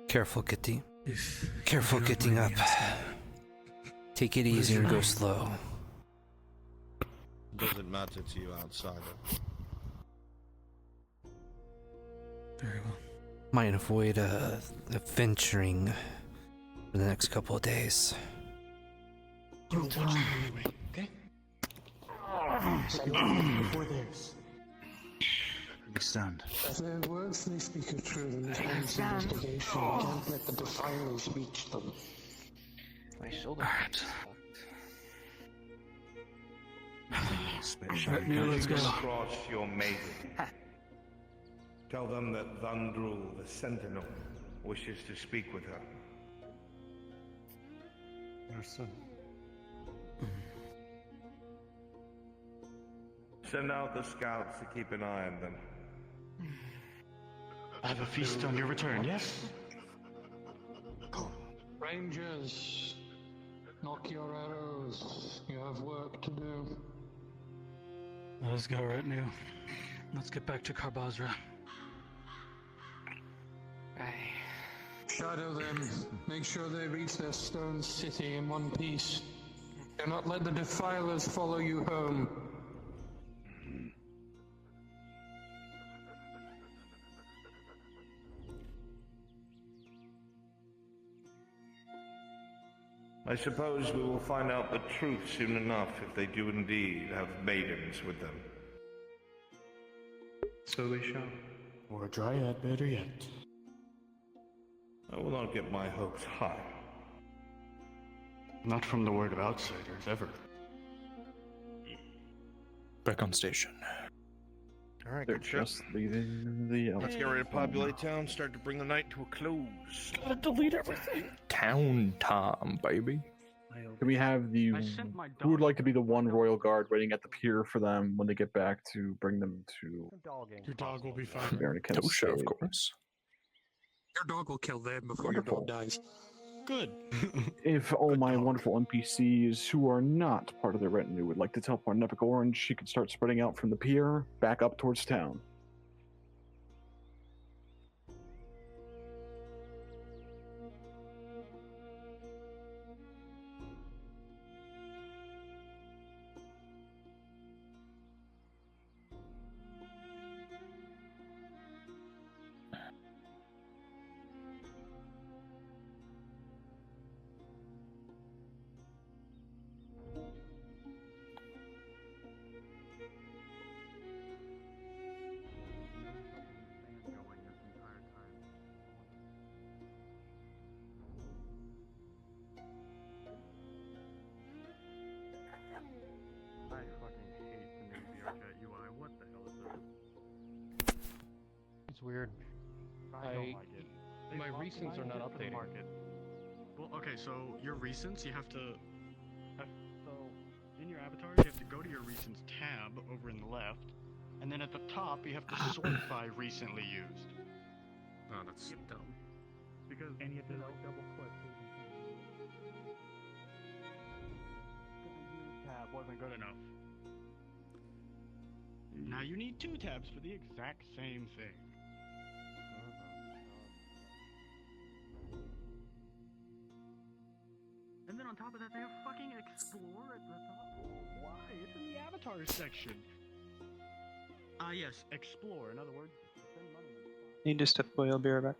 Careful, Kitty. Careful getting up. Take it easy and go slow. Doesn't matter to you, outsider. Very well. Might avoid venturing for the next couple of days. You'll watch them anyway, okay? Before theirs. We stand. If their words they speak are true, then there's police investigation. We can't let the defilers reach them. My shoulder. Let's go. Cross your maiden. Tell them that Vandrul, the Sentinel, wishes to speak with her. Understood. Send out the scouts to keep an eye on them. I have a feast on your return, yes? Rangers, knock your arrows. You have work to do. Let us go, Retinue. Let's get back to Karbazra. Shadow them. Make sure they reach their stone city in one piece. Do not let the defilers follow you home. I suppose we will find out the truth soon enough if they do indeed have maidens with them. So they shall. Or a dryad, better yet. I will not get my hopes high. Not from the word of outsiders, ever. Back on station. All right, They're good trip. just leaving the. Let's get ready to populate town. Start to bring the night to a close. Gotta delete everything. Town time, baby. Can we have the? Who would like to be the one royal guard waiting at the pier for them when they get back to bring them to? Your dog will be fine. Baron Show, of course. Your dog will kill them before your dog dies. Good. If all my wonderful NPCs who are not part of their retinue would like to teleport an Epic Orange, she could start spreading out from the pier back up towards town. I fucking hate the new VRChat UI. What the hell is that? It's weird. I don't like it. My recents are not updating. Well, okay, so your recents, you have to. So, in your avatars, you have to go to your recents tab over in the left, and then at the top, you have to sort by recently used. Oh, that's dumb. Because And you have to like double click. Tab wasn't good enough. Now you need two tabs for the exact same thing. And then on top of that, they have fucking explore at the top. Why? It's in the avatars section. Yes, explore. In other words, spend money. Need to step away, I'll be right back.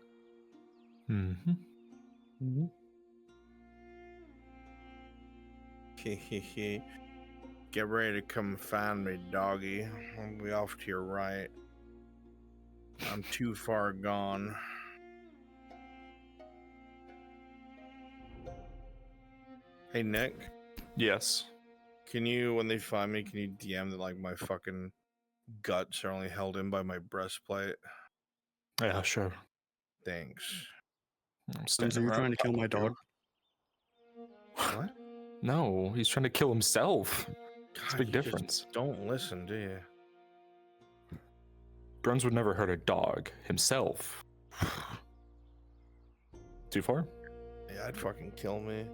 Get ready to come find me, doggy. I'll be off to your right. I'm too far gone. Hey, Nick. Yes. Can you, when they find me, can you DM that like my fucking guts are only held in by my breastplate? Yeah, sure. Thanks. I'm So standing you're right trying to kill my dog? What? No, he's trying to kill himself. It's a big you just difference. Don't listen, do you? Bruns would never hurt a dog himself. Too far? Yeah, I'd fucking kill me.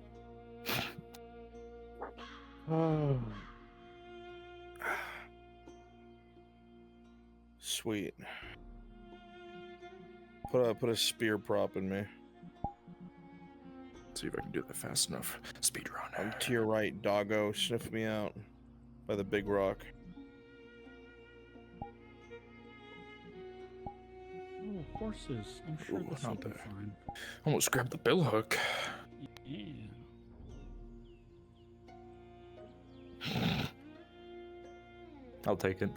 Sweet. Put a spear prop in me. See if I can do that fast enough. Speed run. I'm to your right, doggo. Sniff me out by the big rock. Oh, horses. I'm sure this will be fine. Almost grabbed the billhook. Yeah. I'll take it.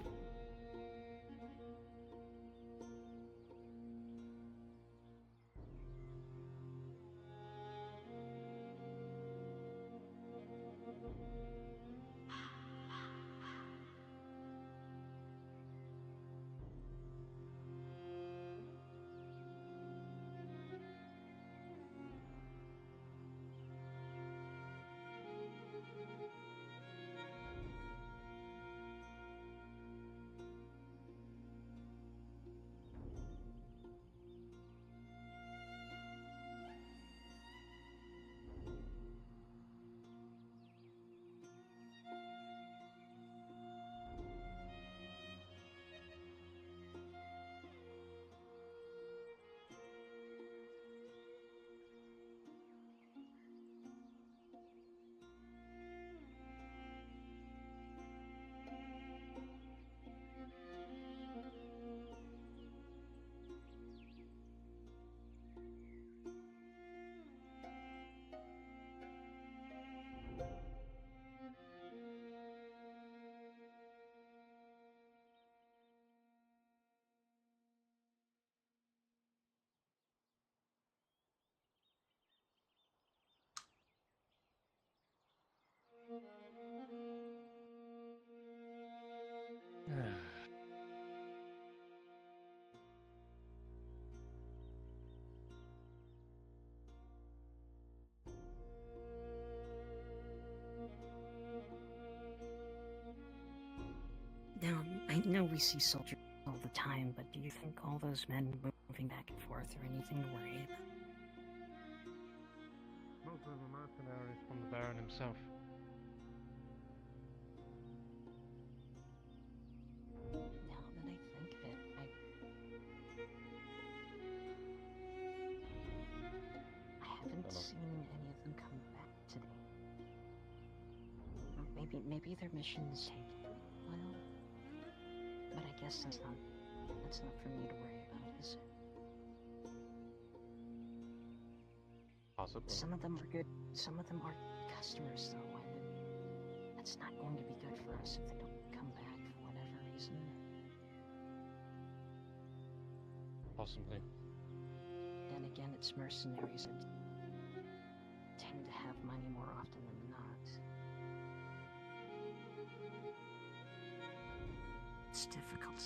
know we see soldiers all the time, but do you think all those men moving back and forth are anything to worry about? Most of them are mercenaries from the Baron himself. Now that I think of it, I haven't seen any of them come back today. Maybe their missions take a while, but I guess that's not for me to worry about, is it? Possibly. Some of them are good, some of them are customers, though. That's not going to be good for us if they don't come back for whatever reason. Possibly. Then again, it's mercenaries that tend to have money more often than not. It's difficult.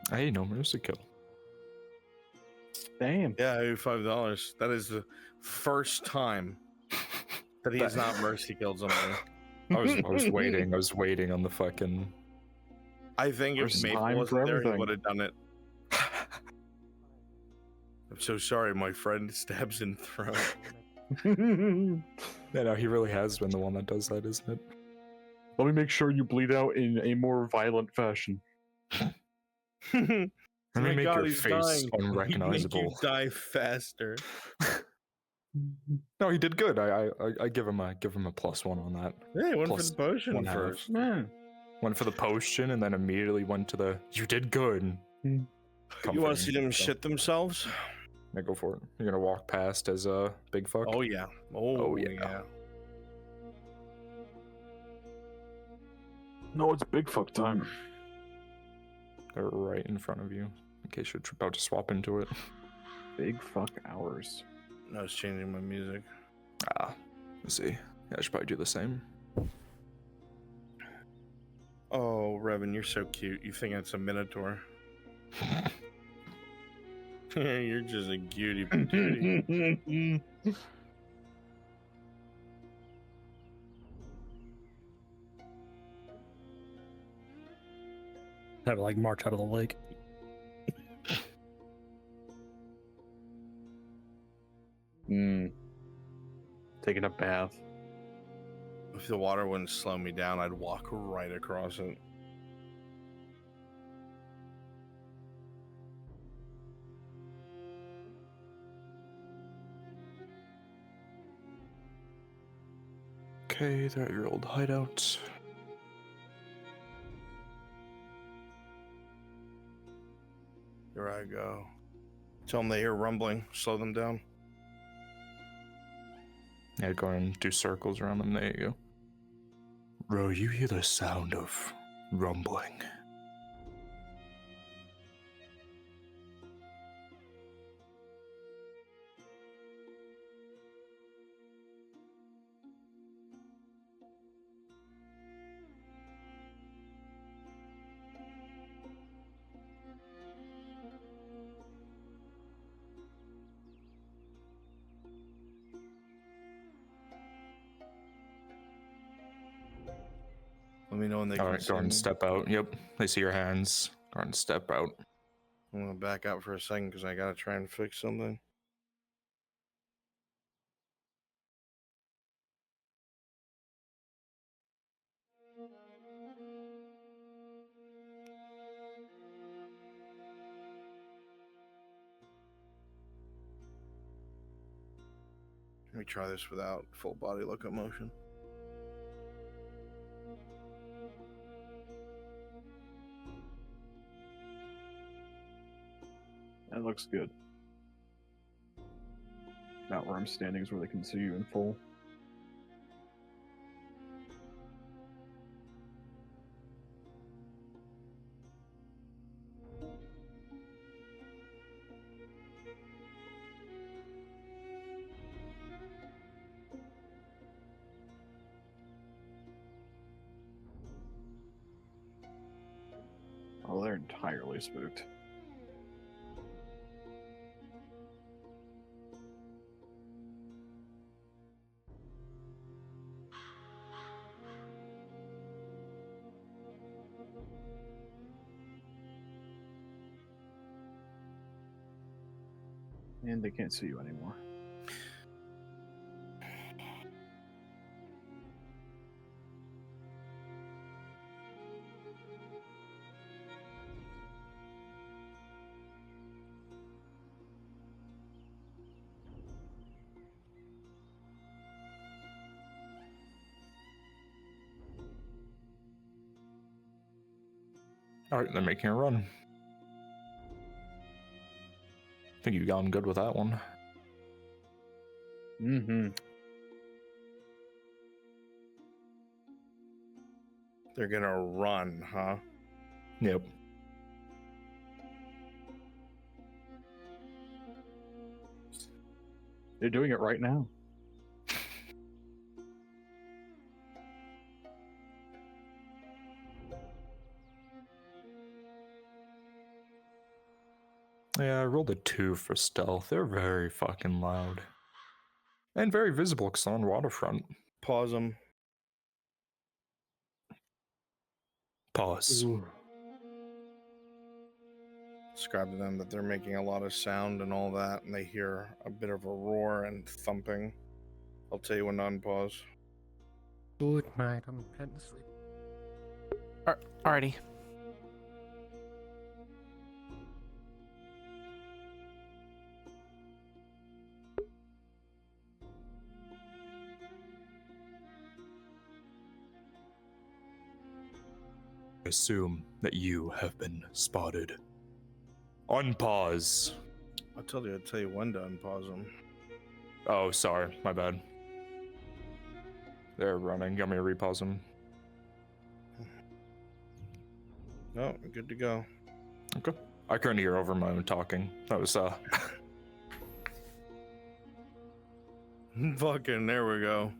Hey, no mercy kill. Damn. Yeah, I owe $5. That is the first time that he has not mercy killed somebody. I was waiting. I was waiting on the fucking. I think if First Maple time wasn't for there, he everything. would have done it. I'm so sorry, my friend stabs in throat. Yeah, no, he really has been the one that does that, isn't it? Let me make sure you bleed out in a more violent fashion. Let me My make God, your he's face dying. unrecognizable. He'd make you die faster. No, he did good. I give him a +1 on that. Yeah, he went for Plus the potion 1/2. first. Yeah. Went for the potion and then immediately went to the. You did good. You want to see them shit themselves? Yeah, go for it. You're gonna walk past as a big fuck. Oh yeah. Oh yeah. No, it's big fuck time. They're right in front of you, in case you're about to swap into it. Big fuck hours. I was changing my music. Let's see. Yeah, I should probably do the same. Oh, Revan, you're so cute. You think it's a minotaur? You're just a cutie patootie. Have it like march out of the lake. Taking a bath. If the water wouldn't slow me down, I'd walk right across it. Okay, they're at your old hideout. Here I go. Tell them they hear rumbling. Slow them down. Yeah, go and do circles around them. There you go. Bro, you hear the sound of rumbling. Let me know when they All can right, see go and me. step out. Yep, they see your hands. Go and step out. I'm gonna back out for a second because I gotta try and fix something. Let me try this without full body locomotion. That looks good. Not where I'm standing is where they can see you in full. they're entirely spooked. And they can't see you anymore. Alright, they're making a run. I think you got them good with that one. Mm-hmm. They're gonna run, huh? Yep. They're doing it right now. Yeah, I rolled a 2 for stealth. They're very fucking loud. And very visible because on waterfront. Pause them. Pause. Ooh. Describe to them that they're making a lot of sound and all that, and they hear a bit of a roar and thumping. I'll tell you when to unpause. Good night, I'm heading to sleep. Alrighty. Assume that you have been spotted. Unpause. I'll tell you when to unpause them. Oh, sorry, my bad. They're running. You want me to repause them? No, good to go. Okay. I couldn't hear over my own talking. That was Fucking, there we go.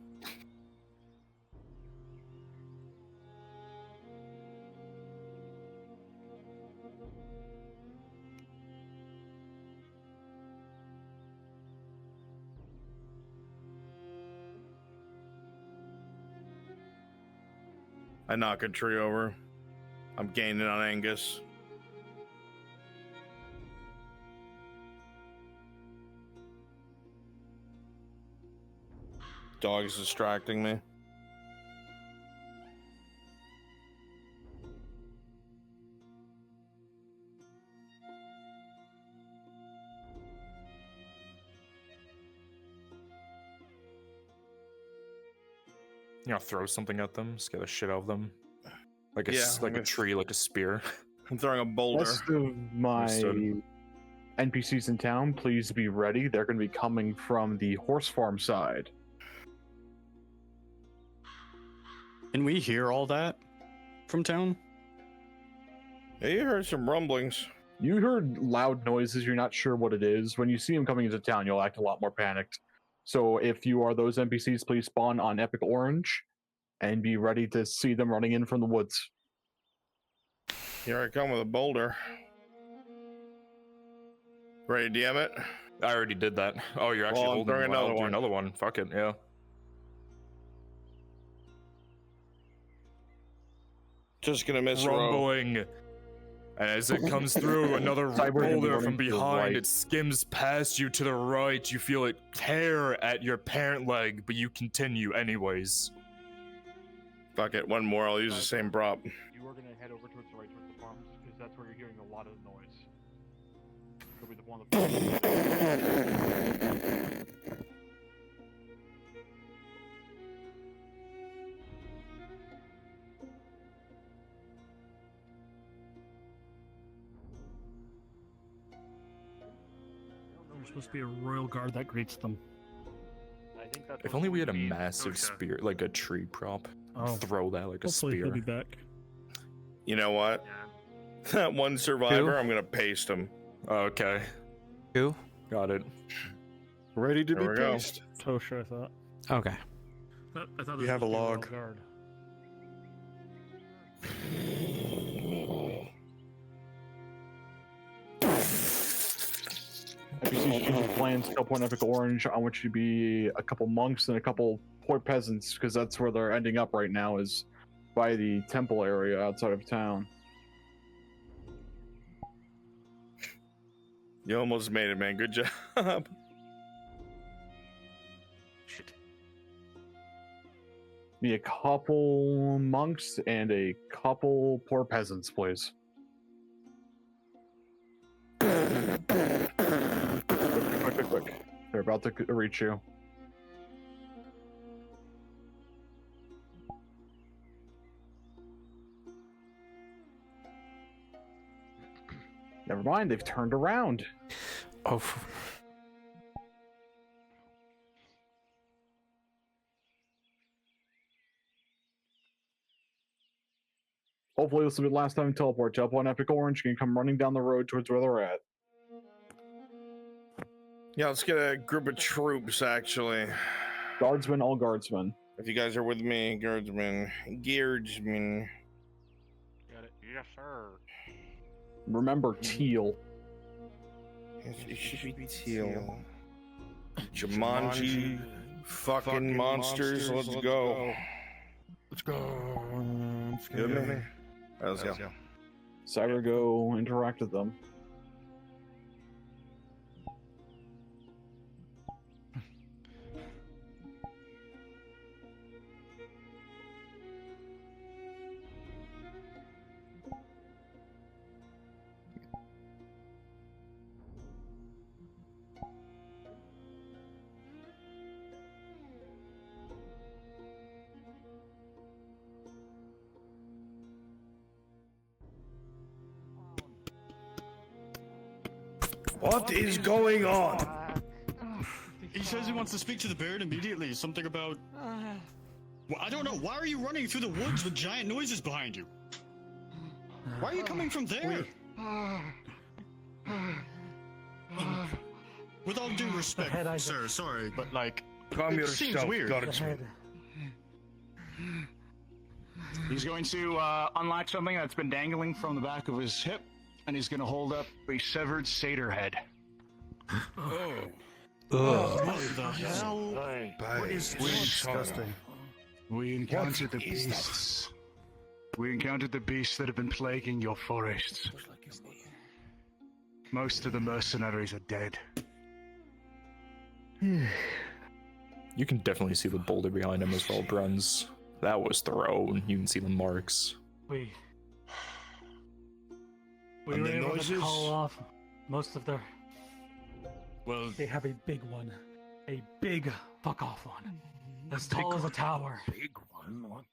I knock a tree over. I'm gaining on Angus. Dog's distracting me. You know, throw something at them, scare the shit out of them. Like a, Yeah, like a tree, like a spear. I'm throwing a boulder. Rest of my NPCs in town, please be ready. They're going to be coming from the horse farm side. Can we hear all that from town? Yeah, you heard some rumblings. You heard loud noises. You're not sure what it is. When you see them coming into town, you'll act a lot more panicked. So if you are those NPCs, please spawn on Epic Orange and be ready to see them running in from the woods. Here I come with a boulder. Ready to DM it? I already did that. Oh, you're actually holding one. another I'll do one. another one. Fuck it, yeah. Just gonna miss rumbling. And as it comes through, another boulder from behind, right. it skims past you to the right. You feel it tear at your parent leg, but you continue anyways. Fuck it, one more. I'll use the same prop. You are gonna head over towards the right, towards the farms, because that's where you're hearing a lot of noise. It'll be the one There's supposed to be a royal guard that greets them. I think that's If only we had a massive spear, like a tree prop. Oh. Throw that like a Hopefully spear. he'll be back. You know what? That one survivor, I'm gonna paste him. Okay. Who? Got it. Ready to There be we go. paced. Tosha, I thought. Okay. I thought You this have a was log. guard. clan, Scale Point, Epic Orange. I want you to be a couple monks and a couple poor peasants, because that's where they're ending up right now, is by the temple area outside of town. You almost made it, man. Good job. Shit. Be a couple monks and a couple poor peasants, please. Quick. They're about to reach you. Never mind, they've turned around. Oh. Hopefully this will be the last time you teleport. Jump on Epic Orange, you can come running down the road towards where they're at. Yeah, let's get a group of troops, actually. Guardsmen, all guardsmen. If you guys are with me, guardsmen. Got it. Yes, sir. Remember, teal. It should be teal. Jumanji, fucking monsters, let's go. Let's go. You with me? Alright, let's go. Cyber, go interact with them. What is going on? He says he wants to speak to the Baron immediately. Something about... Well, I don't know. Why are you running through the woods with giant noises behind you? Why are you coming from there? With all due respect, sir, sorry, but like... Calm it seems yourself, weird. guardsman. He's going to unlock something that's been dangling from the back of his hip, and he's going to hold up a severed satyr head. Oh. What the hell? What is disgusting? We encountered the beasts. We encountered the beasts that have been plaguing your forests. Most of the mercenaries are dead. You can definitely see the boulder behind him as well, Bruns. That was thrown. You can see the marks. We And were the able noises? to call off most of their... Well, they have a big one. A big fuck-off one. As tall as a tower. We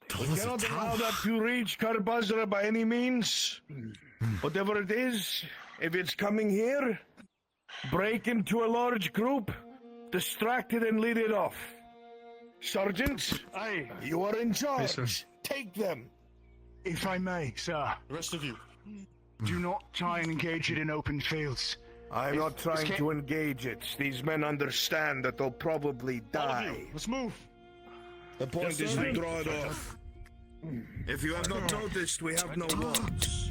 cannot allow that to reach Karbazra by any means. Whatever it is, if it's coming here, break into a large group, distract it and lead it off. Sergeant, you are in charge. Yes, Take them. If I may, sir. The rest of you. Do not try and engage it in open fields. I'm not trying to engage it. These men understand that they'll probably die. Let's move. The point is to draw it off. If you have not noticed, we have no walls.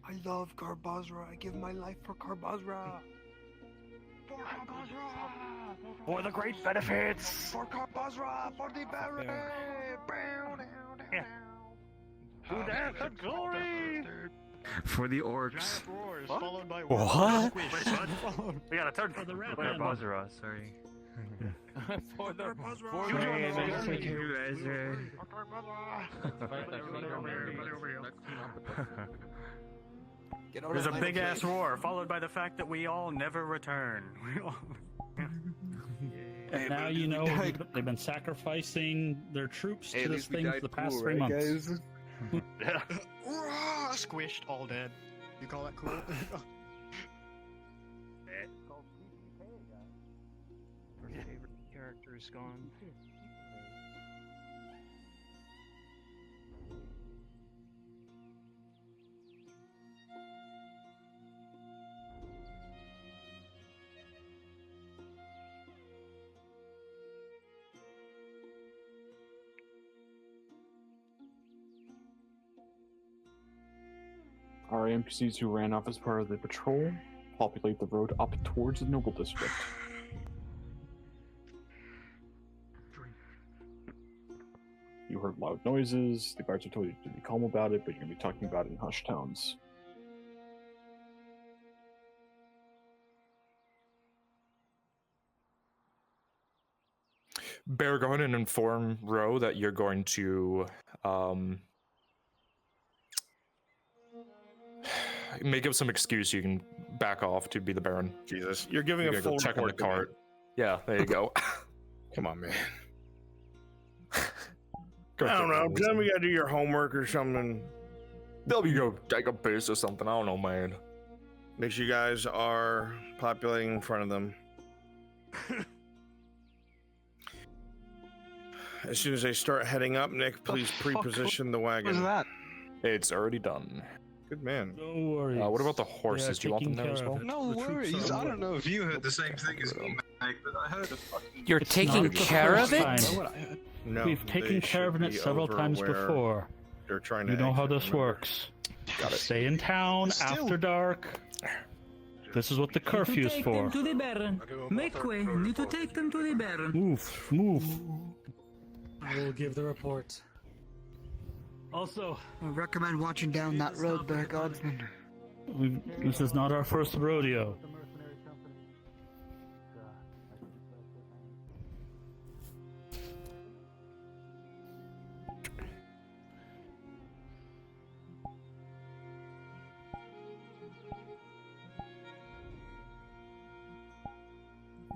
I love Karbazra. I give my life for Karbazra. For Karbazra! For the great benefits! For Karbazra! For the Baron! To death and glory! For the orcs. Followed by What? We gotta turn for the red. Karbazra, sorry. For the For you guys are... There's a big ass roar, followed by the fact that we all never return. And now you know they've been sacrificing their troops to this thing for the past 3 months. Squished, all dead. You call that cool? Favorite character is gone. Our NPCs who ran off as part of the patrol populate the road up towards the Noble District. You heard loud noises. The guards are told you to be calm about it, but you're going to be talking about it in hushed tones. Bear, go ahead and inform Ro that you're going to make up some excuse you can back off to be the Baron. Jesus, you're giving a full check on the report to me. cart. Yeah, there you go. Come on, man. I don't know. Tell me you gotta do your homework or something. They'll be go take a piss or something. I don't know, man. Make sure you guys are populating in front of them. As soon as they start heading up, Nick, please pre-position the wagon. What is that? It's already done. Good man. Don't worry. What about the horses? Do you want them there as well? No worries. I don't know if you heard the same thing as me, Mike, but I heard a fucking... You're taking care of it? No, We've taken care of it several times before. They're trying to. You know how this works. Stay in town after dark. This is what the curfew's for. To the Baron. Make way. Need to take them to the Baron. Move. I will give the report. Also, I recommend watching down that road there, Guardsman. This is not our first rodeo.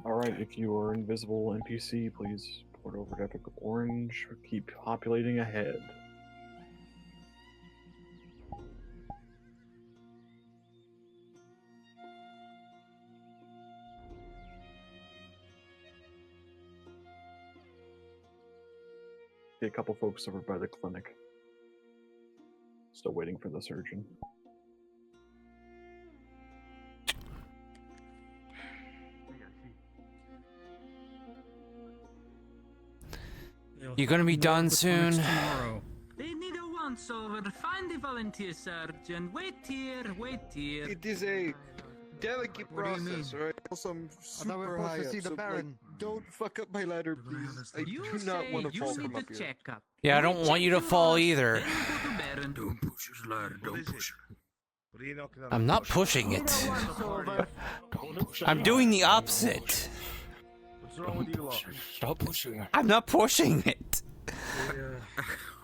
Alright, if you are invisible NPC, please port over to Epic Orange. Keep populating ahead. A couple folks over by the clinic. Still waiting for the surgeon. You gonna be done soon? They need a once-over. Find the volunteer sergeant. Wait here. It is a delicate process, right? Also, I'm super high up, so like, don't fuck up my ladder, please. I do not want to fall from up here. Yeah, I don't want you to fall either. Don't push his ladder, don't push it. I'm not pushing it. I'm doing the opposite. What's wrong with you? Stop pushing it. I'm not pushing it.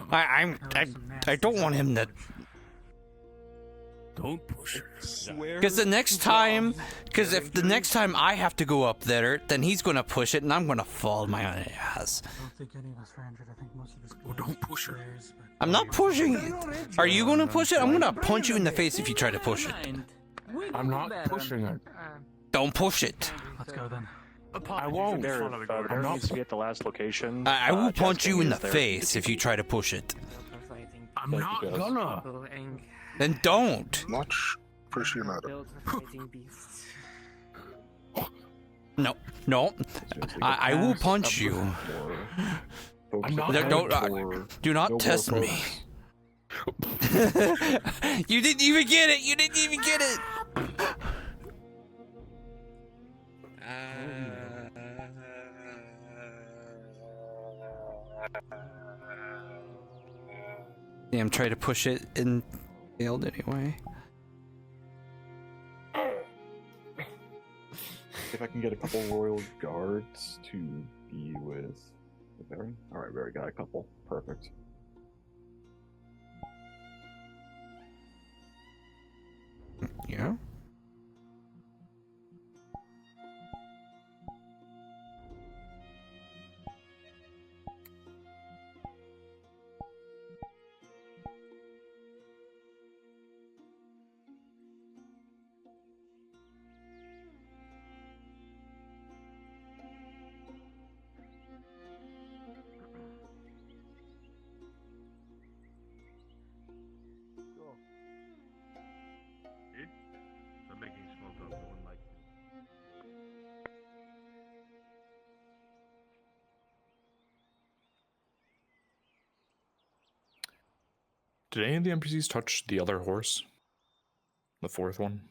I don't want him to. Don't push it. Because the next time, if the next time I have to go up there, then he's gonna push it and I'm gonna fall my ass. I don't think any of us are injured. I think most of us. Oh, don't push it. I'm not pushing it. Are you gonna push it? I'm gonna punch you in the face if you try to push it. I'm not pushing it. Don't push it. Let's go then. I won't. There needs to be at the last location. I will punch you in the face if you try to push it. I'm not gonna. Then don't. Much appreciate matter. No. I will punch you. Do not test me. You didn't even get it. Damn, try to push it and failed anyway. If I can get a couple royal guards to be with the Baron. Alright, we already got a couple. Perfect. Yeah. I'm making small talk. No one likes it. Did any of the NPCs touch the other horse? The fourth one.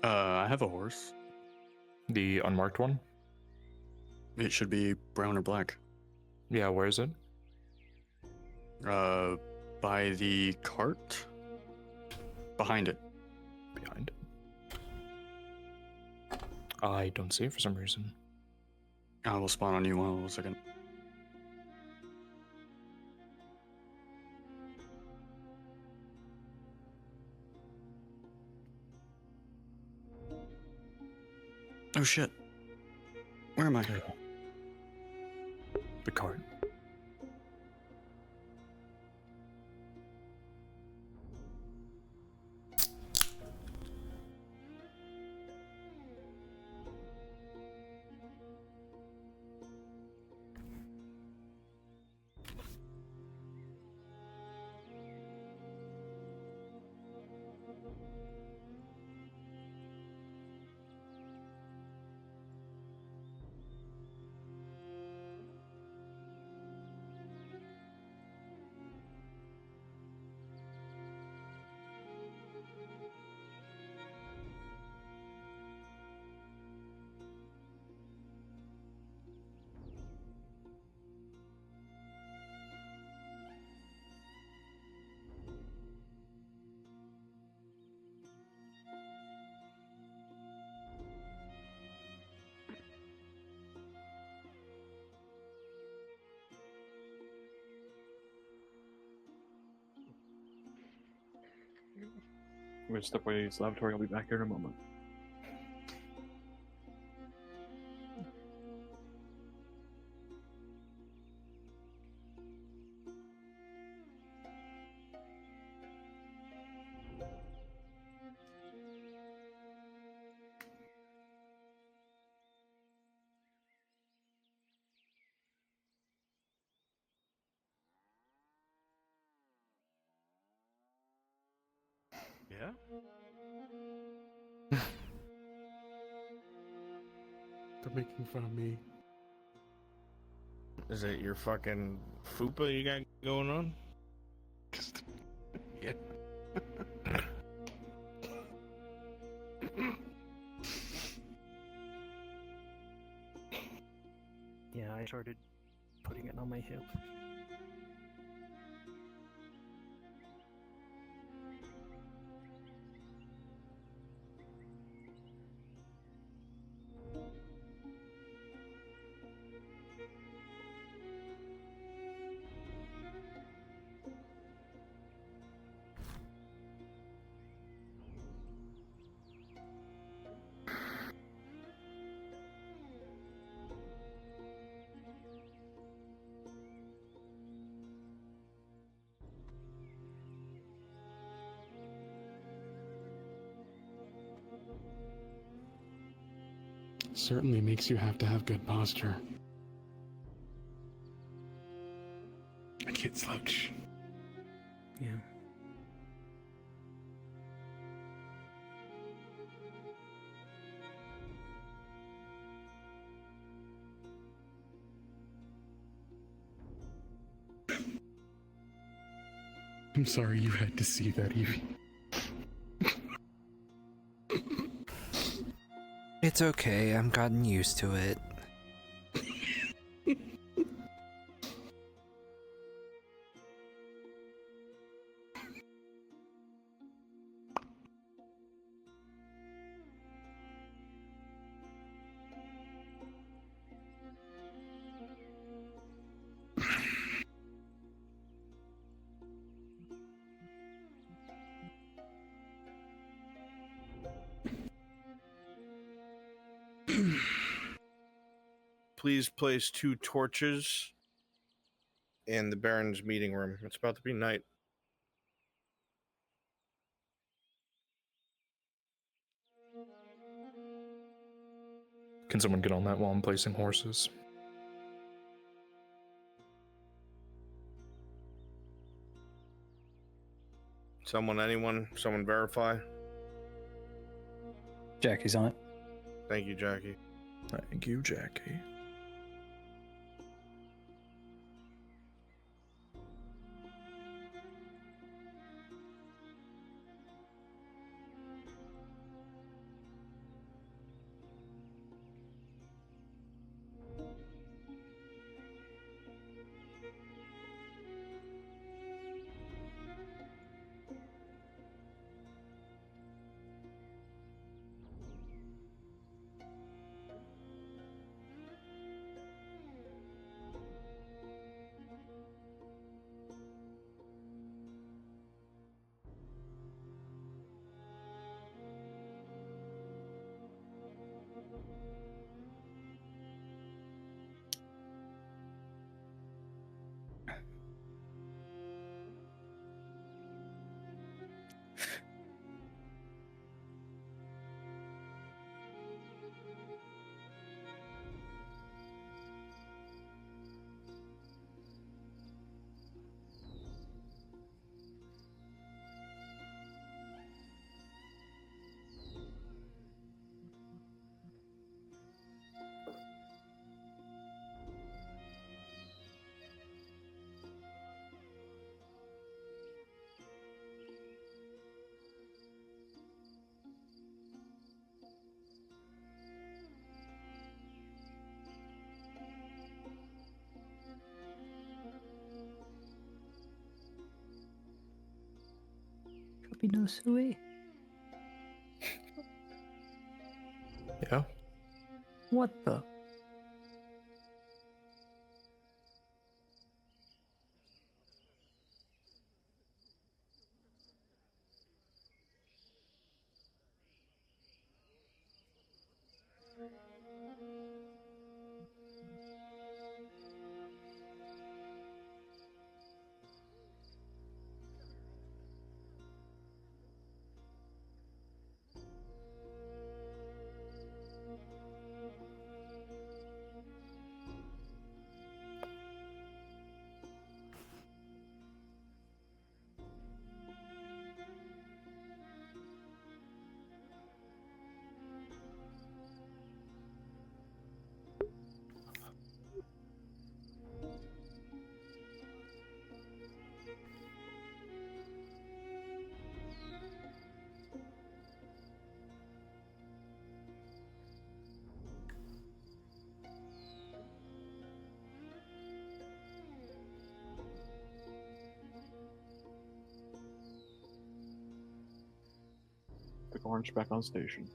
I have a horse. The unmarked one? It should be brown or black. Yeah, where is it? By the cart? Behind it. Behind it. I don't see it for some reason. I will spawn on you one second. Oh shit. Where am I? The cart. I'm gonna step away to this laboratory. I'll be back here in a moment. Yeah? They're making fun of me. Is it your fucking fupa you got going on? Yeah. Yeah, I started putting it on my hip. Certainly makes you have to have good posture. I can't slouch. Yeah. I'm sorry you had to see that, Evie. It's okay, I'm gotten used to it. Please place 2 torches in the Baron's meeting room. It's about to be night. Can someone get on that while I'm placing horses? Anyone, someone verify. Jackie's on it. Thank you, Jackie. Thank you, Jackie. be no Sui? Yeah. What the? Pick Orange back on station.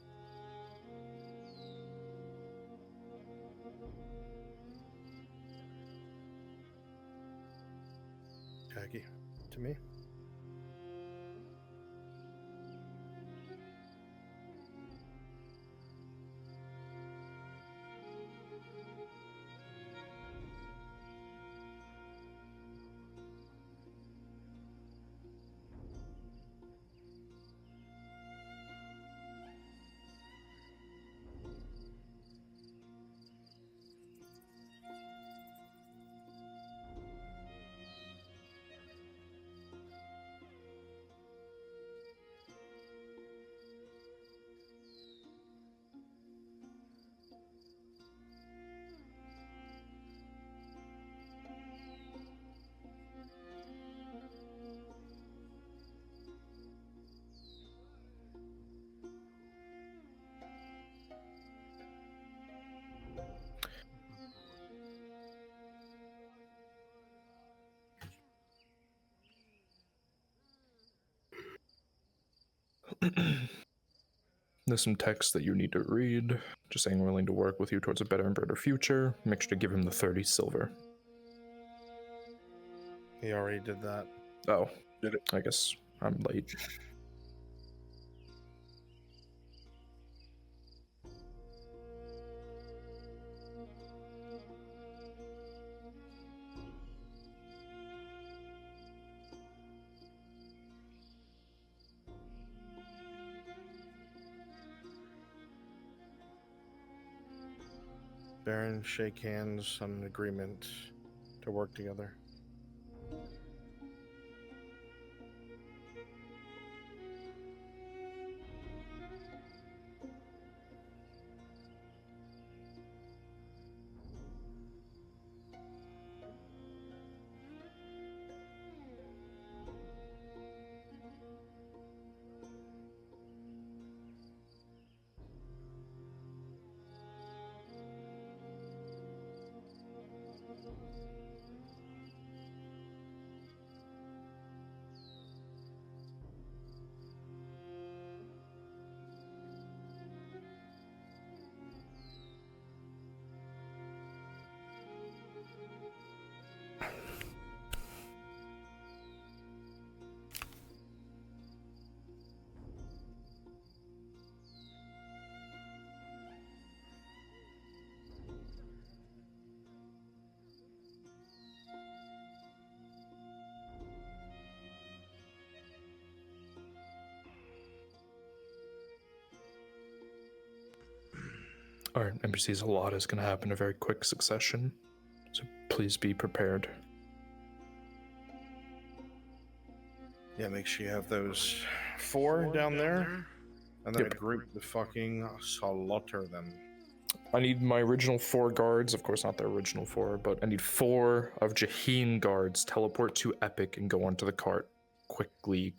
Jackie, to me. There's some text that you need to read. Just saying willing to work with you towards a better and brighter future. Make sure to give him the 30 silver. He already did that. Oh, did it? I guess I'm late. Baron, shake hands on an agreement to work together. Alright, NPCs, a lot is going to happen in a very quick succession, so please be prepared. Yeah, make sure you have those four down there, and then a group to fucking slaughter them. I need my original 4 guards, of course not the original 4, but I need 4 of Jaheen guards teleport to Epic and go onto the cart. Quickly.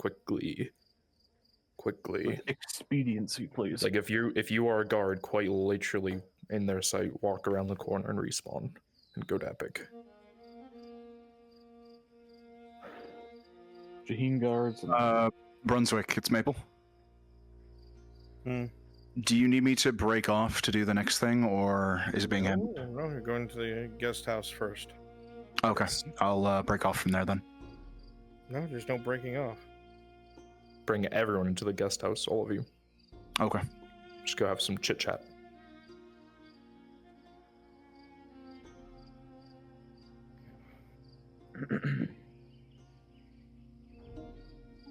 With expediency, please. Like if you are a guard, quite literally in their sight, walk around the corner and respawn and go to Epic. Jaheen guards. Brunswick, it's Maple. Hmm. Do you need me to break off to do the next thing, or is it being handled? No, you're going to the guest house first. Okay, I'll break off from there then. No, there's no breaking off. Bring everyone into the guest house, all of you. Okay. Just go have some chit chat.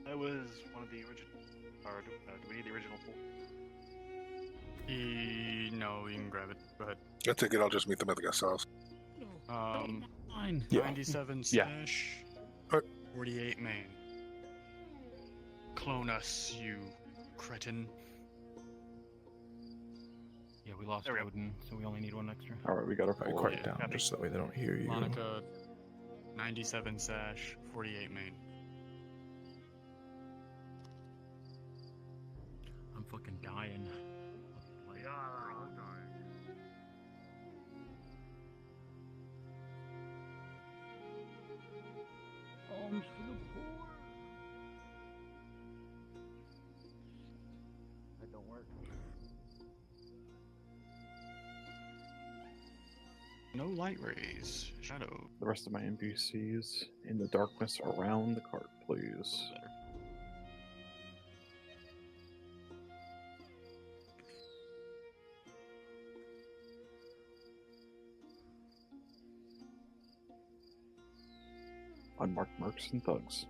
That was one of the original. Or do we need the original full? No, you can grab it. Go ahead. I take it I'll just meet them at the guest house. 97 slash 48 main. Clone us, you cretin. Yeah, we lost Odin, so we only need one extra. Alright, we got our quiet it down, just so that way they don't hear you. Monica, 97 slash 48 main. I'm fucking dying. Alms for the poor. That don't work. No light rays. Shadow. The rest of my NPCs in the darkness around the cart, please. Unmarked mercs and thugs.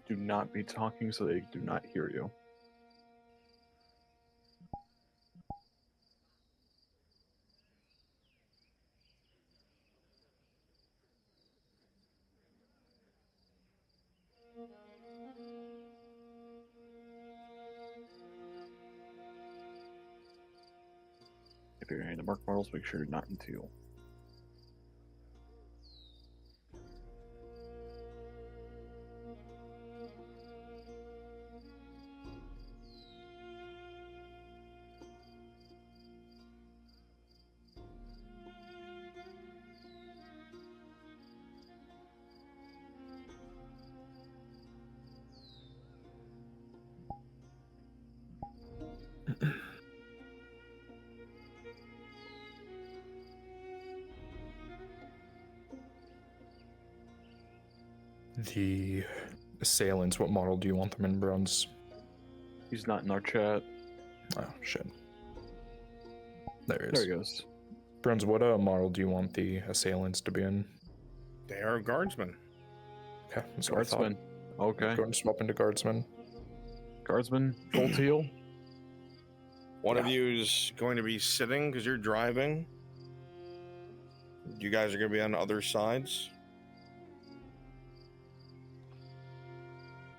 Do not be talking so they do not hear you. If you're in the mark models, make sure you're not in teal. The assailants, what model do you want them in, Bronze? He's not in our chat. Oh, shit. There he is. There he goes. Bronze, what model do you want the assailants to be in? They are guardsmen. Okay, that's what I thought. Guardsmen. Okay. Go and swap into guardsmen. Guardsmen, full teal. One of you is going to be sitting because you're driving. You guys are going to be on other sides.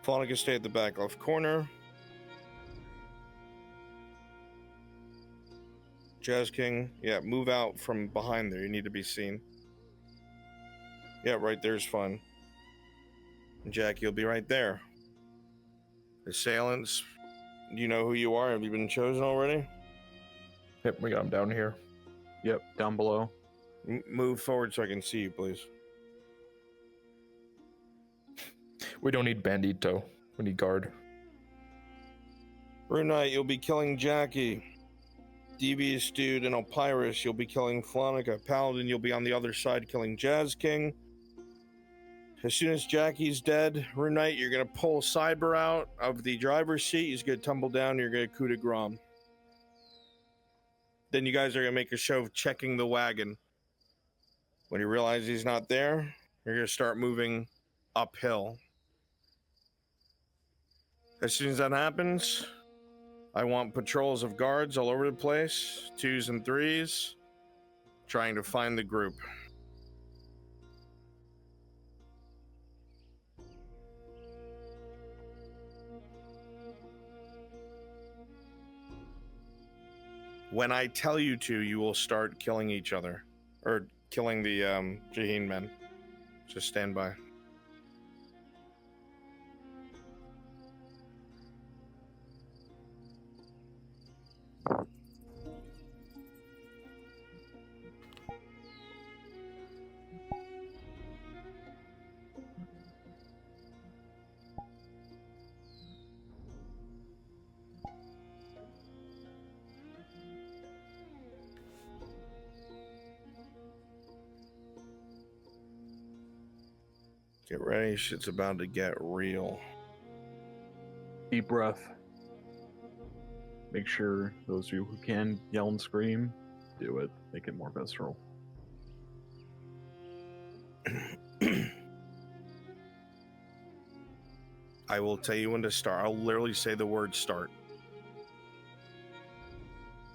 Fauna can stay at the back left corner. Jazz King, yeah, move out from behind there. You need to be seen. Yeah, right there's fun. And Jack, you'll be right there. Assailants, do you know who you are? Have you been chosen already? Yep, we got him down here. Yep, down below. Move forward so I can see you, please. We don't need Bandito. We need guard. Rune Knight, you'll be killing Jackie. Devious Dude and Opyrus, you'll be killing Flonica. Paladin, you'll be on the other side killing Jazz King. As soon as Jackie's dead, Rune Knight, you're going to pull Cyber out of the driver's seat. He's going to tumble down. You're going to coup de grace. Then you guys are going to make a show of checking the wagon. When you realize he's not there, you're going to start moving uphill. As soon as that happens, I want patrols of guards all over the place, 2s and 3s, trying to find the group. When I tell you to, you will start killing each other. Or killing the Jaheen men. Just stand by. Get ready, shit's about to get real. Deep breath. Make sure those of you who can yell and scream, do it. Make it more visceral. I will tell you when to start. I'll literally say the word start.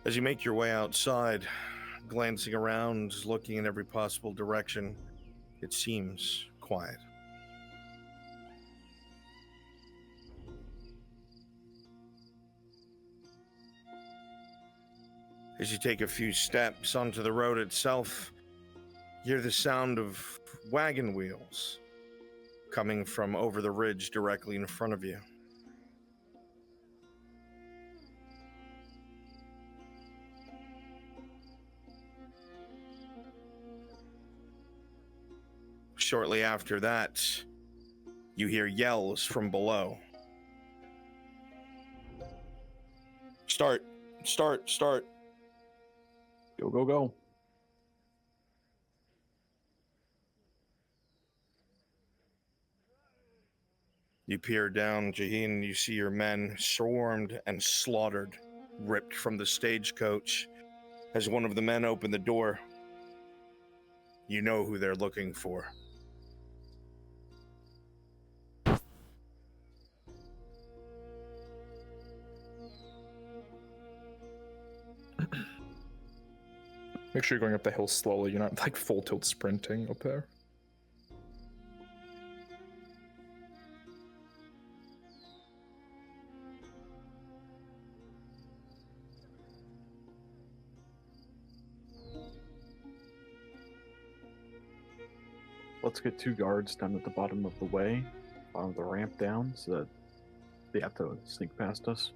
As you make your way outside, glancing around, looking in every possible direction, it seems quiet. As you take a few steps onto the road itself, you hear the sound of wagon wheels coming from over the ridge directly in front of you. Shortly after that, you hear yells from below. Start, start, start. Go, go, go. You peer down, Jaheen, and you see your men swarmed and slaughtered, ripped from the stagecoach. As one of the men opened the door, you know who they're looking for. Make sure you're going up the hill slowly. You're not like full tilt sprinting up there. Let's get 2 guards down at the bottom of the way, bottom of the ramp down, so that they have to sneak past us.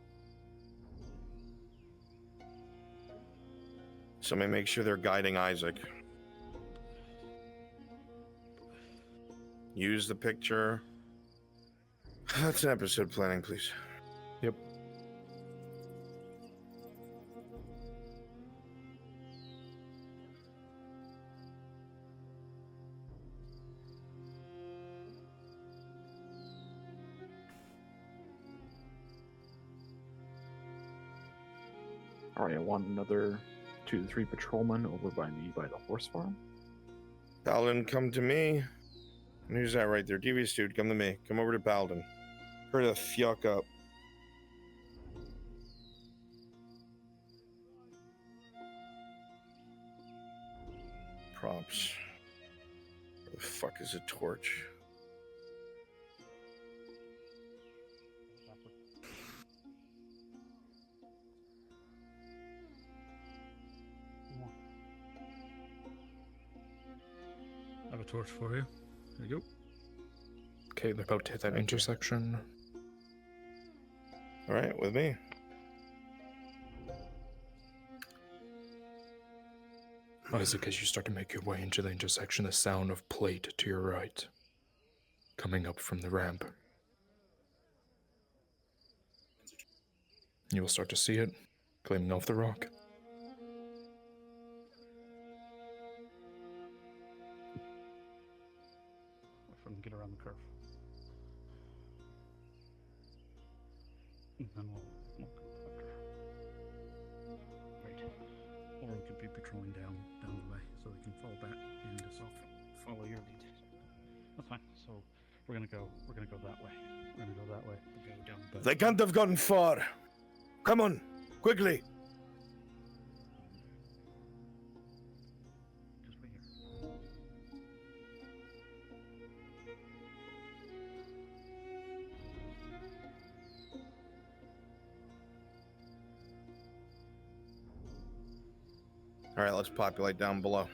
Somebody make sure they're guiding Isaac. Use the picture. That's an episode planning, please. Yep. Alright, I want another 2 to 3 patrolmen over by me by the horse farm. Paladin, come to me. And who's that right there? Devious dude, come to me. Come over to Paladin. Hurry the fuck up. Props. Where the fuck is a torch? I have a torch for you. There you go. Okay, they're about to hit that intersection. All right, with me. Isaac, as you start to make your way into the intersection, the sound of plate to your right, coming up from the ramp. You will start to see it, gleaming off the rock. For them to get around the curve. And then we'll go after. Right. Or we could be patrolling down the way so they can fall back and just follow your lead. That's fine. So we're gonna go that way. We're gonna go that way. We'll go down the They can't have gone far. Come on, quickly. Just wait here. All right, let's populate down below.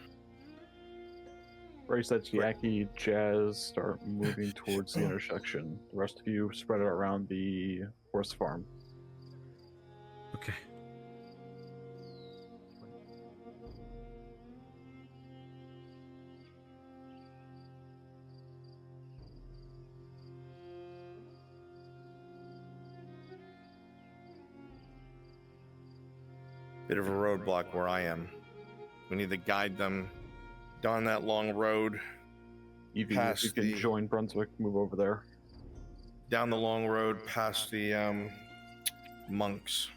Brace that Yaki, Jazz, start moving towards the intersection. The rest of you spread it around the horse farm. Okay. Bit of a roadblock where I am. We need to guide them down that long road Evie, Past if you can the- join Brunswick, move over there. Down the long road past the monks.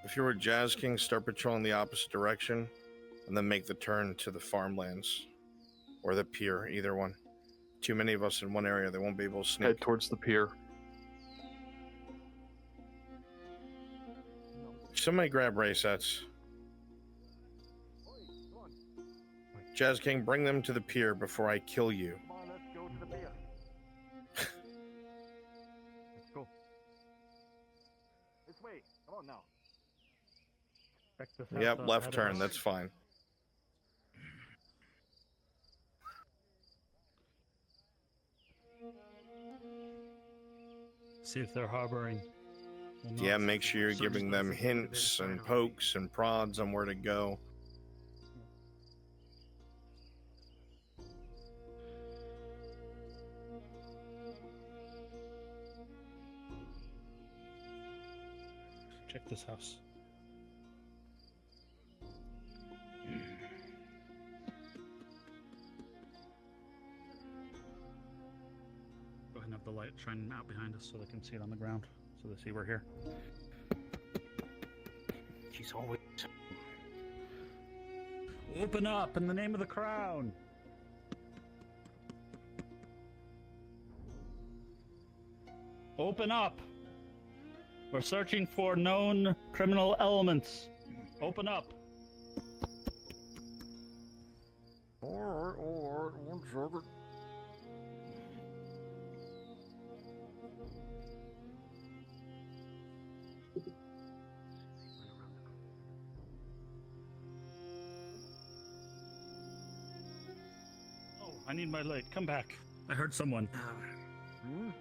If you were Jazz King, start patrolling the opposite direction and then make the turn to the farmlands or the pier, either one. Too many of us in one area, they won't be able to sneak. Head towards the pier. Somebody grab Ray sets. Jazz King, bring them to the pier before I kill you. Come on, let's go to the pier. Let's go. This way. Come on now. Check this Yep, out, left ahead of turn, us. that's fine. See if they're harboring. Yeah, make sure you're giving them hints and pokes and prods on where to go. Check this house. Go ahead and have the light shine out behind us so they can see it on the ground, so they see we're here. She's always... Open up in the name of the crown! Open up! We're searching for known criminal elements. Open up. Alright, 1 second. Oh, I need my light. Come back. I heard someone.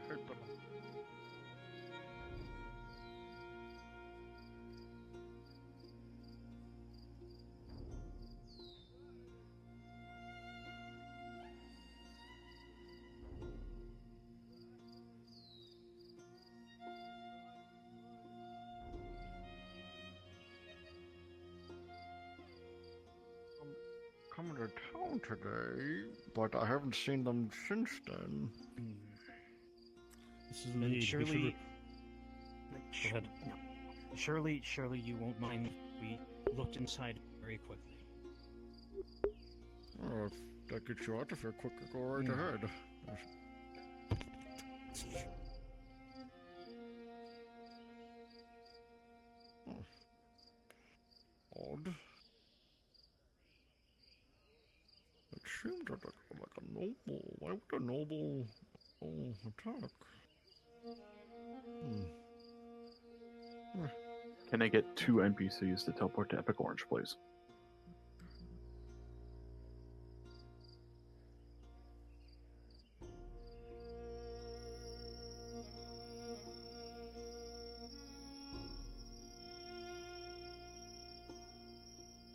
Heard someone. Coming to town today, but I haven't seen them since then. This is Then lead. surely, Go ahead. no. Surely you won't mind if we looked inside very quickly. Oh, if that gets you out of here quicker, go right ahead. Odd. It seemed like a noble. Why would a noble attack? Can I get 2 NPCs to teleport to Epic Orange, please?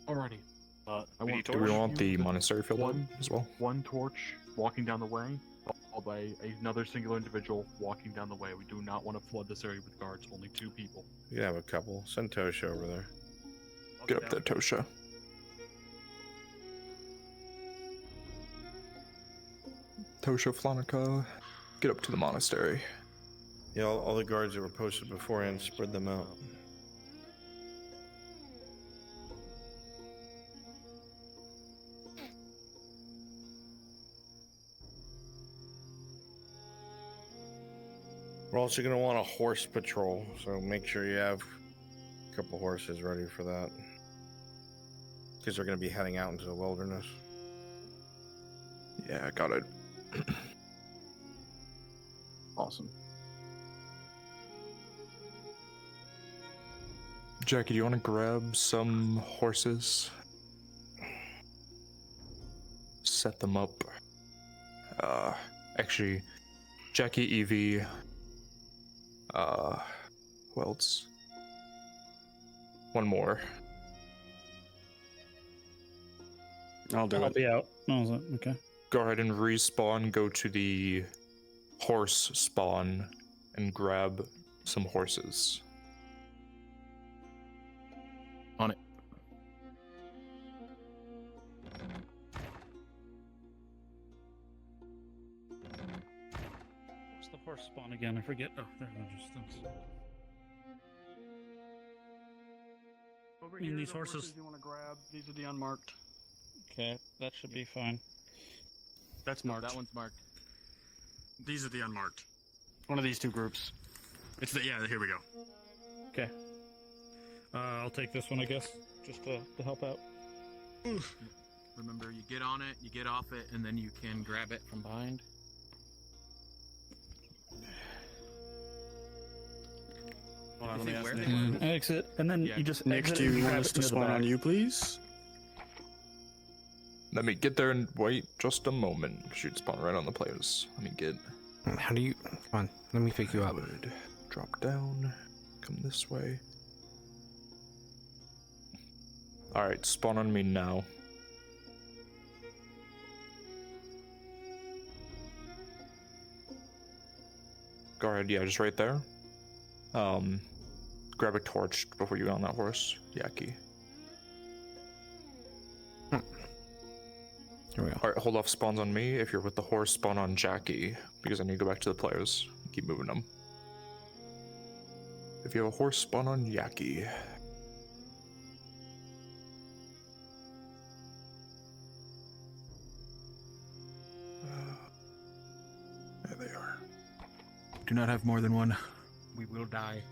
Alrighty. Do we want the monastery filled up one as well? One torch walking down the way, followed by another singular individual walking down the way. We do not want to flood this area with guards. Only 2 people. You can have a couple. Send Tosha over there. Get up there, Tosha. Tosha, Flonica, get up to the monastery. Yeah, all the guards that were posted beforehand, spread them out. We're also going to want a horse patrol, so make sure you have a couple horses ready for that. Because they're going to be heading out into the wilderness. Yeah, got it. Awesome. Jackie, do you want to grab some horses? Set them up. Actually, Jackie, Evie, who else? One more. I'll be out. Oh, is it? Okay. Go ahead and respawn, go to the horse spawn, and grab some horses. horse spawn again? I forget. Oh, there are just things. Over I mean, here, these the horses you want to grab. These are the unmarked. Okay, that should be fine. That's marked. That one's marked. These are the unmarked. One of these two groups. It's the here we go. Okay. I'll take this one, I guess, just to help out. Remember, you get on it, you get off it, and then you can grab it from behind. Hold on, let me ask Where Nick. they And exit, and then you just Nick, exit do and you grab want us it to near the spawn on back. you, please? Let me get there and wait just a moment. Shoot spawn right on the players. Let me get. How do you? Come on, let me pick you up. Drop down. Come this way. All right, spawn on me now. Go ahead. Yeah, just right there. Grab a torch before you get on that horse, Yaki. Here we go. Alright, hold off spawns on me. If you're with the horse, spawn on Jackie, because I need to go back to the players. Keep moving them. If you have a horse, spawn on Yaki. There they are. Do not have more than one. We will die.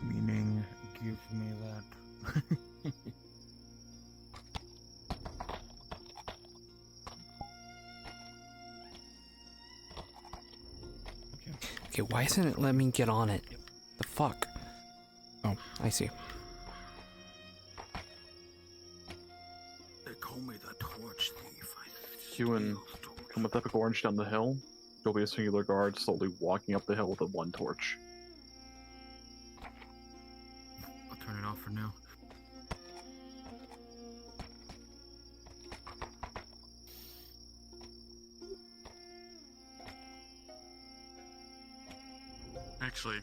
Meaning, give me that. Okay, why isn't it letting me get on it? The fuck? Oh, I see. They call me the torch thief. Ewan, come with Epic Orange down the hill. There'll be a singular guard slowly walking up the hill with a one torch. I'll turn it off for now. Actually,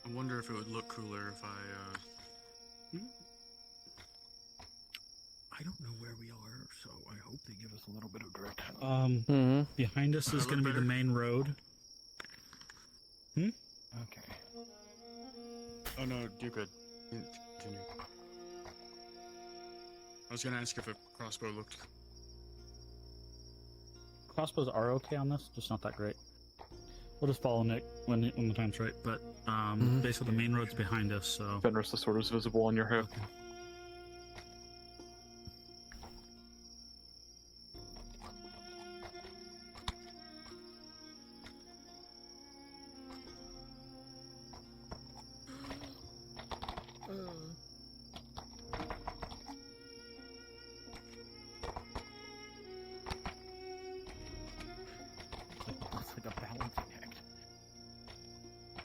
I wonder if it would look cooler if I don't know where we are, so I hope they give us a little bit of direction. Behind us is going to be the main road. Okay. Oh no, you're good. Continue. I was gonna ask if a crossbow looked. Crossbows are okay on this, just not that great. We'll just follow Nick when the time's right, but basically the main road's behind us, so... Fenris, the sword is visible on your hip. Okay. It's like a balancing act.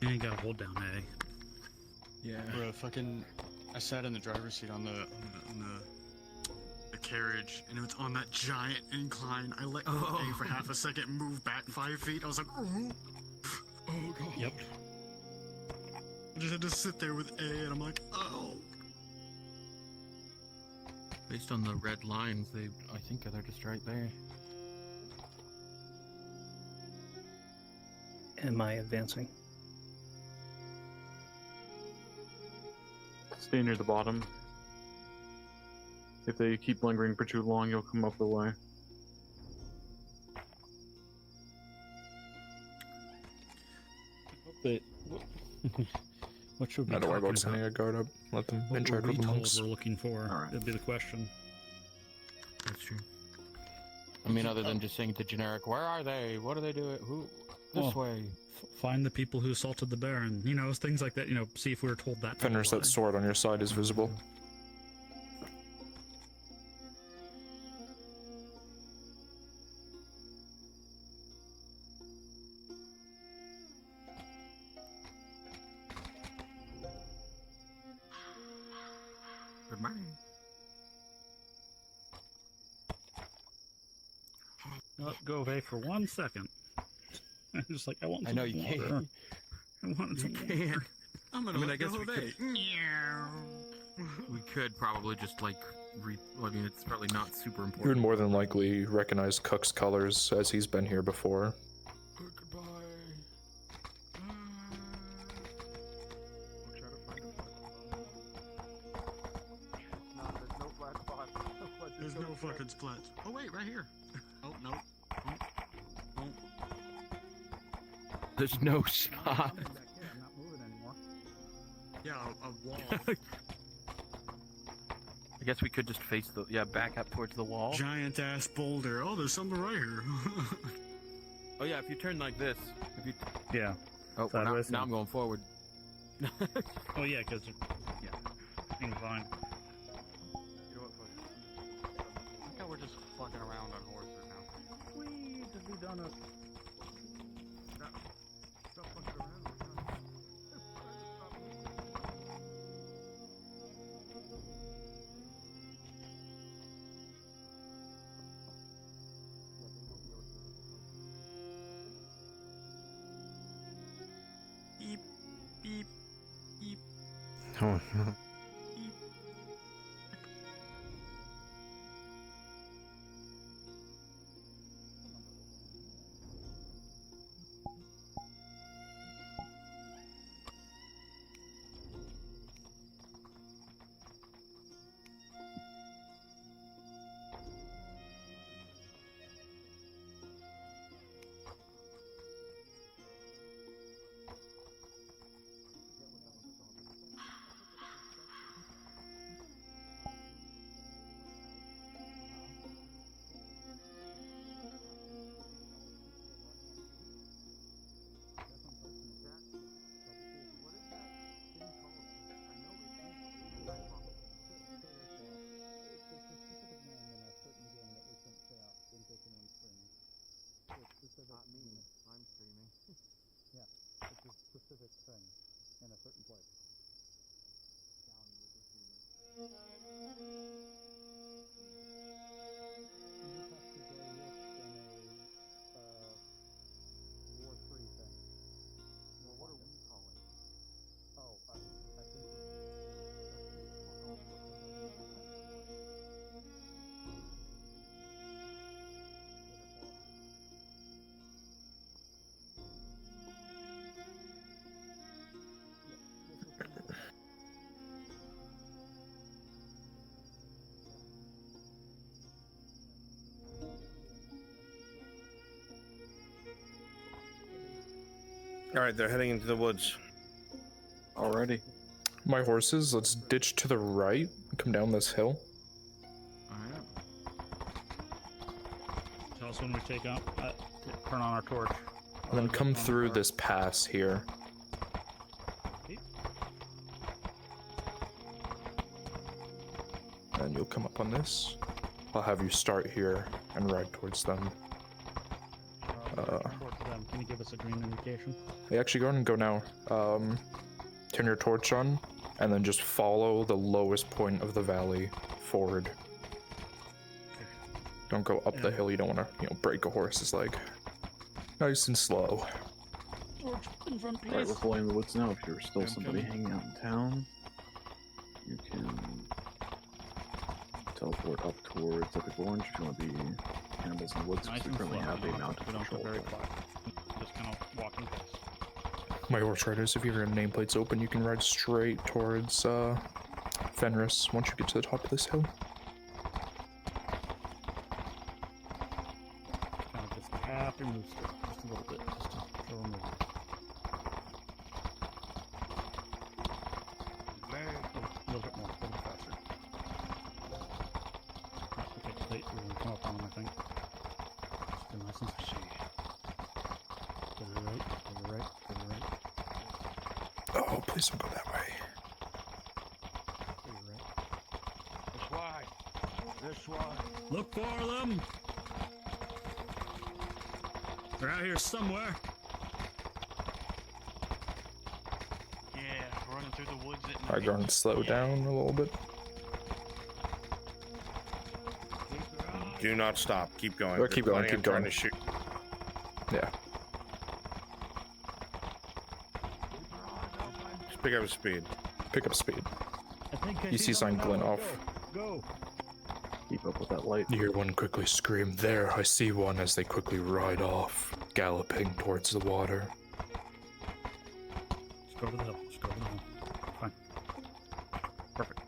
You ain't gotta hold down A. Yeah. Bro, fucking, I sat in the driver's seat on the carriage, and it was on that giant incline. I let go of A for half a second, moved back 5 feet. I was like, oh god. Yep. I just had to sit there with A, and I'm like, oh. Based on the red lines, I think they're just right there. Am I advancing? Stay near the bottom. If they keep lingering for too long, you'll come up the way. But what should we Not be to worry talking about sending a guard up. Let them What interact were we with the told monks. we're looking for? All right. That'd be the question. That's true. I mean, other than just saying the generic, where are they? What are they doing? Who? This way. Find the people who assaulted the Baron. You know, things like that. You know, see if we were told that. Fenris, that sword on your side is visible. Good morning. Go away for 1 second. I'm just like, I want. I know some you water. can't. I want some can't. water. I'm gonna I mean, I let guess go we of could, A. we could probably just like I mean, it's probably not super You would important. more than likely recognize Cook's colors as he's been here before. There's no fucking splats. Oh wait, right here. Oh no. Oh. There's no spot. I'm not moving anymore. Yeah, a wall. I guess we could just face the back up towards the wall. Giant ass boulder. Oh, there's something right here. Oh yeah, if you turn like this, if you Yeah. oh well, now I'm going forward. Oh yeah, because things fine. You know what, fuck? I think we're just fucking around on horses now. Whee! Did we done it? Stop fucking around. Beep, beep, beep. Oh, no. Not me. I'm streaming. Yeah, it's a specific thing in a certain place. Down with the humor. You just have to go look in a War 3 thing. Well, what do we call it? Oh, I think All right, they're heading into the woods. Alrighty. My horses, let's ditch to the right, come down this hill. tell us when we take out, turn on our torch. And then come through this pass here. And you'll come up on this. I'll have you start here and ride towards them. Towards them. Can you give us a green indication? Hey, actually, go ahead and go now. Turn your torch on, and then just follow the lowest point of the valley forward. Don't go up the hill. You don't want to, break a horse's leg. Nice and slow. Torch in front, please. Alright, we're following the woods now. If you're still somebody hanging out in town, you can teleport up towards Epic Orange if you want to be cannibals in the woods. Nice We and currently slow. have a mounted We don't go patrol. very far. Just kind of walking fast. My horse riders, if your nameplate's open, you can ride straight towards Fenris once you get to the top of this hill. Kind of just tap your move stick just a little bit, just to show them a little bit more, a little bit faster. Okay, late, we're gonna come up on them, I think. Just be nice and see. To the right, to the right, to the right. Oh, please don't go that way. To the right. This way. Look for them. They're out here somewhere. Yeah, running through the woods at Alright, go ahead and slow down a little bit. Do not stop. Keep going. Oh, keep They're going, planning keep on trying going. to shoot. Yeah. Just pick up speed. Pick up speed. I think I You see them sign now. glint Let's off. Go. keep up with that light. You hear one quickly scream, "There, I see one," as they quickly ride off, galloping towards the water. Let's go to the hill. Let's go to the hill. Fine. Perfect.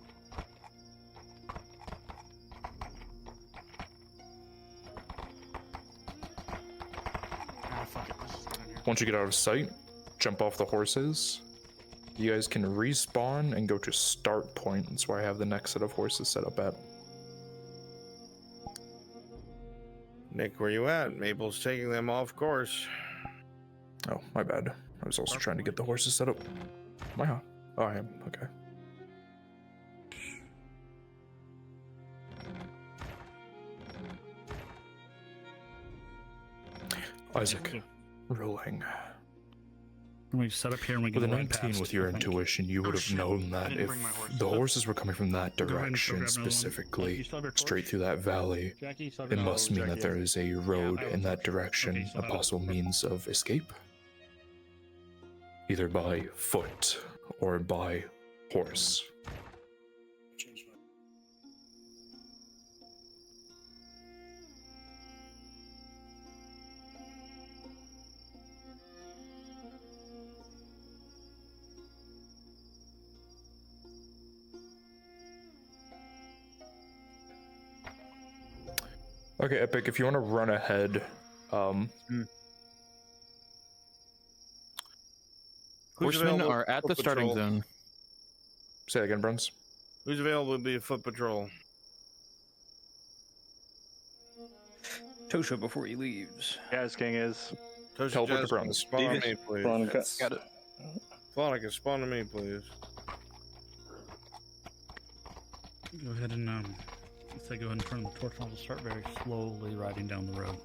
Ah, fuck it. Let's just get in here. Once you get out of sight, jump off the horses. You guys can respawn and go to start point. That's where I have the next set of horses set up at. Nick, where you at? Maple's taking them off course. Oh, my bad. I was also trying to get the horses set up. Wow. Oh, I am. Okay. Isaac, rolling. Can we set up here and we get With a right 19 past, with your I think. intuition, you would have known that if the horses were coming from that Go ahead and grab direction another one. You specifically, still have your torch? straight through that valley, Jackie, you still have it your must torch? mean that there is a road in that direction, Okay, so a possible means of escape. Either by foot or by horse. Okay, Epic, if you want to run ahead, Horsemen are at the starting zone. Say that again, Bruns. Who's available to be a foot patrol? Tosha before he leaves. Gaz King is. Tosha Teleport to Jasmine, Bruns. spawn on me, please. Got it. Flonica, spawn on me, please. Go ahead and say go ahead and turn the torch on. We'll start very slowly riding down the road.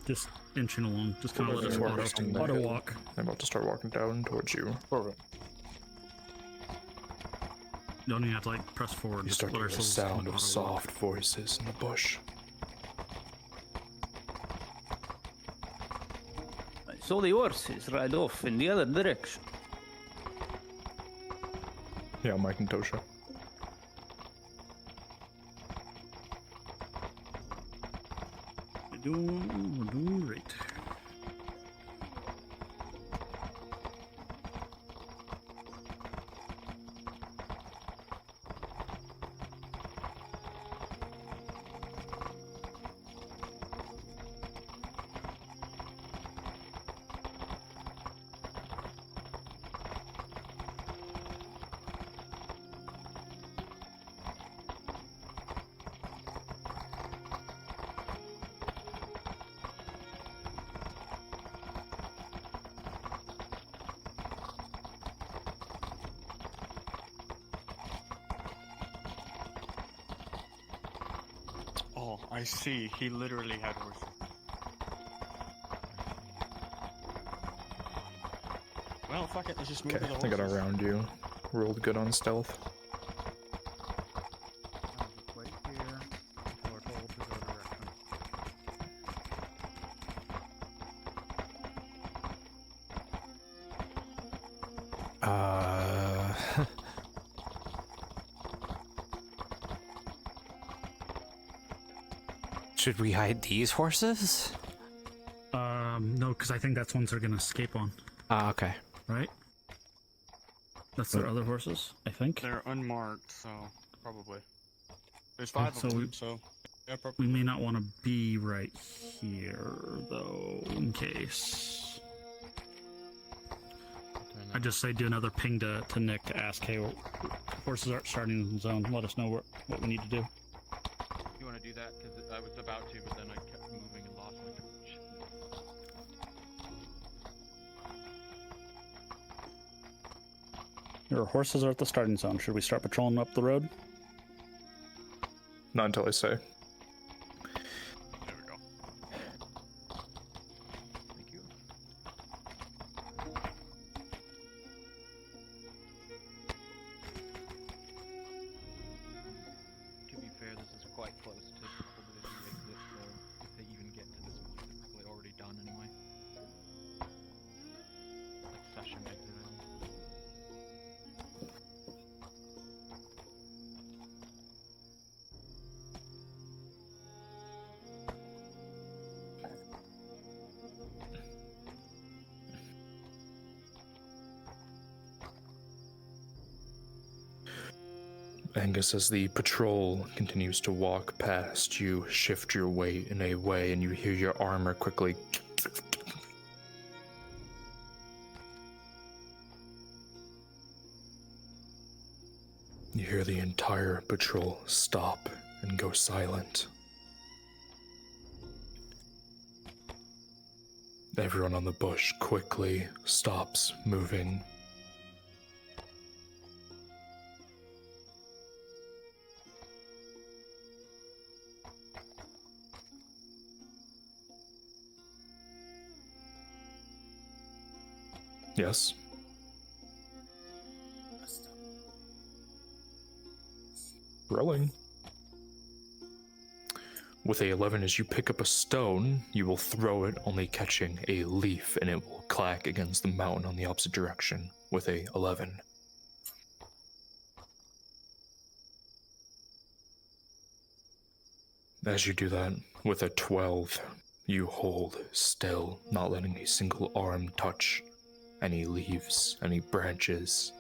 Just inching along. Just kind of let us auto walk. I'm about to start walking down towards you. Don't even have to like press forward. You Just start to let hear the ourselves sound of auto soft walk. voices in the bush. So the horses ride off in the other direction. Yeah, Mike and Tosha. We're doing great. Oh, I see. He literally had horses. Well, fuck it. Let's just move Okay, to the I got horses. around you. Rolled good on stealth. Wait here until we're told to go direction. Should we hide these horses? No, because I think that's ones they're gonna escape on. Ah, okay. Right? That's their other horses, I think. They're unmarked, so probably. There's 5 so of them, we- so yeah, probably. We may not want to be right here, though, in case. I just say do another ping to Nick to ask, hey, horses aren't starting in the zone. Let us know what we need to do. You want to do that? Because I was about to, but then I kept moving and lost my torch. Your horses are at the starting zone. Should we start patrolling up the road? Not until I say. There we go. Thank you. To be fair, this is quite close to probability exit, so if they even get to this point, they're probably already done anyway. Like session exit. Angus, as the patrol continues to walk past, you shift your weight in a way and you hear your armor quickly. You hear the entire patrol stop and go silent. Everyone on the bush quickly stops moving. Yes. Rolling. With a 11, as you pick up a stone, you will throw it, only catching a leaf, and it will clack against the mountain on the opposite direction with a 11. As you do that, with a 12, you hold still, not letting a single arm touch any leaves, any branches.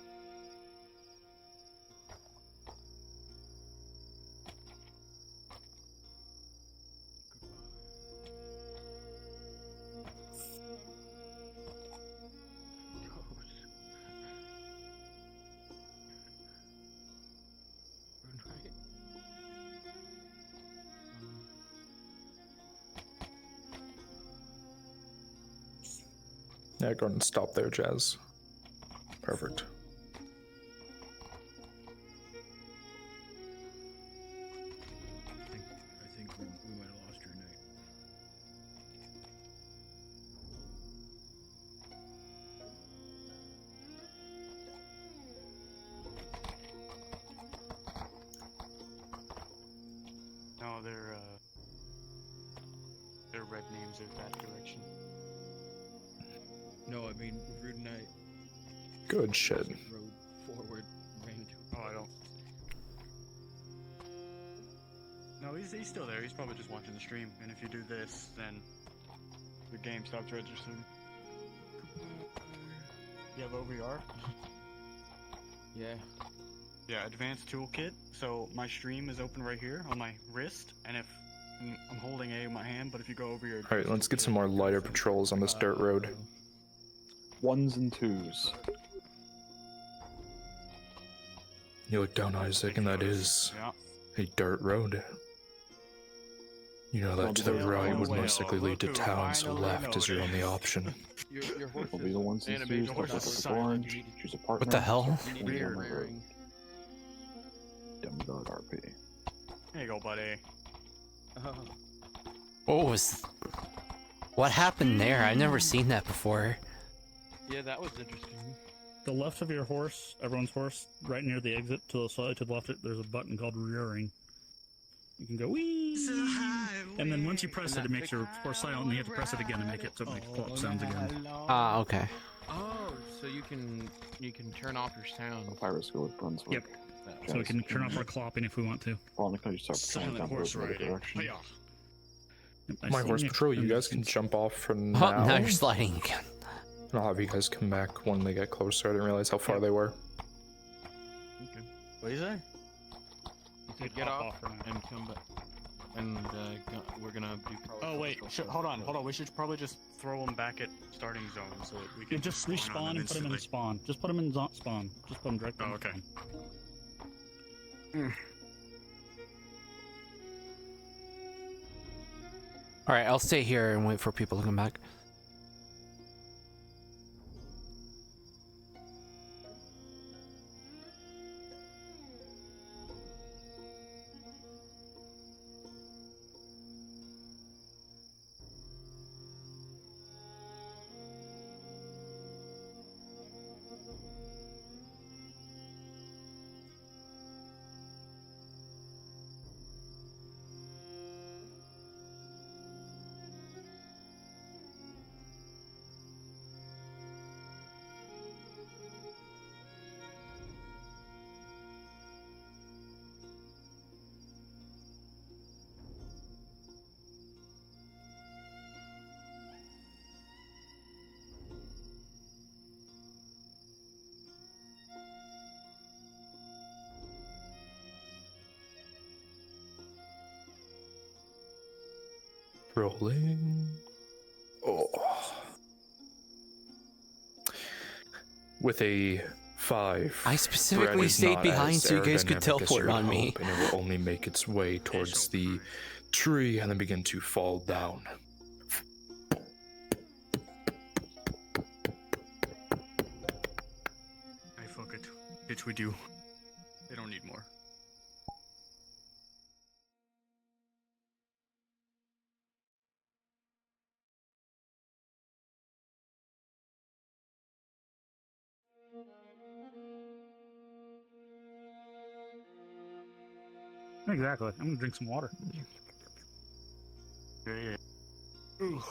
Yeah, go ahead and stop there, Jazz. Perfect. I think we might have lost your night. No, their red names are that direction. No, I mean Rude Knight. Good shit. Road forward, ran into. Oh, I don't. No, he's still there. He's probably just watching the stream. And if you do this, then the game stops registering. You have OVR? Yeah. Yeah, advanced toolkit. So my stream is open right here on my wrist, and if I'm holding A in my hand, but if you go over your. Alright, let's get some more lighter patrols on this dirt road. 1s and 2s. You look down, Isaac, and that is a dirt road. You know that to the right would most likely lead to town, so left is your only option. Your horse will be the 1s and 2s. Don't look at orange. Choose a partner. What the hell? Demigod RP. There you go, buddy. What happened there? I've never seen that before. Yeah, that was interesting. The left of your horse, everyone's horse, right near the exit to the side to the left, there's a button called rearing. You can go wee, and then once you press it, it makes your horse silent, and you have to press it again to make it so it makes plop sounds again. Ah, okay. Oh, so you can turn off your sound. Pirates go with Brunswick. Yep. So we can turn off our clopping if we want to. Silent horse riding. My horse patrol, you guys can jump off for Oh, now. now you're sliding again. And I'll have you guys come back when they get closer. I didn't realize how far they were. Okay. What do you say? You could get off and come back. And we're gonna do. Oh wait, hold on. We should probably just throw them back at starting zone so that we can just respawn and put them in spawn. Just put them in spawn. Just put them directly. Oh, okay. All right, I'll stay here and wait for people to come back. Rolling. Oh. With a 5. I specifically stayed behind so you guys could teleport on me. And it will only make its way towards the tree and then begin to fall down. Hey, fuck it. Bitch, we do. They don't need more. Exactly. I'm gonna drink some water. Yeah. Ooh.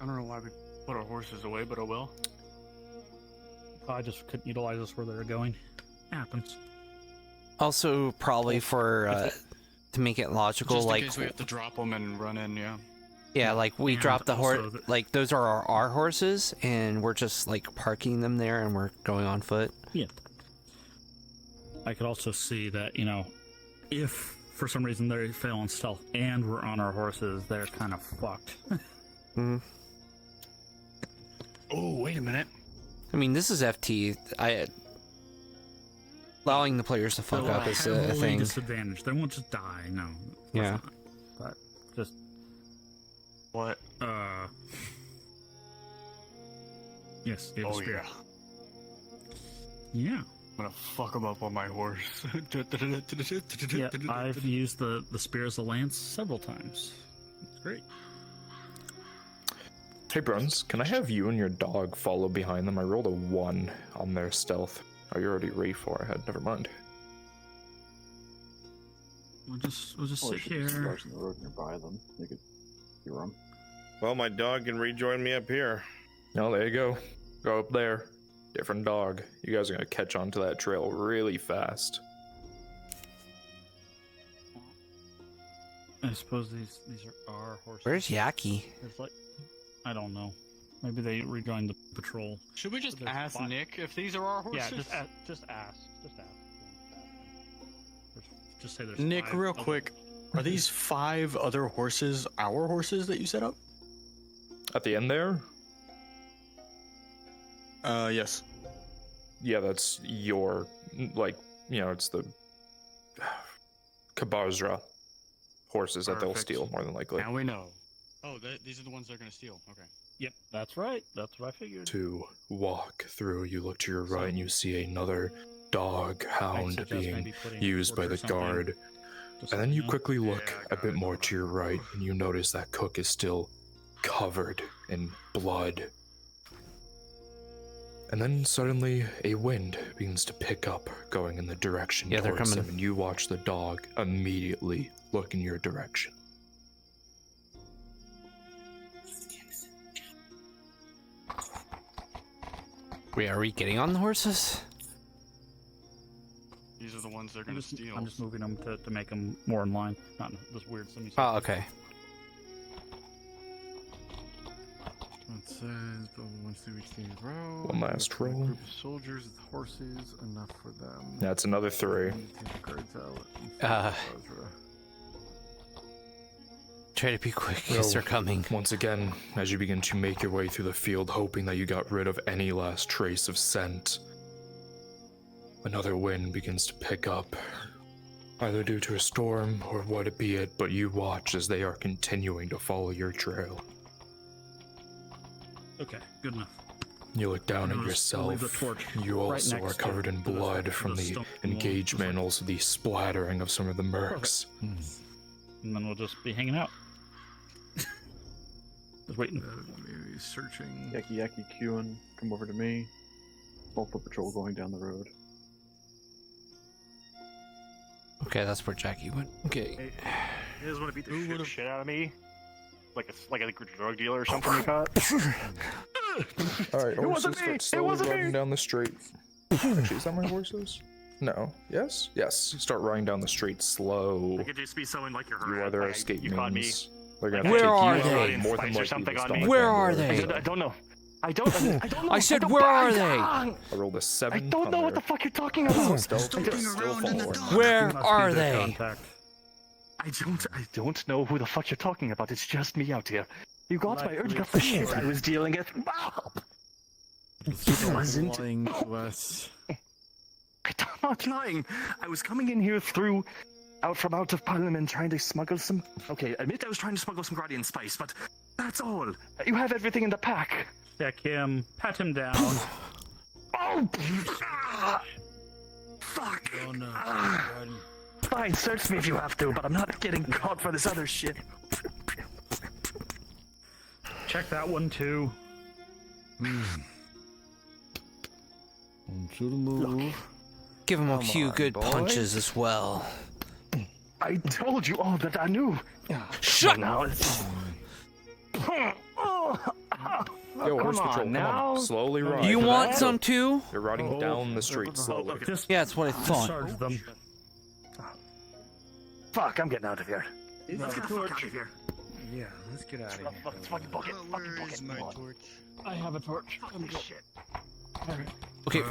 I don't know why we put our horses away, but oh well. I just couldn't utilize us where they were going. Happens. Also, probably for to make it logical, Just in like case we have to drop them and run in, yeah. Yeah, like we And dropped the horse. also Like those are our horses, and we're just like parking them there, and we're going on foot. Yeah. I could also see that, you know, if for some reason they fail on stealth and we're on our horses, they're kind of fucked. Oh, wait a minute. I mean, this is FT. Allowing the players to fuck up is a thing. Disadvantage. They won't just die. No. Yeah. Not. But just what? Yes. Oh yeah. Yeah. I'm gonna fuck him up on my horse. Yeah, I've used the spear as a lance several times. It's great. Hey, Bruns, can I have you and your dog follow behind them? I rolled a 1 on their stealth. Oh, you're already way far ahead. Never mind. We'll just sit here. In the road nearby them. They could be wrong. Well, my dog can rejoin me up here. No, there you go. Go up there. Different dog. You guys are gonna catch on to that trail really fast. I suppose these are our horses. Where's Yaki? There's like, I don't know. Maybe they rejoined the patrol. Should we just ask Nick if these are our horses? Yeah, just ask. Just say there's Nick, 5 real other- quick, are these 5 other horses our horses that you set up? At the end there? Yes. Yeah, that's your, like, you know, it's the Kabazra horses that they'll Perfect. steal, more than likely. Now we know. Oh, these are the ones they're gonna steal. Okay. Yep, that's right. That's what I figured. To walk through, you look to your right and you see another dog hound suggest being maybe putting used by torch or the something, guard. just And then so you know. quickly look a bit more to your right and you notice that Cook is still covered in blood. And then suddenly a wind begins to pick up, going in the direction Yeah, they're towards coming. him, and you watch the dog immediately look in your direction. Are we getting on the horses? These are the ones they're gonna steal. I'm just moving them to make them more in line, not in this weird semi. Oh, okay. It says, but once they reach the end of the road, One last roll. group of soldiers with horses, enough for them. That's another 3. Take the guards out and Uh, find Basra. Try to be quick, because they're coming. Once again, as you begin to make your way through the field, hoping that you got rid of any last trace of scent, another wind begins to pick up, either due to a storm or what it be it, but you watch as they are continuing to follow your trail. Okay, good enough. You look down I'm at gonna just leave yourself. the torch You right also next are covered to in the- blood to from the the stone wall, engagement and also the splattering of some of the mercs. And then we'll just be hanging out. Just waiting. Maybe searching. Yaki queuing. Come over to me. Small foot patrol going down the road. Okay, that's where Jackie went. Okay. You guys want to beat the shit out of me? Like a drug dealer or something we caught? Alright, It wasn't horses me! start It slowly wasn't riding me! down the street. Actually, is that my horses? No. Yes? Yes. Start riding down the street slow. I could just be someone like your You are their escape you caught me. means. They're gonna Where take are you they? out more than Spice or likely something to on stop me. Where them. are they? I don't know. I don't know. I said, where are they? I rolled a 7. I don't know what the fuck you're talking about. Stealth is still following. Where are they? I don't know who the fuck you're talking about. It's just me out here. You got the shit I was dealing with. It wasn't. Lying to us. I'm not lying. I was coming in here out of Parliament trying to smuggle some. Okay, admit I was trying to smuggle some Gradian spice, but that's all. You have everything in the pack. Check him. Pat him down. Oh! Fuck! Oh no. Fine, search me if you have to, but I'm not getting caught for this other shit. Check that one too. Look, Give him a few good punches as well. I told you all that I knew. Shut now. Yo, come horse on, patrol, now. come on. Slowly ride. You want some too? You're riding down the street slowly. Yeah, that's what I thought. Charge them. Fuck, I'm getting out of here. Let's get the fuck out of here. Yeah, let's get out of here. Fucking bucket. Where is my torch? I have a torch. Shit. Okay.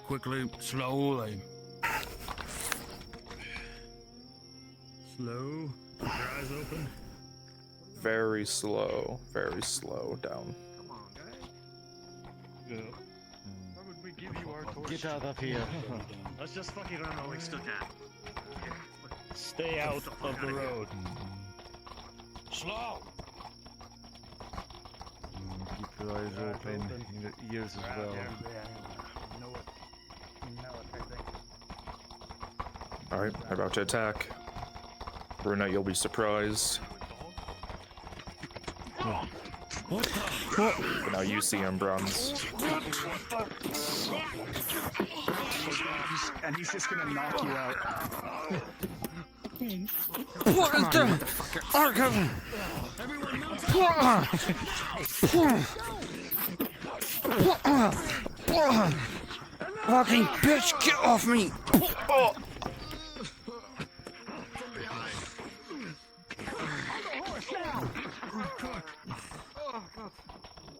Quickly, slowly. Slow. Keep your eyes open. Very slow down. Come on, guys. Why would we give you our torch? Get out of here. Let's just fucking run while we still can. Stay out of the road. Slow. Keep your eyes open, and your ears as well. Alright, I'm about to attack. Bruna, you'll be surprised. But now you see him, Bronze. And he's just gonna knock you out. What is the archive? Fucking bitch, get off me!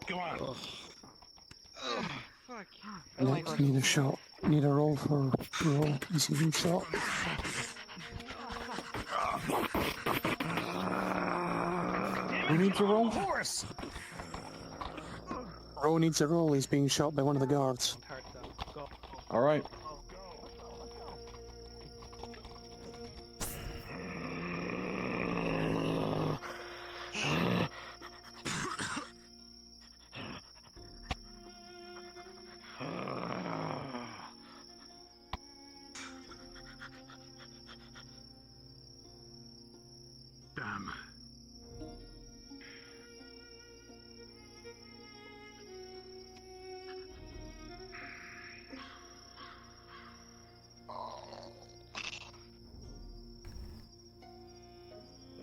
Come on. Next, need a shot. Need a roll for roll PCV shot. Who needs a roll? Horse. Ro needs a roll. He's being shot by one of the guards. All right. Damn.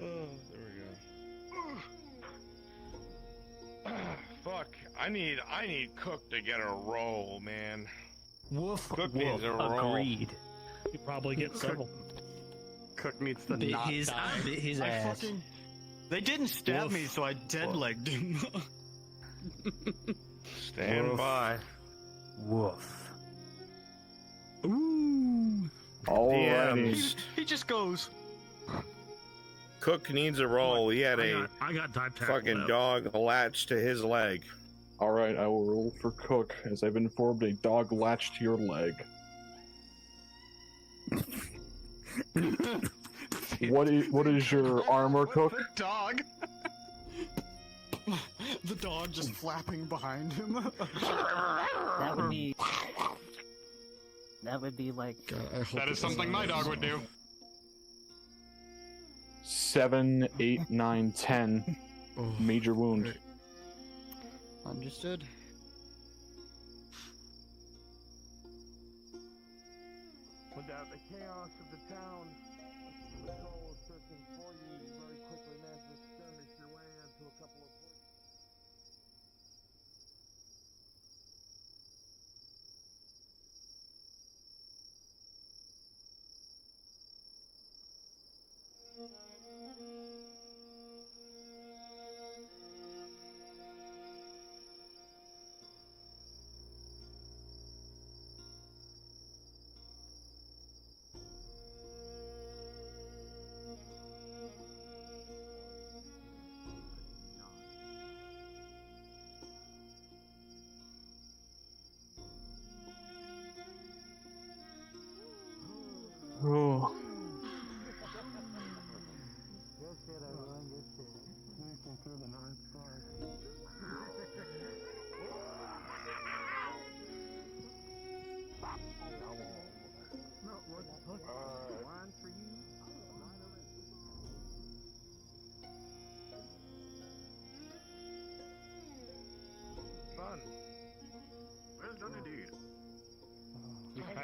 Oh, there we go. Fuck. I need Cook to get a roll, man. Woof. Cook needs a roll. Agreed. You probably get several. Cook needs to Bit not his- die. bit his ass. They didn't stab me, so I dead-legged him. Stand by. Woof. Ooh. DMs. He just goes. Cook needs a roll. He had a I got dive tackle fucking out. dog latched to his leg. All right, I will roll for Cook, as I've informed a dog latched to your leg. What is your armor, Cook? The dog. The dog just flapping behind him. That would be. That would be like. That is something my dog would do. 7, 8, 9, 10. Major wound. Understood. Without the chaos of the town, the soul searching for you, you very quickly managed to skirmish your way into a couple of points.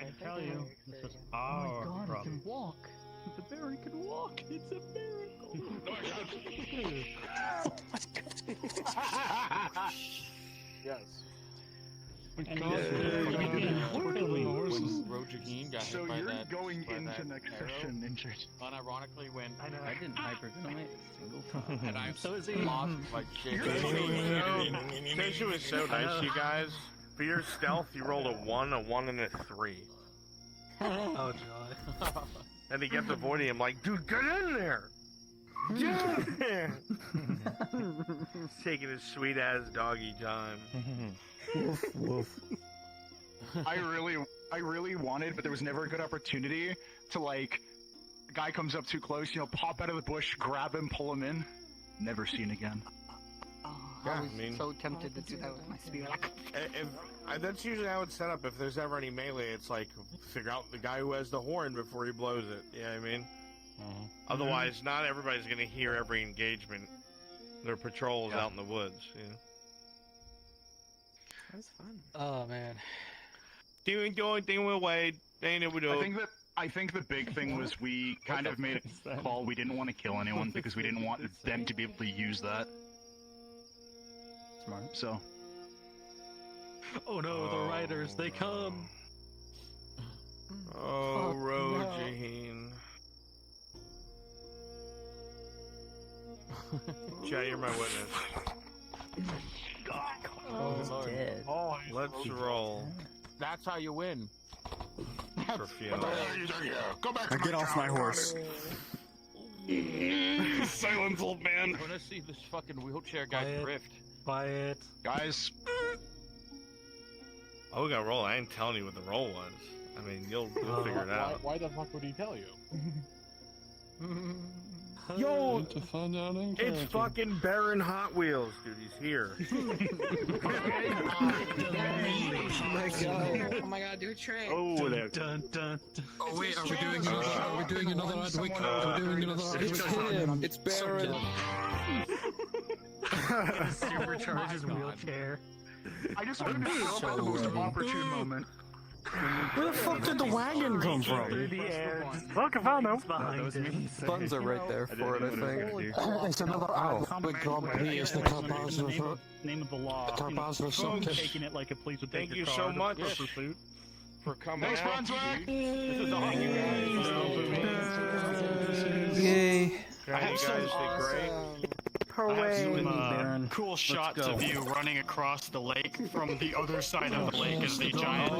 can tell you, this is our problem. Walk. The Baron can walk. It's a miracle. Yes. And so you're going into next session injured. Unironically, when I didn't hyperventilate a single time. and I'm so is he. lost like shit. Tension was so nice, you guys. For your stealth, you rolled a 1, and a 3. Oh, joy. And he kept avoiding him, like, dude, get in there! Get in there! He's taking his sweet ass doggy time. Woof, woof. I really wanted, but there was never a good opportunity to, like, the guy comes up too close, pop out of the bush, grab him, pull him in. Never seen again. I was so tempted to do that with my spear. That's usually how it's set up. If there's ever any melee, it's like, figure out the guy who has the horn before he blows it. You know what I mean? Otherwise, not everybody's going to hear every engagement. Their patrols out in the woods, That was fun. Oh, man. Doing thing with Wade. I think the big thing was we kind of made a call. We didn't want to kill anyone because we didn't want them to be able to use that. Smart. So. Oh no, the riders, they come! Oh, Rogine. Jay, you're my witness. Oh, he's dead. Oh, let's roll. That's how you win. For Fiona. Go back. Now get off my horse. Silence, old man. I want to see this fucking wheelchair guy drift. Quiet. Guys. Oh, we got roll. I ain't telling you what the roll was. I mean, you'll figure it out. Why the fuck would he tell you? Yo, it's fucking Baron Hot Wheels, dude. He's here. Oh my god, do a trick. Oh, there. Dun, dun, dun. Oh wait, are we doing another Adwick? Are we doing another Adwick? It's Baron. Supercharge his wheelchair. I just wanted to show up at the most opportune moment. Where the fuck did the wagon come from? Look, I found them. Buttons are right there for it, I think. It's another Adwick Grand Prix. It's the Carbazzer. Name of the law. Carbazzer something. Taking it like a police would take Thank your you car so much for pursuit. for coming Thanks, out. Brunswick! This is awesome, guys. Yay. Yeah, you guys did great. I have some cool shots of you running across the lake from the other side of the lake as the giant.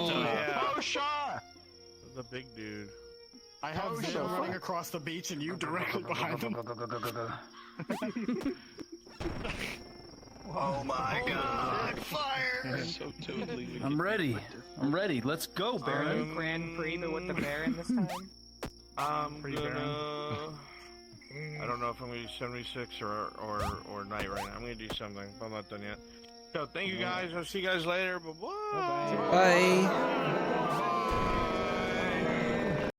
The big dude. I have them running across the beach and you directly behind them. Oh my god! Fire! So totally. I'm ready. Let's go, Baron. Grand Prix, but with the Baron this time? I'm gonna... I don't know if I'm gonna do 76 or night right now. I'm gonna do something, but I'm not done yet. So thank you guys. I'll see you guys later. Bye-bye. Bye.